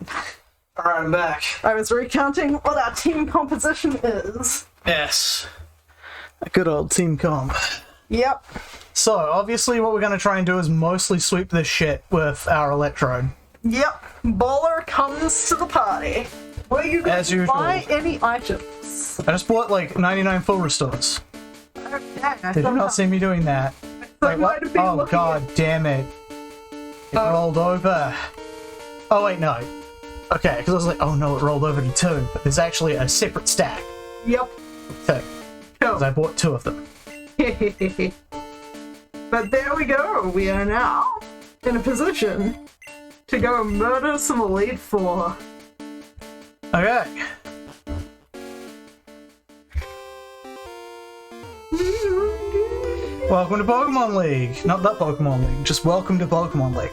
Alright, I'm back. I was recounting what our team composition is. Yes. A good old team comp. Yep. So, obviously what we're going to try and do is mostly sweep this shit with our Electrode. Yep. Baller comes to the party. Will you As usual. buy any items? I just bought like 99 full restores. Okay. Did you not see me doing that? Wait, what? Oh god damn it. It rolled over. Oh wait, no. Okay, because I was like, oh no, it rolled over to 2, but there's actually a separate stack. Yep. Okay. Because I bought 2 of them. But there we go. We are now in a position to go murder some Elite Four. Okay. Welcome to Pokemon League. Not that Pokemon League, just welcome to Pokemon League.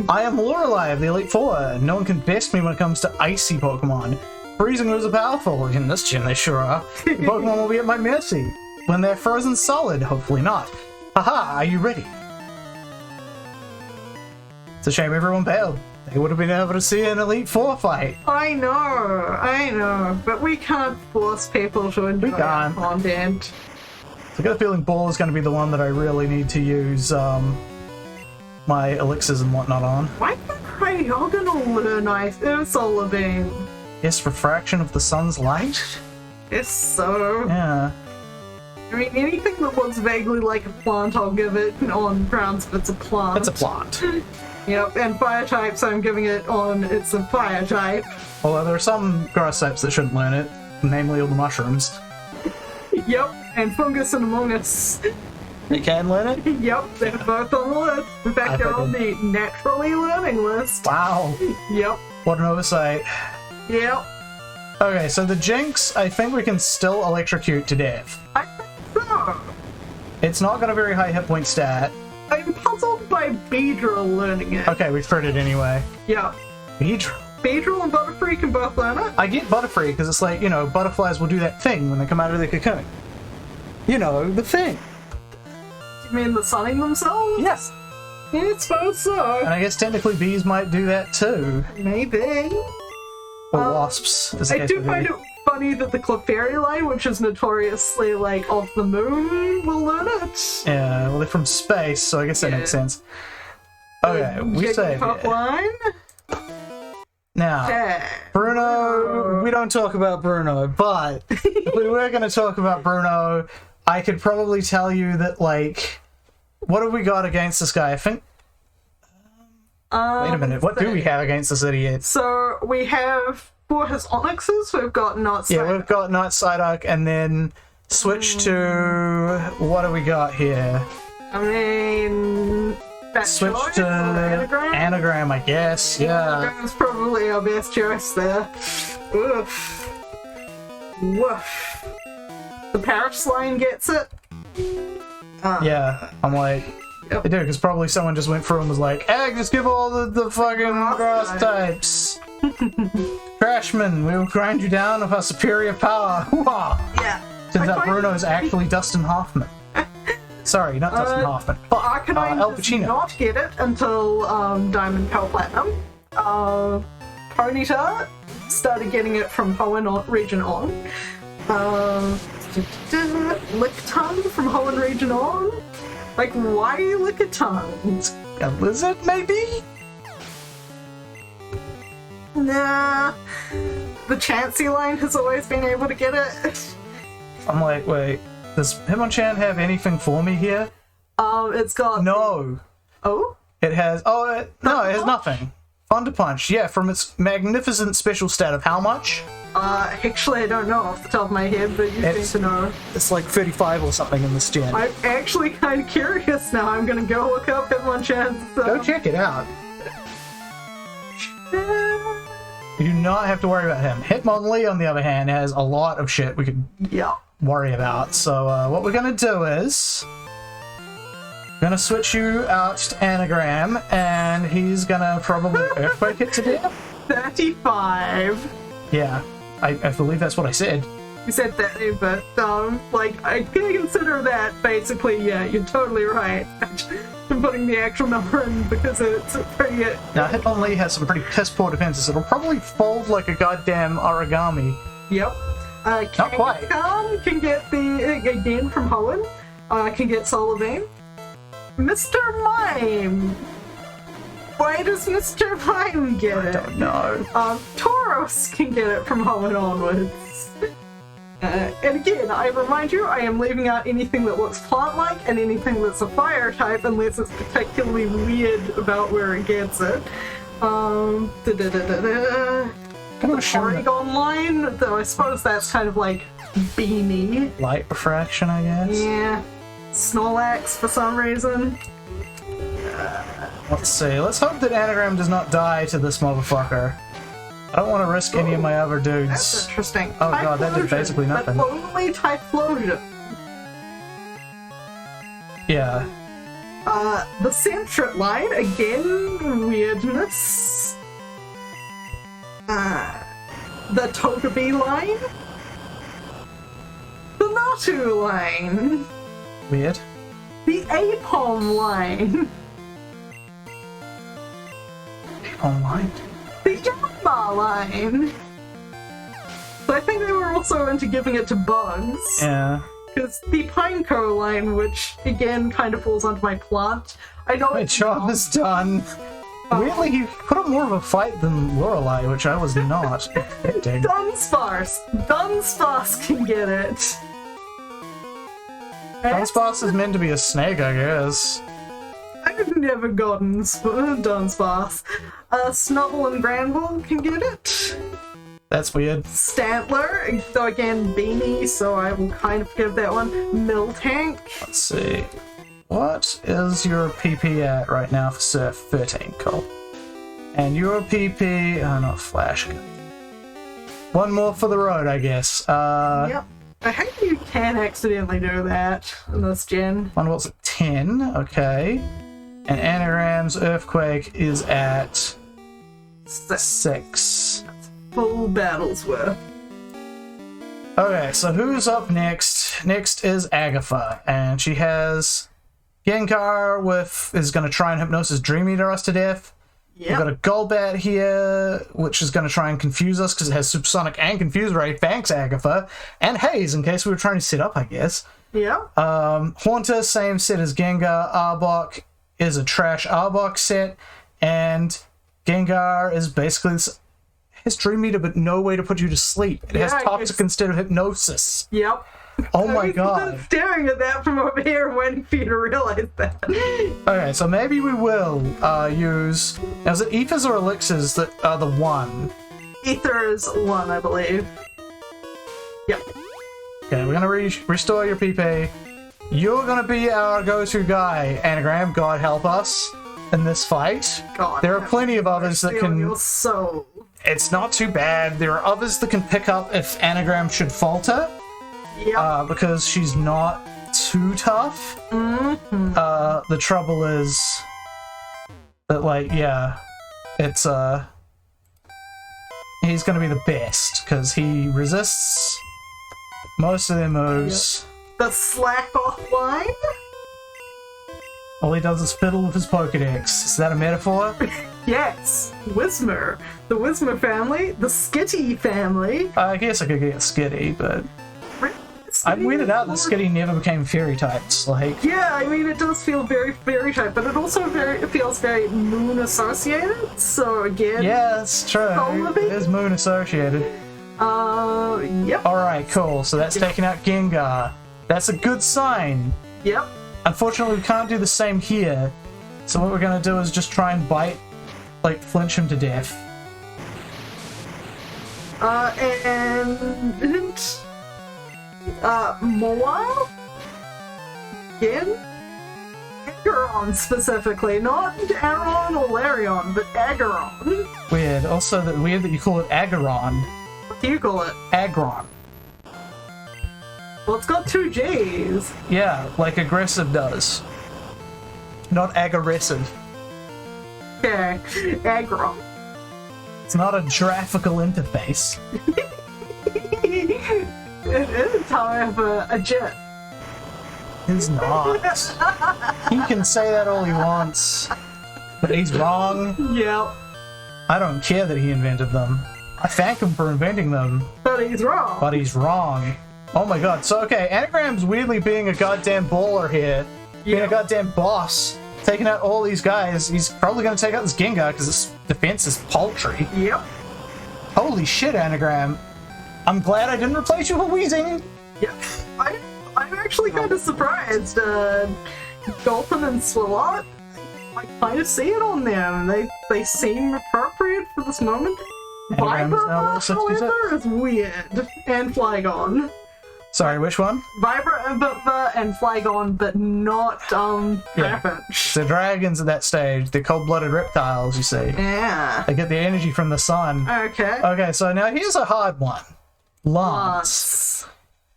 I am Lorelei of the Elite Four. No one can best me when it comes to icy Pokemon. Freezing moves are powerful. In this gen, they sure are. The Pokemon will be at my mercy. When they're frozen solid, hopefully not. Haha, are you ready? It's a shame everyone bailed. They would have been able to see an Elite Four fight. I know, but we can't force people to enjoy our content. I got a feeling Ball is going to be the one that I really need to use my elixirs and whatnot on. Why can't Cryogonal learn Solar Beam? Yes, refraction of the sun's light? Yes, so. Yeah. I mean, anything that looks vaguely like a plant, I'll give it on grounds if it's a plant. It's a plant. Yep, and fire types, I'm giving it on it's a fire type. Although there are some grass types that shouldn't learn it, namely all the mushrooms. Yep, and fungus and among us. They can learn it? Yep, they're both on the list. In fact, they're on the naturally learning list. Wow. Yep. What an oversight. Yep. Okay, so the Jinx, I think we can still electrocute to death. I think so. It's not got a very high hit point stat. I'm puzzled by Beedrill learning it. Okay, we've heard it anyway. Yeah. Beedrill. Beedrill and Butterfree can both learn it. I get Butterfree because it's like, you know, butterflies will do that thing when they come out of their cocoon. You know, the thing. You mean the sunning themselves? Yes. Yeah, I suppose so. And I guess technically bees might do that too. Maybe. Or wasps. I do find it funny that the Clefairy line, which is notoriously like off the moon, will learn it. Yeah, well they're from space, so I guess that makes sense. Okay, we save it. Line. Now, Bruno, we don't talk about Bruno, but if we were going to talk about Bruno, I could probably tell you that, like, what have we got against this guy? I think... wait a minute, what do we have against this idiot? So, we have, for his Onyxes, we've got Night Psyduck. Yeah, we've got Night Psyduck, and then switch to... What do we got here? I mean... Switch to Anagram, I guess, yeah. Anagram's probably our best choice there. Oof. Woof. The Parish line gets it. Yeah, I'm like... Yep. They do, because probably someone just went through and was like, hey, just give all the fucking grass types. Trashman, we will grind you down with our superior power. Yeah. Turns out Bruno is actually Dustin Hoffman. Sorry, not Dustin Hoffman. But Arcanine Al does Pacino. not get it until Diamond Pearl Platinum. Ponyta started getting it from Hoenn region on. Lickitung from Hoenn region on. Like, why Lickitung? A lizard, maybe? Nah. The Chansey line has always been able to get it. I'm like, wait, does Hitmonchan have anything for me here? It's got... No. Oh? It has... Oh, no, it has nothing. Thunder Punch, yeah, from its magnificent special stat of how much? Actually, I don't know off the top of my head, but you seem to know. It's like 35 or something in this gen. I'm actually kind of curious now. I'm gonna go look up Hitmonchan's... Go check it out. We do not have to worry about him. Hitmonlee, on the other hand, has a lot of shit we could worry about. So what we're gonna do is gonna switch you out to Anagram, and he's gonna probably earthquake it to death. 35. Yeah, I believe that's what I said. You said 30, but like I can consider that basically. Yeah, you're totally right. I'm putting the actual number in because it's pretty. Now Hitmonlee has some pretty piss poor defenses. It'll probably fold like a goddamn origami. Yep. Not quite. Can get the again from Hoenn. Can get Solar Beam. Mr. Mime. Why does Mr. Mime get it? I don't know. Tauros can get it from Hoenn onwards. And again, I remind you, I am leaving out anything that looks plant-like and anything that's a fire type, unless it's particularly weird about where it gets it. The Porygon line, though I suppose that's kind of like beamy. Light refraction, I guess? Yeah. Snorlax for some reason. Let's see. Let's hope that Anagram does not die to this motherfucker. I don't want to risk any of my other dudes. That's interesting. Oh god, that did basically nothing. But only Typhlosion. Yeah. The Sentret line, again, weirdness. The Togepi line. The Natu line. Weird. The Apom line. Online. The Yanma line. So I think they were also into giving it to bugs. Yeah. Because the Pineco line, which again kind of falls onto my plant. I know My job is done. Weirdly, he put up more of a fight than Lorelei, which I was not expecting. Dunsparce can get it. Dunsparce is meant to be a snake, I guess. I've never gotten Dunsparce. Snubble and Granville can get it. That's weird. Stantler, though again, beanie, so I will kind of give that one. Miltank. Let's see. What is your PP at right now for Surf? 13, cool. And your PP... Oh, not Flash. One more for the road, I guess. Yep. I hope you can accidentally do that in this gen. One was at 10, okay. And Anagram's Earthquake is at 6. Full battles worth. Okay, so who's up next? Next is Agatha, and she has Gengar is going to try and Hypnosis Dream Eater us to death. Yep. We've got a Golbat here, which is going to try and confuse us because it has Supersonic and Confuse Ray. Thanks, Agatha. And Haze, in case we were trying to set up, I guess. Yeah. Haunter, same set as Gengar. Arbok is a trash Arbok set, and Gengar is basically has Dream Eater, but no way to put you to sleep. It has Toxic instead of Hypnosis. Yep. Oh my god. I'm staring at that from over here, waiting for you to realize that. Okay, so maybe we will use... Now, is it Ethers or Elixirs that are the one? Ether is 1, I believe. Yep. Okay, we're gonna restore your PP. You're gonna be our go-to guy, Anagram. God help us in this fight. God, there are plenty of others that can... Your soul. It's not too bad. There are others that can pick up if Anagram should falter. Yep. Because she's not too tough. Mm-hmm. The trouble is that, like, yeah, it's he's gonna be the best because he resists most of their moves. Yep. The slack off line. All he does is fiddle with his Pokedex. Is that a metaphor? Yes, Whismur. The Whismur family, the Skitty family. I guess I could get Skitty, but I'm weirded out that Skitty never became fairy types. Like, yeah, I mean, it does feel very fairy type, but it also feels very moon associated. So again, yeah, it's true. It is moon associated. Yep. All right, cool. So that's taking out Gengar. That's a good sign. Yep. Unfortunately, we can't do the same here. So what we're gonna do is just try and bite, like, flinch him to death. Mobile? Again? Aggron specifically, not Aron or Larion, but Aggron. Weird. Also, weird that you call it Agaron. What do you call it? Aggron. Well, it's got 2 G's. Yeah, like aggressive does. Not aggressive. Okay, Aggron. It's not a graphical interface. It is, however, a jet. It's not. He can say that all he wants, but he's wrong. Yep. I don't care that he invented them. I thank him for inventing them, But he's wrong. but he's wrong. Oh my god. So, okay, Anagram's weirdly being a goddamn baller here. Being a Yep. goddamn boss. Taking out all these guys. He's probably going to take out this Gengar because its defense is paltry. Yep. Holy shit, Anagram. I'm glad I didn't replace you with Weezing. Yep. I'm actually kind of surprised. Dolphin and Swalot, I kind of see it on them. They seem appropriate for this moment. Anagram's now level Vibra, 66. however, is weird. And Flygon. Sorry, which one? Vibra and Flygon, but not, Trapinch. The dragons at that stage, they're cold-blooded reptiles, you see. Yeah. They get their energy from the sun. Okay. Okay, so now here's a hard one. Lance. Lance.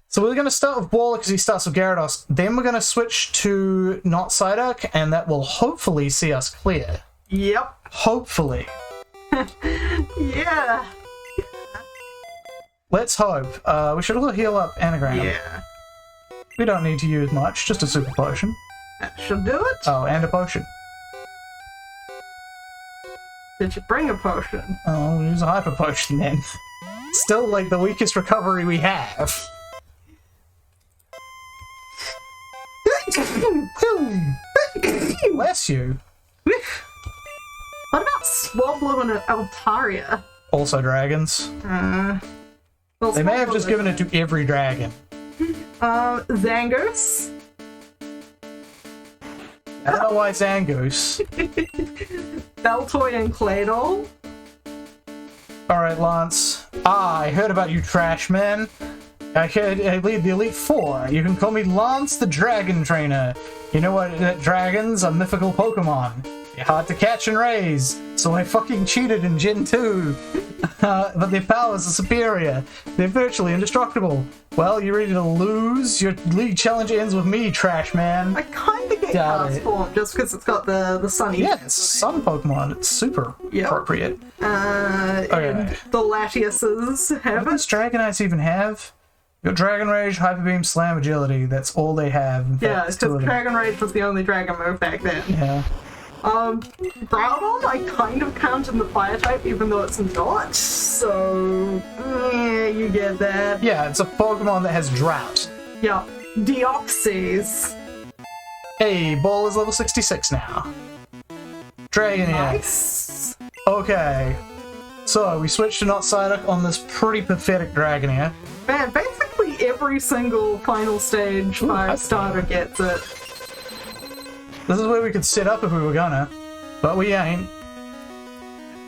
So we're going to start with Waller because he starts with Gyarados. Then we're going to switch to not Psyduck, and that will hopefully see us clear. Yep. Hopefully. Yeah. Let's hope. We should all heal up Anagram. Yeah. We don't need to use much, just a super potion. That should do it. Oh, and a potion. Did you bring a potion? Oh, we'll use a hyper potion then. Still, like, the weakest recovery we have. Bless you. What about Swablu and Altaria? Also dragons. Well, They may have just Swablu- given it to every dragon. Zangoose. I don't know why Zangoose. Beltoy and Claydol. Alright, Lance. I heard about you, trash man. I lead the Elite Four. You can call me Lance the Dragon Trainer. You know what? Dragons are mythical Pokemon. They're hard to catch and raise, so I fucking cheated in Gen 2. But their powers are superior. They're virtually indestructible. Well, you ready to lose? Your league challenge ends with me, trash man. I kind of get Got it. Cast Form just because it's got the sunny. Yeah, it's sun Pokemon. It's super Yep. appropriate. And the Latiuses have What does it. Dragonites even have? Your Dragon Rage, Hyper Beam, Slam, Agility. That's all they have. In Yeah, fact, it's two because of them. Dragon Rage was the only dragon move back then. Yeah. Groudon, I kind of count in the fire type, even though it's not. So, yeah, you get that. Yeah, it's a Pokemon that has Drought. Yeah, Deoxys. Hey, Ball is level 66 now. Dragonair. Nice. Okay. So, we switched to not Psyduck on this pretty pathetic Dragonair. Man, basically every single final stage fire that's starter gets it. This is where we could set up if we were gonna. But we ain't.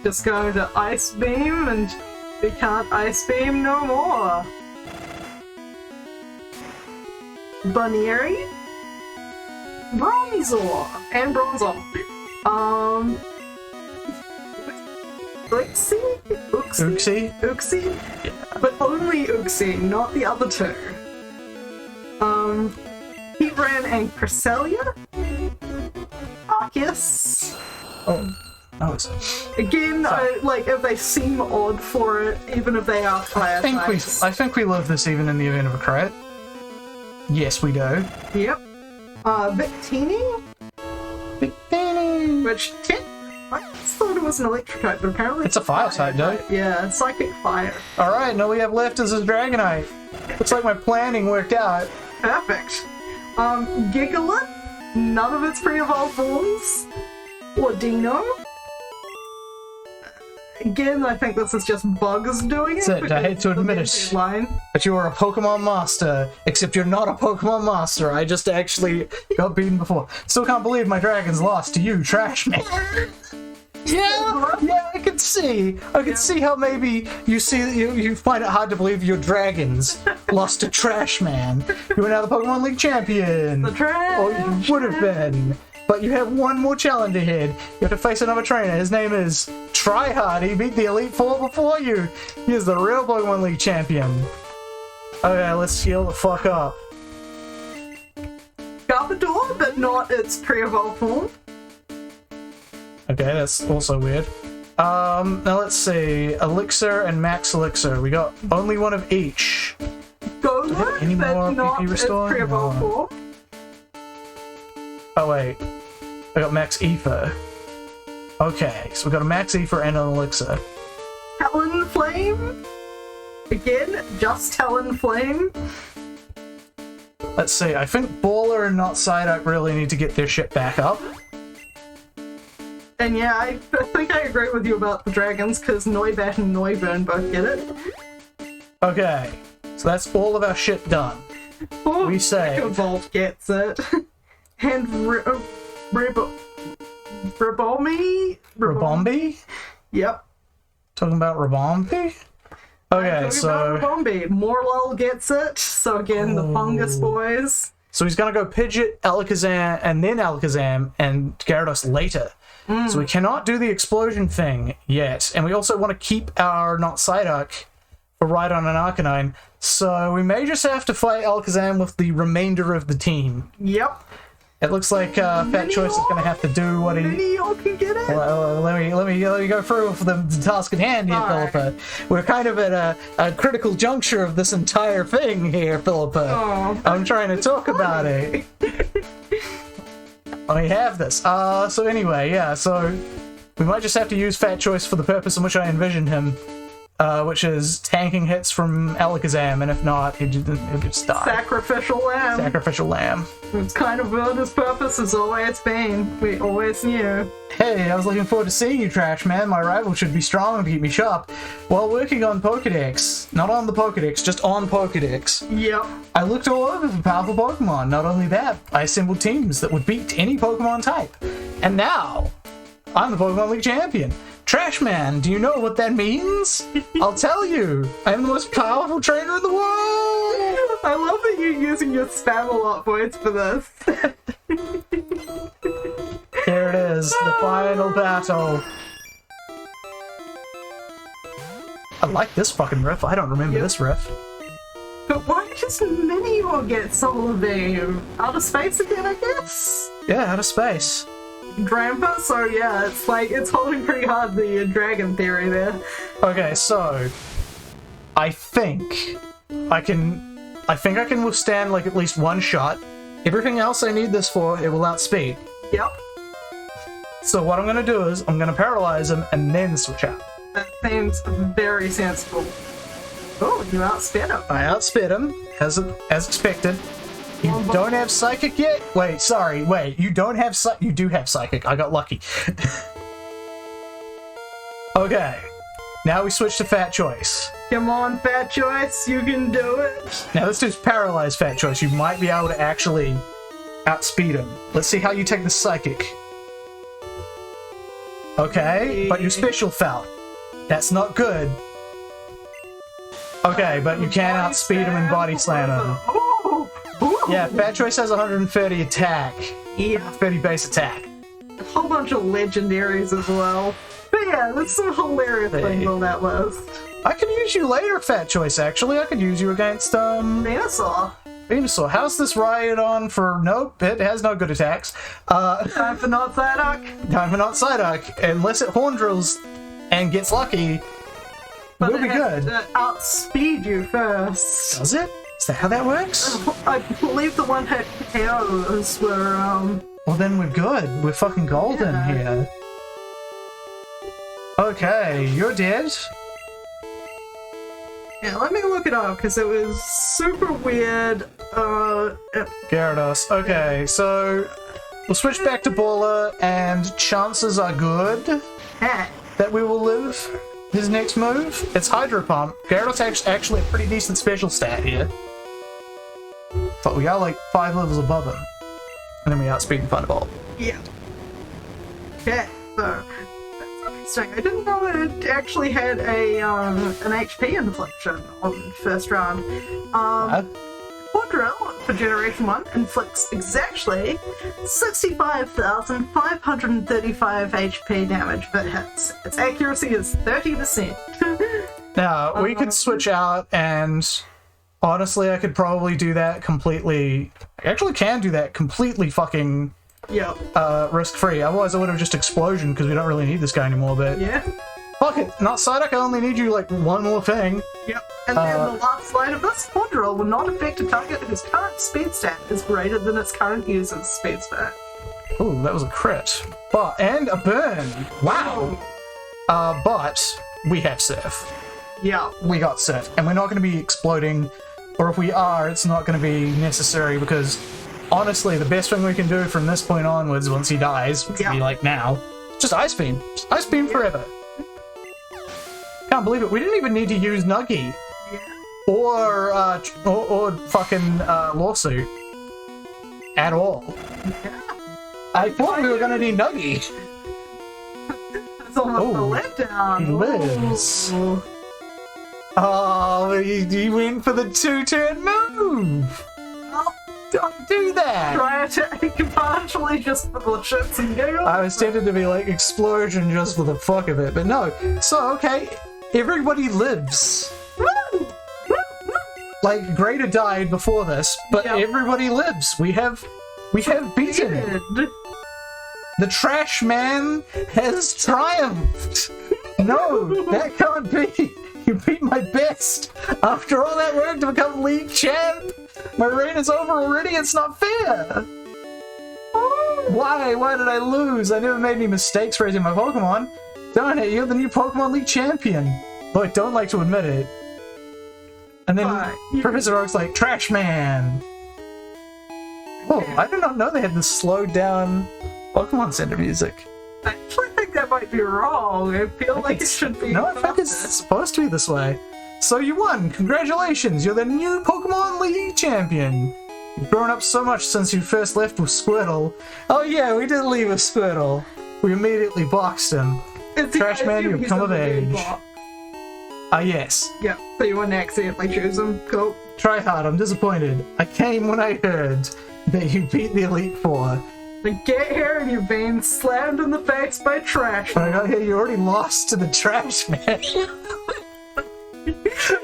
Just go to Ice Beam, and we can't Ice Beam no more. Bunnery, Bronzor, and Bronzor. Uxie? Uxie? Uxie? But only Uxie, not the other two. Heatran and Cresselia? Arceus. Oh. Oh, it's... Again, like, if they seem odd for it, even if they are fire types. I think we love this even in the event of a crit. Yes, we do. Yep. Victini? Victini. Which, I just thought it was an electric type, but apparently It's a fire type, though. Yeah, psychic fire. Alright, all we have left is a Dragonite. Looks like my planning worked out. Perfect. Gigalith? None of its pre-evolved forms. Ordino? Again, I think this is just bugs doing it. That's it, I hate to because admit the it. Line. But you are a Pokemon Master. Except you're not a Pokemon Master. I just actually got beaten before. Still can't believe my dragon's lost to you, trash man. Yeah, I can see. I can see how maybe you find it hard to believe your dragons lost to Trash Man. You are now the Pokemon League champion. The trash. Or you would have been. but you have one more challenge ahead. You have to face another trainer. His name is Tryhard. He beat the Elite Four before you. He is the real Pokemon League champion. Okay, let's heal the fuck up. Garbodor, but not its pre-evolved form. Okay, that's also weird. Now let's see. Elixir and Max Elixir. We got only one of each. Golem, Any but more not PP its restore? pre-evolved No. form. Oh wait. I got Max Ether. Okay, so we got a Max Ether and an Elixir. Talonflame? Again, just Talonflame? Let's see, I think Baller and not Psyduck really need to get their shit back up. And yeah, I think I agree with you about the dragons, because Noibat and Noivern both get it. Okay, so that's all of our shit done. Oh, We say- Volt gets it. And Ribombee? Rabombi? Yep. Talking about Rabombi? Okay, Talking so... about Ribombee. Morlul gets it, so again, the fungus boys. So he's gonna go Pidgeot, Alakazam, and then Alakazam, and Gyarados later. So we cannot do the explosion thing yet. And we also want to keep our not Psyduck for Rhydon and Arcanine. So we may just have to fight Alakazam with the remainder of the team. Yep. It looks like Fat Choice is gonna have to do what he... Mini-Yor can get it? Well, let me go through for the task at hand here, Alright. Philippa. We're kind of at a critical juncture of this entire thing here, Philippa. Oh, I'm trying to talk about it. Let me have this. So anyway, yeah, so we might just have to use Fat Choice for the purpose in which I envisioned him, which is tanking hits from Alakazam, and if not, he'd just die. Sacrificial lamb. Sacrificial lamb. It's kind of what his purpose has always been. We always knew. Hey, I was looking forward to seeing you, Trash Man. My rival should be strong and keep me sharp. While working on Pokedex, not on the Pokedex, just on Pokedex, Yep. I looked all over for powerful Pokemon. Not only that, I assembled teams that would beat any Pokemon type. And now, I'm the Pokemon League champion. Trash Man, do you know what that means? I'll tell you. I'm the most powerful trainer in the world. I love that you're using your Spamalot voice for this. Here it is, the final battle. I like this fucking riff. I don't remember this riff. But why does Mini-Yor get Solar Beam? Outer space again, I guess? Yeah, out of space. Drampa, so yeah, it's like, it's holding pretty hard the dragon theory there. Okay, so I think I can withstand like at least one shot. Everything else I need this for, it will outspeed. Yep. So what I'm gonna do is I'm gonna paralyze him and then switch out. That seems very sensible. Oh, you outsped him. I outsped him as expected. You don't have psychic yet? Wait, sorry, wait. You don't have you do have psychic. I got lucky. Okay. Now we switch to Fat Choice. Come on, Fat Choice, you can do it. Now this dude's paralyzed, Fat Choice. You might be able to actually outspeed him. Let's see how you take the psychic. Okay, but you special fell. That's not good. Okay, but you can outspeed him and body slam him. Ooh, ooh. Yeah, Fat Choice has 130 attack. Yeah, 30 base attack. a whole bunch of legendaries as well. But yeah, there's some hilarious things on that list. I could use you later, Fat Choice, actually. I could use you against, Venusaur. Venusaur. How's this riot on for... Nope, it has no good attacks. Time for not Psyduck. Time for not Psyduck. Unless it Horn Drills and gets lucky, But we'll be it has good. to outspeed you first. Does it? Is that how that works? I believe the one hit KOs were, Well, then we're good. We're fucking golden Yeah. here. Okay, you're dead. yeah, let me look it up, because it was super weird, Gyarados. Okay, so we'll switch back to Baller, and chances are good heck. that we will live his next move. It's Hydro Pump. Gyarados actually a pretty decent special stat here. But we are like 5 levels above him. And then we outspeed and Thunderbolt. Yeah. Okay, so that's interesting. I didn't know it actually had a an HP infliction on first round. Quadra drill for Generation 1 inflicts exactly 65,535 HP damage if it hits. Its accuracy is 30%. Now, we could switch out, and honestly, I could probably do that completely. I actually can do that completely fucking Yep. risk-free. Otherwise, I would have just explosion because we don't really need this guy anymore, but Yeah. fuck it. Not Psyduck, I only need you like one more thing. Yep. And then the last line of this quad drill will not affect a target whose current speed stat is greater than its current user's speed stat. Ooh, that was a crit. And a burn. Wow. But we have Surf. Yeah. We got Surf, and we're not going to be exploding, or if we are, it's not going to be necessary because honestly, the best thing we can do from this point onwards, once he dies, which would be like now, just Ice Beam. Just Ice Beam forever. Can't believe it. We didn't even need to use Nuggy. Or fucking Lawsuit. At all. I thought we were gonna need Nuggy. That's almost a letdown. He lives. Ooh. Oh, you went for the two-turn move. Don't do that. Try to partially just for the shits and giggles. I was tempted to be like explosion just for the fuck of it, but no. So okay, everybody lives. Like Greater died before this, but everybody lives. We have beaten. The Trash Man has triumphed. No, that can't be. You beat my best. After all that work to become League Champ, my reign is over already. It's not fair. Why? Why did I lose? I never made any mistakes raising my Pokemon. Darn it, you're the new Pokemon League champion. Though I don't like to admit it. And then Professor Oak's like, Trash Man. Oh, I did not know they had this slowed down Pokemon Center music. I actually think that might be wrong. I feel like it should be. No, I think it's supposed to be this way. So you won! Congratulations! You're the new Pokemon League champion! You've grown up so much since you first left with Squirtle. Oh yeah, we did leave with Squirtle. We immediately boxed him. Trash Man, you've come of age. Yes. Yep, so you wouldn't accidentally choose him. Cool. Try hard, I'm disappointed. I came when I heard that you beat the Elite Four. Then get here and you've been slammed in the face by Trash. When I got here, you already lost to the Trash Man.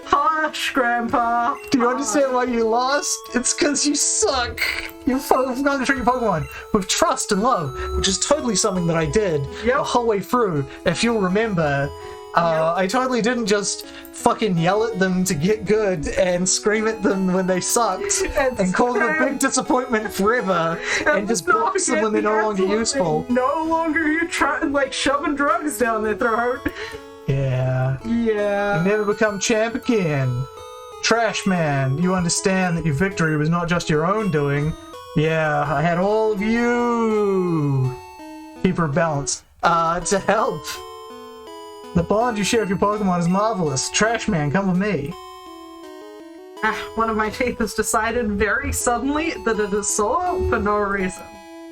Harsh, Grandpa. Do you understand why you lost? It's because you suck. You've got to treat your Pokemon with trust and love, which is totally something that I did the whole way through. If you'll remember, I totally didn't just fucking yell at them to get good and scream at them when they sucked and call them a big disappointment forever and just box them when they're no longer useful. No longer you trying like shoving drugs down their throat. Yeah. Yeah. You never become champ again. Trash Man, you understand that your victory was not just your own doing. Yeah, I had all of you. Keep her balanced. To help. The bond you share with your Pokemon is marvelous. Trash Man, come with me. One of my teeth has decided very suddenly that it is sore for no reason.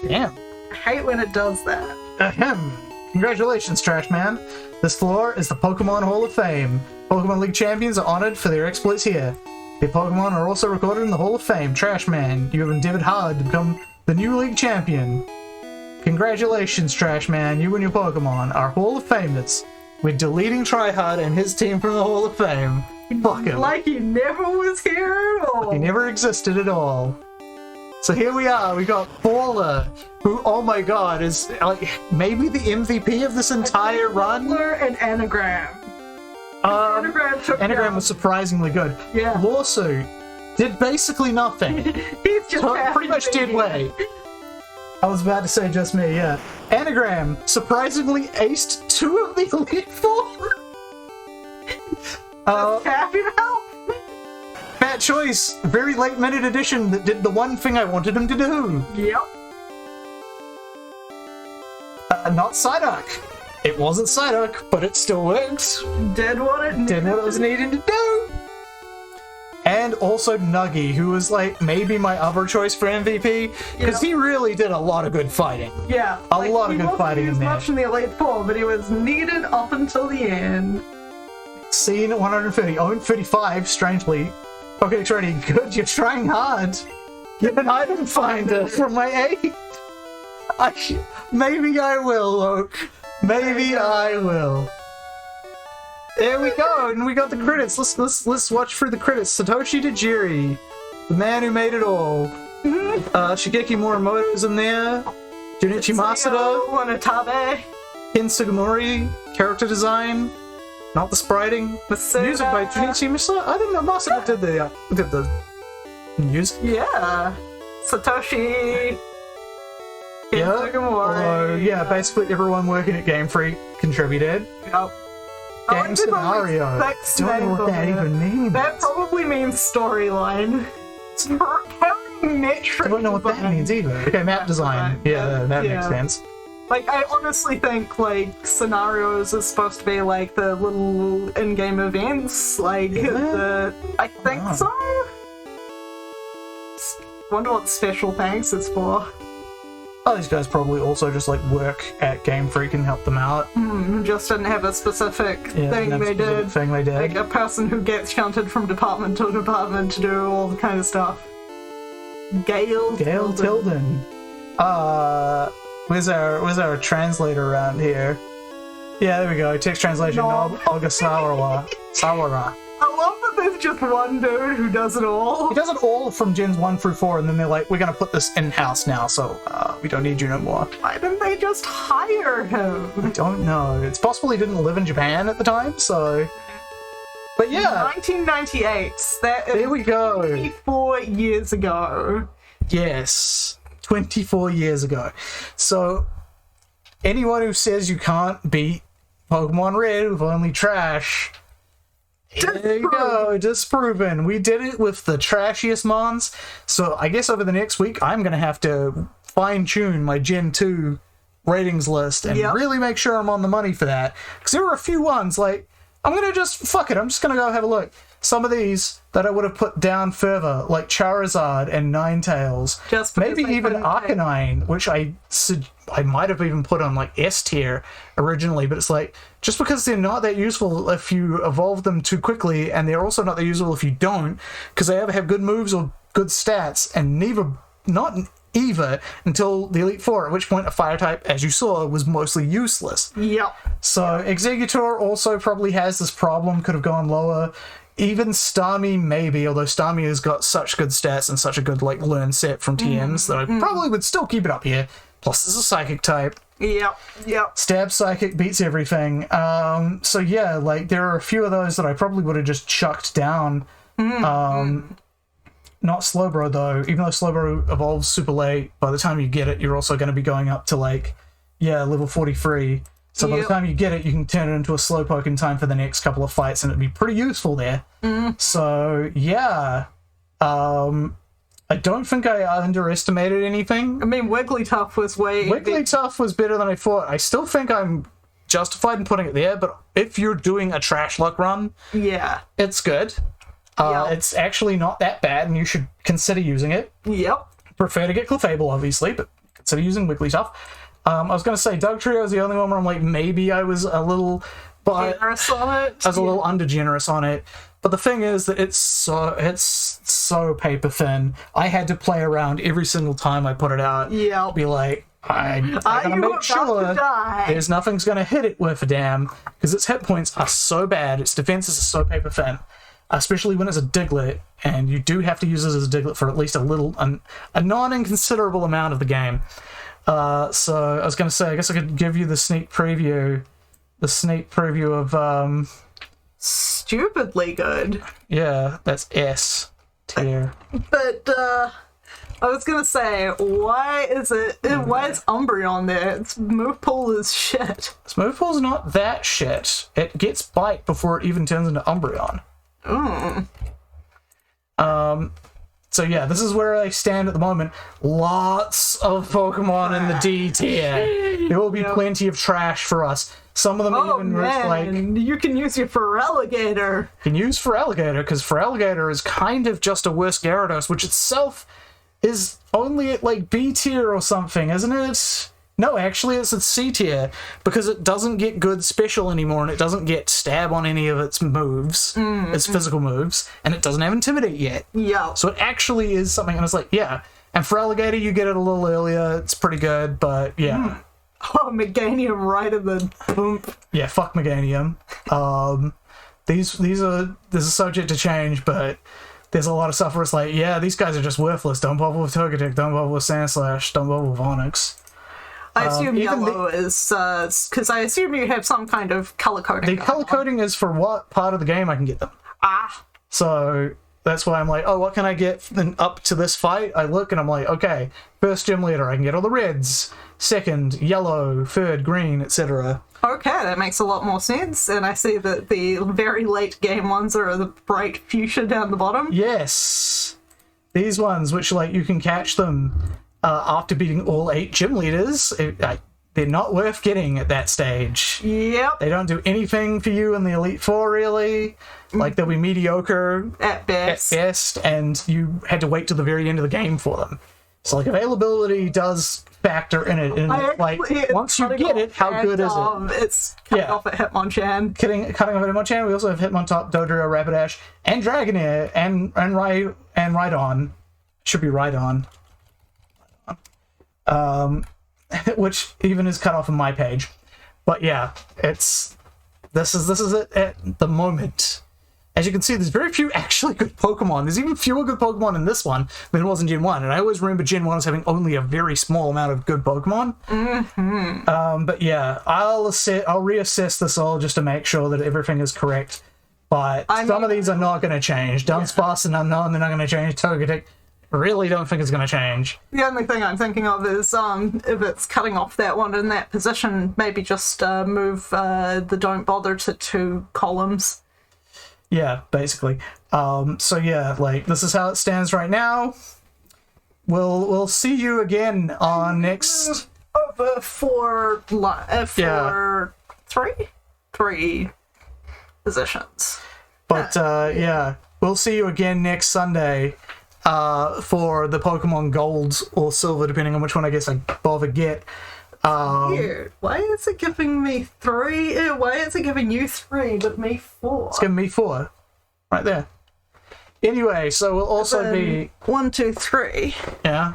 Damn. I hate when it does that. Ahem. Congratulations, Trash Man. This floor is the Pokemon Hall of Fame. Pokemon League champions are honored for their exploits here. Their Pokemon are also recorded in the Hall of Fame. Trash Man, you have endeavored hard to become the new League champion. Congratulations, Trash Man. You and your Pokemon are Hall of Famers. We're deleting Tryhard and his team from the Hall of Fame. Fuck him. Like he never was here at all. He never existed at all. So here we are, we got Baller, who, oh my god, is like maybe the MVP of this entire run. Baller and Anagram. Anagram was surprisingly good. Yeah. Lawsuit did basically nothing. He's just pretty much dead weight. I was about to say just me, yeah. Anagram surprisingly aced 2 of the Elite Four. Happy to help. Fat Choice, very late minute edition that did the one thing I wanted him to do. Yep. Not Psyduck. It wasn't Psyduck, but it still worked. Did what it was needed to do. And also Nuggy, who was like maybe my other choice for MVP, because he really did a lot of good fighting. Yeah. A lot of good fighting in there. He wasn't used much in the Elite Four, but he was needed up until the end. Scene 130, own 35, strangely. Okay, Trini, good, you're trying hard. Get an item finder from my aid. Maybe I will, Loke. Maybe I will. There we go, and we got the credits. Let's watch through the credits. Satoshi Tajiri, the man who made it all. Shigeki Morimoto's in there. Junichi Masuda. Wanatabe. Ken Sugimori. Character design. Not the spriting. Music by Junichi Masuda. I didn't know Masuda did the music. Yeah. Satoshi. Ken Yeah. Sugimori. Yeah, basically everyone working at Game Freak contributed. Yep. Game scenario. Don't know what that even means. That probably means storyline. I don't know what that means either. Okay, map design. Yeah, that makes sense. Like, I honestly think, like, scenarios is supposed to be, like, the little in-game events. Like, I think so? Wonder what special thanks is for. Oh, these guys probably also just, like, work at Game Freak and help them out. Just didn't have a specific thing they did. Like, a person who gets shunted from department to department to do all the kind of stuff. Gail Tilden. Where's our translator around here? Yeah, there we go. Text translation. Olga Sawara. I love that there's just one dude who does it all. He does it all from gens 1 through 4, and then they're like, we're gonna put this in-house now, so we don't need you no more. Why didn't they just hire him? I don't know. It's possible he didn't live in Japan at the time, so... But yeah. 1998. There we go. 24 years ago. Yes. 24 years ago. So, anyone who says you can't beat Pokemon Red with only trash... There you go, disproven. We did it with the trashiest mons. So I guess over the next week, I'm going to have to fine-tune my Gen 2 ratings list and really make sure I'm on the money for that. Because there were a few ones, like, I'm going to just, fuck it, I'm just going to go have a look. Some of these that I would have put down further, like Charizard and Ninetales. Maybe even Arcanine, which I might have even put on, like, S tier originally, but it's like, just because they're not that useful if you evolve them too quickly, and they're also not that useful if you don't, because they either have good moves or good stats, and not either until the Elite Four, at which point a fire type, as you saw, was mostly useless. Yep. So Exeggutor also probably has this problem, could have gone lower. Even Starmie, maybe, although Starmie has got such good stats and such a good, like, learn set from TMs that I probably would still keep it up here. Plus, there's a Psychic type. Yep. Stab Psychic beats everything. So yeah, like, there are a few of those that I probably would have just chucked down. Not Slowbro, though. Even though Slowbro evolves super late, by the time you get it, you're also going to be going up to, like, level 43. So by the time you get it, you can turn it into a Slowpoke in time for the next couple of fights, and it'd be pretty useful there. So, yeah. I don't think I underestimated anything. I mean, Wigglytuff was Wigglytuff was better than I thought. I still think I'm justified in putting it there, but if you're doing a Trashlocke run, it's good. It's actually not that bad, and you should consider using it. Prefer to get Clefable, obviously, but consider using Wigglytuff. I was going to say, Dugtrio is the only one where I'm like, maybe I was a little... generous on it? I was a little under-generous on it. But the thing is that it's so paper thin. I had to play around every single time I put it out. Be like, I'm gonna make sure there's nothing's gonna hit it worth a damn, because its hit points are so bad, its defenses are so paper thin, especially when it's a Diglett, and you do have to use it as a Diglett for at least a non-inconsiderable amount of the game. So I was gonna say, I guess I could give you the sneak preview of stupidly good. Yeah, that's S tier. But I was gonna say, why is Umbreon there? Its move pool is shit. Its move pool's not that shit. It gets Bite before it even turns into Umbreon. So yeah, this is where I stand at the moment. Lots of Pokemon in the D tier. There will be plenty of trash for us. Some of them you can use your Feraligatr. You can use Feraligatr, because Feraligatr is kind of just a worse Gyarados, which itself is only at, like, B tier or something, isn't it? No, actually it's a C tier because it doesn't get good special anymore and it doesn't get stab on any of its moves, its physical moves, and it doesn't have intimidate yet. Yeah. So it actually is something, and it's like, yeah. And for Alligator, you get it a little earlier. It's pretty good, but yeah. Oh, Meganium right in the boomp. Yeah, fuck Meganium. These are subject to change, but there's a lot of stuff where it's like, yeah, these guys are just worthless. Don't bother with Togetic, don't bother with Sandslash, don't bother with Onyx. I assume yellow is, because I assume you have some kind of color coding. The color coding is for what part of the game I can get them. Ah. So that's why I'm like, oh, what can I get up to this fight? I look and I'm like, okay, first gym leader, I can get all the reds. Second, yellow. Third, green, etc. Okay, that makes a lot more sense. And I see that the very late game ones are the bright fuchsia down the bottom. Yes. These ones, which like you can catch them after beating all 8 gym leaders, they're not worth getting at that stage. Yep. They don't do anything for you in the Elite Four, really. Like, they'll be mediocre At best. and you had to wait till the very end of the game for them. So, like, availability does factor in it. And, like, once you get it, how good is it? It's cutting off at Hitmonchan. Cutting off at Hitmonchan. We also have Hitmontop, Dodrio, Rapidash, and Dragonair, and Rhydon. Should be Rhydon. Which even is cut off on my page. But yeah, this is it at the moment. As you can see, there's very few actually good Pokemon. There's even fewer good Pokemon in this one than it was in Gen 1. And I always remember Gen 1 as having only a very small amount of good Pokemon. But yeah, I'll reassess this all just to make sure that everything is correct. But some of these are not going to change. Dunsparce and Unknown, they're not going to change. Togetic, really don't think it's going to change. The only thing I'm thinking of is if it's cutting off that one in that position, maybe just move the don't bother to 2 columns. Yeah, basically. So yeah, like, this is how it stands right now. We'll see you again on next... Over 3 positions. But yeah, we'll see you again next Sunday for the Pokemon Gold or Silver, depending on which one I guess I bother get. Weird. Why is it giving me 3? Why is it giving you 3 but me 4? It's giving me 4. Right there. Anyway, so we'll also be... 1, 2, 3. Yeah.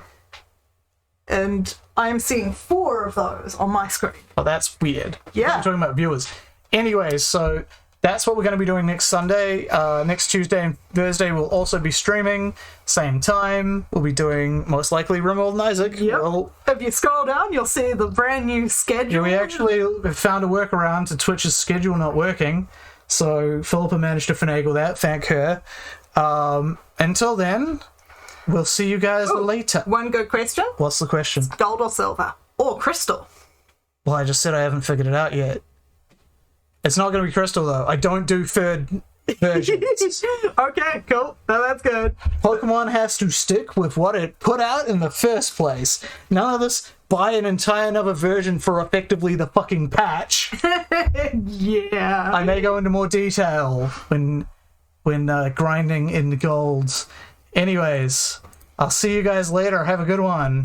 And I'm seeing 4 of those on my screen. Oh, that's weird. Yeah. I'm talking about viewers. Anyway, so that's what we're going to be doing next Sunday. Next Tuesday and Thursday we'll also be streaming. Same time. We'll be doing, most likely, Rimwald and Isaac. Yep. If you scroll down, you'll see the brand new schedule. Yeah, we actually found a workaround to Twitch's schedule not working. So Philippa managed to finagle that. Thank her. Until then, we'll see you guys later. One good question. What's the question? Gold or silver? Or crystal? Well, I just said I haven't figured it out yet. It's not going to be crystal, though. I don't do third versions. Okay, cool. No, that's good. Pokemon has to stick with what it put out in the first place. None of this buy an entire another version for effectively the fucking patch. Yeah. I may go into more detail when grinding in the golds. Anyways, I'll see you guys later. Have a good one.